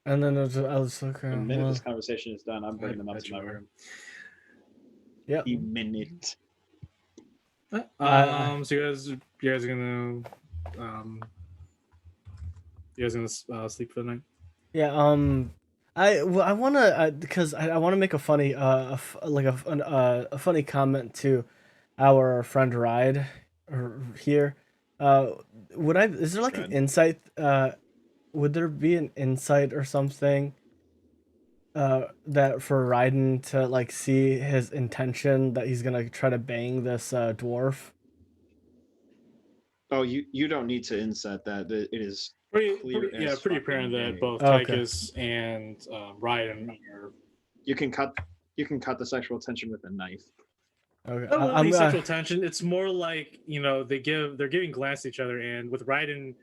And then I was like, The minute well, this conversation is done, I'm bringing them up to my room. yep. The minute. So you guys are gonna sleep for the night? Yeah. I wanna because I wanna make a funny a funny comment to our friend Ride here. Is there like an insight? Would there be an insight or something? That for Raiden to like see his intention that he's gonna try to bang this dwarf. Oh, you don't need to inset that. It is Pretty clear as pretty fucking apparent that day. both Okay. Tychus and Raiden are. You can cut the sexual tension with a knife. Okay, Not I'm really sexual tension. It's more like they're giving glance to each other, and with Raiden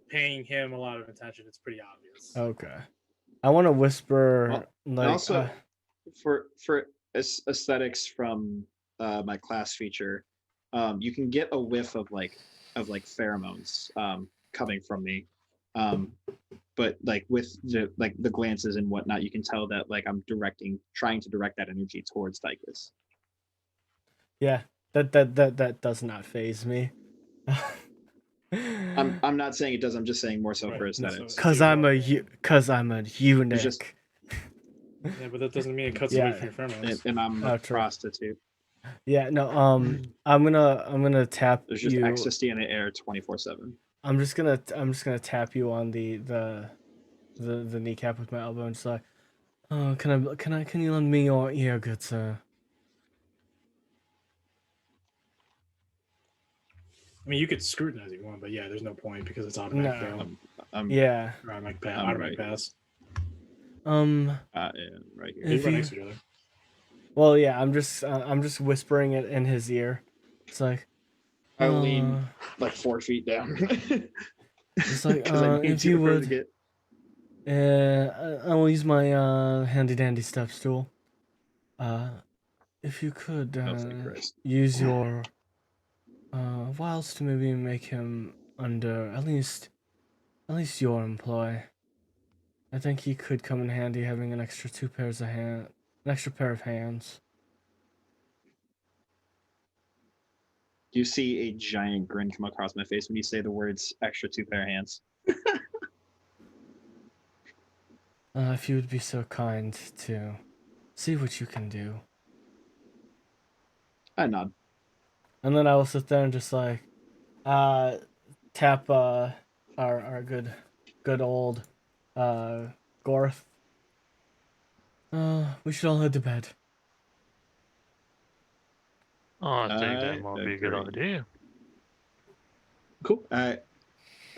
paying him a lot of attention, it's pretty obvious. okay. I want to whisper Well, like also, for aesthetics from my class feature, you can get a whiff of pheromones coming from me, but like with the glances and whatnot, you can tell that like I'm trying to direct that energy towards Tychus. yeah, that does not faze me. I'm not saying it does. I'm just saying more so Right, for no, so- aesthetics. Cause I'm a eunuch. just- Yeah, but that doesn't mean it cuts Yeah. away from your pheromones. And I'm Oh, a true. prostitute. Yeah, no. I'm gonna tap There's just you. ecstasy in the air 24/7. I'm just gonna tap you on the kneecap with my elbow and just like, oh, can you lend me your ear, good sir? I mean, you could scrutinize if you want, but yeah, there's no point because it's automatic. No. fail. Yeah. Or automatic I'm automatic right. pass. Yeah, right here. They If run you- next to each other. Well, yeah. I'm just whispering it in his ear. It's like, I lean uh, like 4 feet down. It's like, 'Cause I need if to you for it to would- get- I will use my handy dandy step stool. If you could Oh, thank Christ. use your wiles to maybe make him under at least your employ. I think he could come in handy having an extra pair of hands. You see a giant grin come across my face when you say the words extra 2 pair of hands. If you would be so kind to see what you can do. I nod. And then I will sit there and just like tap our good old Gorth. We should all head to bed. Oh, I think I that might be a good agree. idea. Cool. I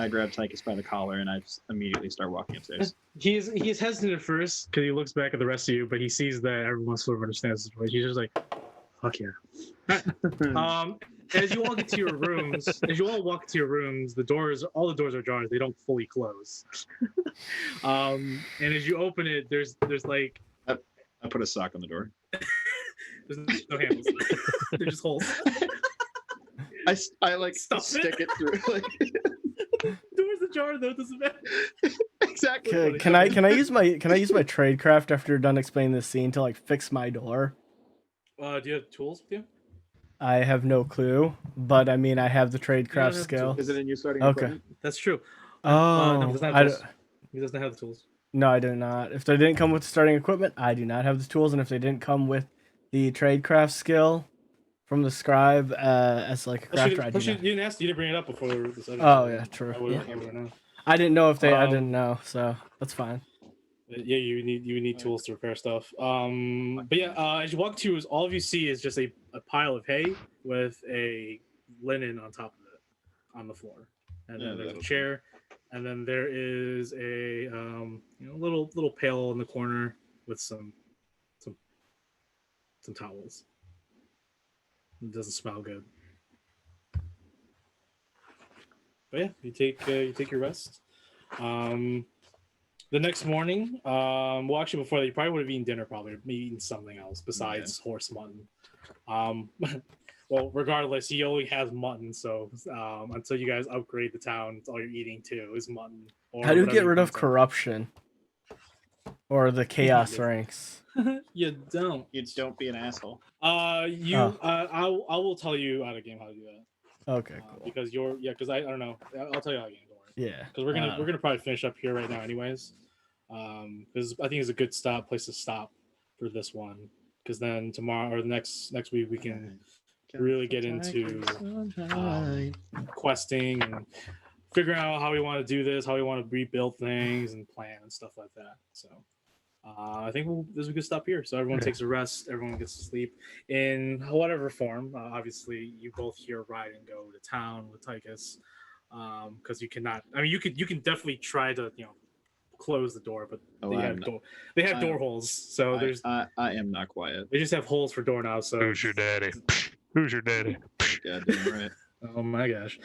grab Tychus by the collar and I just immediately start walking upstairs. He's hesitant at first because he looks back at the rest of you, but he sees that everyone sort of understands the situation. He's just like, "Fuck yeah." As you all get to your rooms, all the doors are ajar. They don't fully close. And as you open it, there's like I put a sock on the door. there's no handles. They're just holes. I like Stop stick it through like Doors ajar though. Doesn't matter. exactly. Can I use my tradecraft after you're done explaining this scene to like fix my door? Do you have tools with you? I have no clue, but I mean I have the You don't tradecraft have skill. Is it in your starting Okay. equipment? That's true. Oh, No, he doesn't I have d- tools. He doesn't have the tools. no, I do not. If they didn't come with the starting equipment, I do not have the tools, and if they didn't come with the tradecraft skill from the scribe as like a Plus, crafter, I do you not. didn't ask. You didn't bring it up before this. Oh yeah, true. I would Yeah. know. I didn't know if they. I Um, didn't know, so that's fine. Yeah, you need tools to repair stuff. But yeah, as you walk to, all of you see is just a pile of hay with a linen on top of it on the floor, and then there's a chair, and then there is a little pail in the corner with some towels. It doesn't smell good. But yeah, you take your rest. The next morning, well, actually, before that, you probably would have eaten dinner, probably, or maybe eaten something else besides horse mutton. Well, regardless, he only has mutton, so until you guys upgrade the town, all you're eating too is mutton. How do you get rid of corruption or the chaos ranks? You don't. You don't be an asshole. I will tell you out of game how to do that. Okay, cool. Because because I don't know. I'll tell you how to game. Don't worry. Yeah. Because we're gonna probably finish up here right now, anyways. Because I think it's a good place to stop for this one. Because then tomorrow or next week we can really get into questing and figuring out how we want to do this, how we want to rebuild things and plan and stuff like that. So I think this is a good stop here. So everyone takes a rest, everyone gets to sleep in whatever form. Obviously, you both here ride and go to town with Tychus because you cannot. I mean, you can definitely try to close the door, but they have door holes. So I am not quiet. They just have holes for doorknobs. So who's your daddy? Who's your daddy? Goddamn right. Oh my gosh.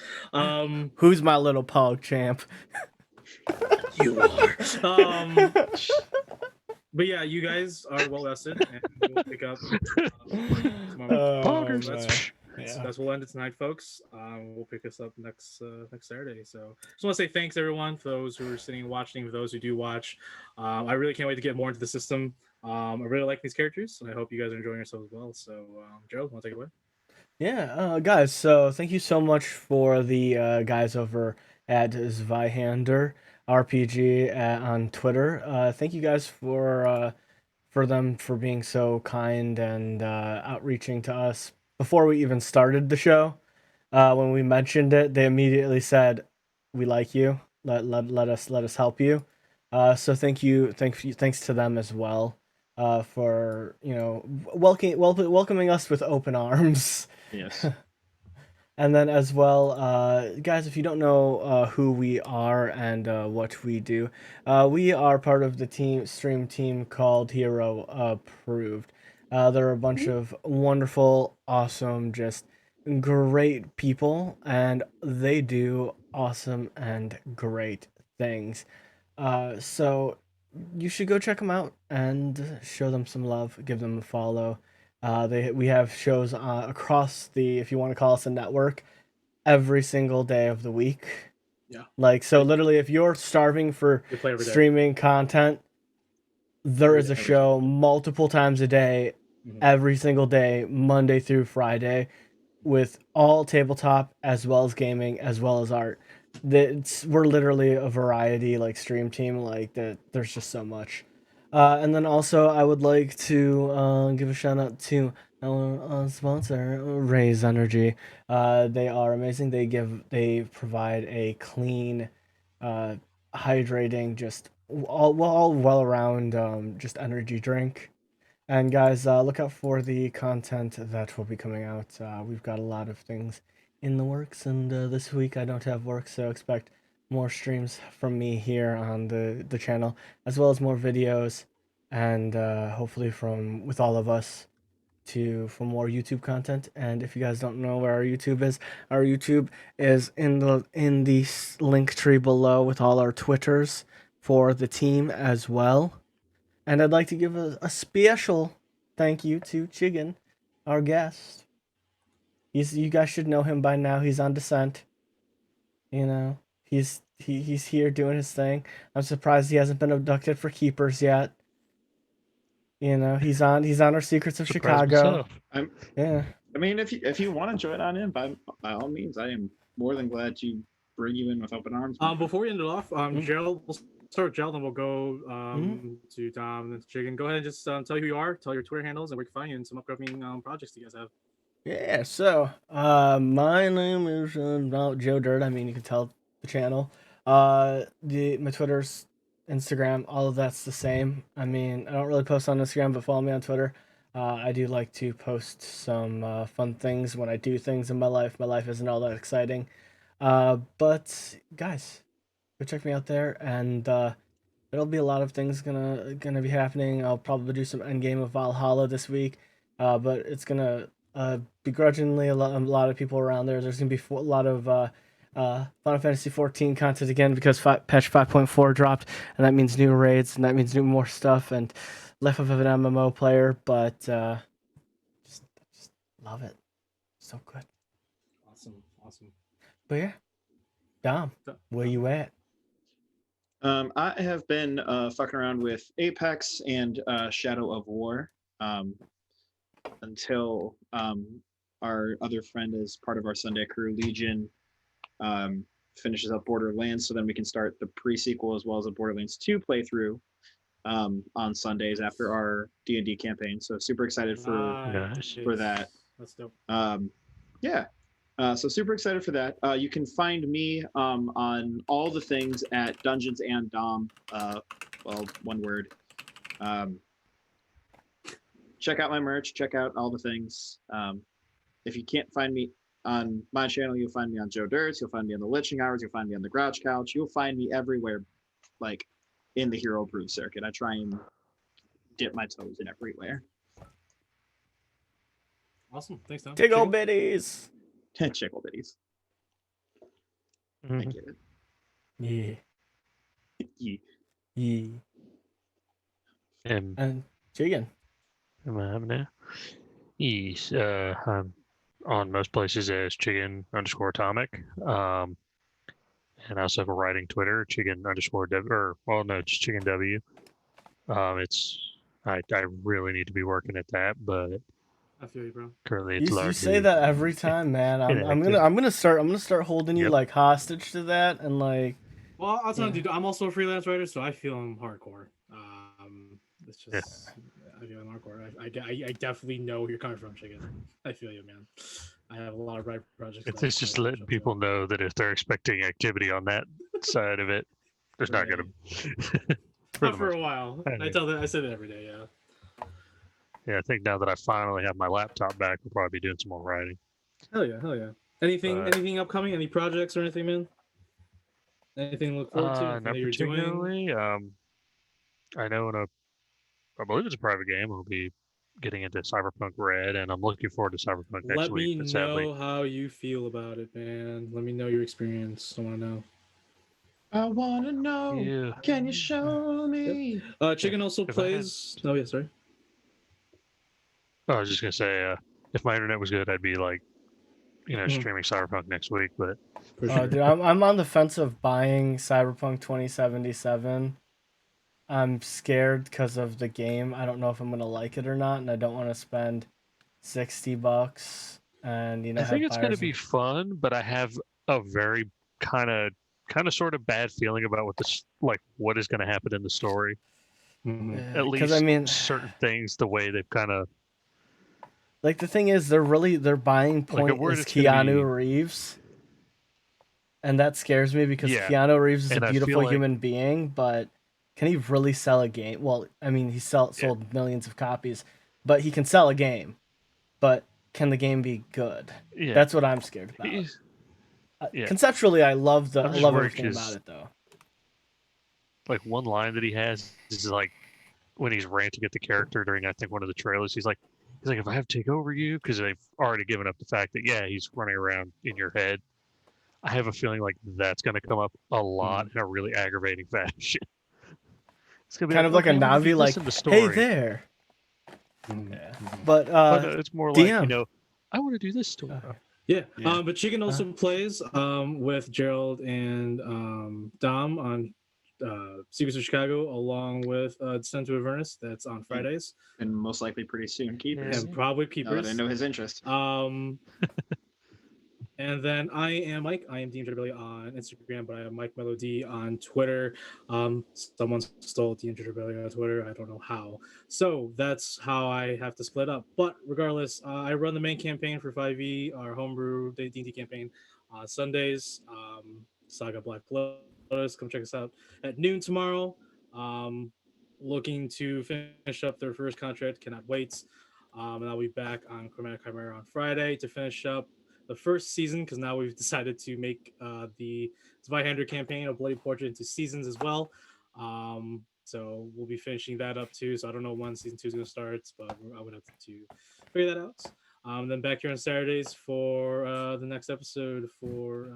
Who's my little pog champ? You are. But yeah, you guys are well rested, and we'll pick up tomorrow. That's we'll end it tonight, folks. We'll pick this up next Saturday. So just want to say thanks everyone for those who are sitting and watching, for those who do watch. I really can't wait to get more into the system. I really like these characters, and I hope you guys are enjoying yourselves as well. So Joe, want to take it away? Yeah, guys, so thank you so much for the guys over at Zweihander RPG on Twitter. Thank you guys for them for being so kind and outreaching to us before we even started the show. When we mentioned it, they immediately said, "We like you. Let us help you." So thanks to them as well for welcoming us with open arms. Yes. And then as well, guys, if you don't know who we are and what we do, we are part of the stream team called Hero Approved. There are a bunch of wonderful, awesome, just great people, and they do awesome and great things. So you should go check them out and show them some love, give them a follow. We have shows across the, if you want to call us a network, every single day of the week. Yeah. Literally, if you're starving for streaming content, there is a show multiple times a day, every single day, Monday through Friday, with all tabletop as well as gaming as well as art. We're literally a variety stream team. There's just so much. And then also, I would like to give a shout out to our sponsor, Heirs Energy. They are amazing. They provide a clean, hydrating, just all well around just energy drink. And guys, look out for the content that will be coming out. We've got a lot of things in the works, and this week I don't have work, so expect more streams from me here on the channel, as well as more videos, and hopefully with all of us for more YouTube content. And if you guys don't know where our YouTube is in the link tree below with all our Twitters for the team as well. And I'd like to give a special thank you to Chigan, our guest. You guys should know him by now. He's on Descent. He's here doing his thing. I'm surprised he hasn't been abducted for keepers yet. He's on our Secrets of Chicago. Yeah. I mean, if you want to join on in, by all means, I am more than glad to bring you in with open arms. Before we end it off, Gerald, we'll start with Gerald, and we'll go to Dom and then to Chicken. Go ahead and just tell who you are, tell your Twitter handles, and where you can find you, and some upcoming projects you guys have. Yeah, so my name is not Joe Dirt. I mean, you can tell the channel. My Twitter's Instagram, all of that's the same. I mean, I don't really post on Instagram, but follow me on Twitter. I do like to post some fun things when I do things in my life. My life isn't all that exciting. But guys, go check me out there, and there'll be a lot of things gonna be happening. I'll probably do some Endgame of Valhalla this week, but it's gonna begrudgingly a lot of people around there. There's gonna be a lot of Final Fantasy 14 content again because patch 5.4 dropped, and that means new raids, and that means new more stuff, and life of an MMO player, but just love it. So good. Awesome. But yeah, Dom, where you at? I have been fucking around with Apex and Shadow of War until our other friend, as part of our Sunday crew, Legion, finishes up Borderlands, so then we can start the pre-sequel as well as a Borderlands 2 playthrough on Sundays after our D&D campaign. So super excited for that. That's dope. Yeah. So super excited for that. You can find me on all the things at Dungeons and Dom. Well, one word. Check out my merch. Check out all the things. If you can't find me on my channel, you'll find me on Joe Dirts. You'll find me on the Liching Hours. You'll find me on the Grouch Couch. You'll find me everywhere, like in the Hero Approved circuit. I try and dip my toes in everywhere. Awesome. Thanks, Tom. Tickle bitties. Chickle bitties. I get it. Yeah. Yeah. And Jigen. Am I having now? Yes, I'm on most places as Chicken_Atomic. And I also have a writing Twitter, Chicken_W, or well, no, just Chicken W. I really need to be working at that, but I feel you, bro. currently it's You say that every time, man. I'm gonna start holding you like hostage to that, and like. Well, I'll tell you, dude. I'm also a freelance writer, so I feel I'm hardcore. It's just I feel I'm hardcore. I definitely know where you're coming from, Chicken. I feel you, man. I have a lot of writing projects. It's just letting people know that if they're expecting activity on that side of it, there's not gonna. Not for a while. I say that every day. Yeah. Yeah, I think now that I finally have my laptop back, we'll probably be doing some more writing. Hell yeah. Anything upcoming? Any projects or anything, man? Anything to look forward to? Not particularly. I know I believe it's a private game. We'll be getting into Cyberpunk Red, and I'm looking forward to Cyberpunk next week. Let me know how you feel about it, man. Let me know your experience. I want to know. I want to know. Yeah. Can you show me? Yep. Chicken also plays. Oh yeah, sorry. I was just gonna say, if my internet was good, I'd be like, streaming Cyberpunk next week. But dude, I'm on the fence of buying Cyberpunk 2077. I'm scared because of the game. I don't know if I'm gonna like it or not, and I don't want to spend $60. And I think it's gonna be fun, but I have a very kind of sort of bad feeling about what is gonna happen in the story. Mm-hmm. At least certain things, the way they've kind of. Like the thing is, their buying point is Keanu Reeves, and that scares me because Keanu Reeves is a beautiful human being, but can he really sell a game? Well, I mean, he sold millions of copies, but he can sell a game, but can the game be good? Yeah. That's what I'm scared about. Conceptually, I love everything about it, though. Like one line that he has is like when he's ranting at the character during I think one of the trailers. He's like, if I have to take over you, because they've already given up the fact that he's running around in your head. I have a feeling like that's going to come up a lot in a really aggravating fashion. It's gonna be kind of like a Navi, like, hey there. Yeah. But it's more like I want to do this story. Yeah. But Chicken also plays with Gerald and Dom on Secrets of Chicago, along with Descent to Avernus. That's on Fridays, and most likely pretty soon Keepers. And probably Keepers. I know his interest. And then I am Mike. I am DMJW on Instagram, but I am Mike Melody on Twitter. Someone stole DMJW on Twitter. I don't know how. So that's how I have to split up. But regardless, I run the main campaign for 5e, our homebrew D&D campaign, Sundays. Saga Black Lotus. Come check us out at noon tomorrow. looking to finish up their first contract. Cannot wait. And I'll be back on Chromatic Chimera on Friday to finish up the first season because now we've decided to make the Zweihander campaign of Bloody Portrait into seasons as well. So we'll be finishing that up too. So I don't know when season 2 is going to start, but I would have to figure that out. Then back here on Saturdays for the next episode for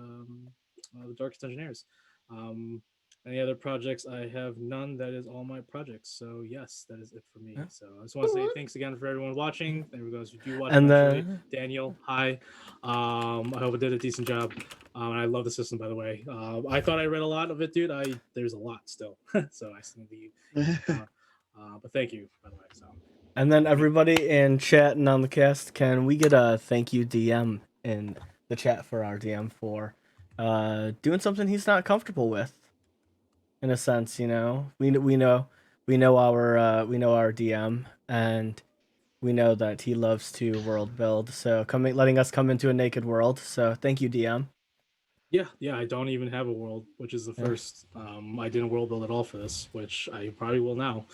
the Darkest Engineers. Any other projects? I have none. That is all my projects. So yes, that is it for me. Yeah. So I just want to say thanks again for everyone watching. Everyone who do watch, And eventually. Daniel, hi. I hope I did a decent job. And I love the system, by the way. I thought I read a lot of it, dude. There's a lot still, so I still need. But thank you, by the way. So. And then everybody in chat and on the cast, can we get a thank you DM in the chat for our DM for doing something he's not comfortable with? In a sense, you know, we know our DM, and we know that he loves to world build. So letting us come into a naked world. So thank you, DM. Yeah, I don't even have a world, which is the first. I didn't world build at all for this, which I probably will now,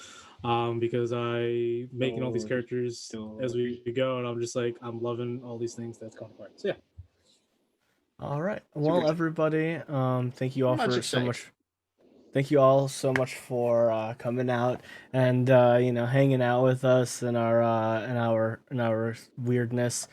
because I making all these characters as we go, and I'm just like I'm loving all these things that's coming apart. So yeah. All right. Well, everybody, thank you all Thank you all so much for coming out and hanging out with us in our weirdness.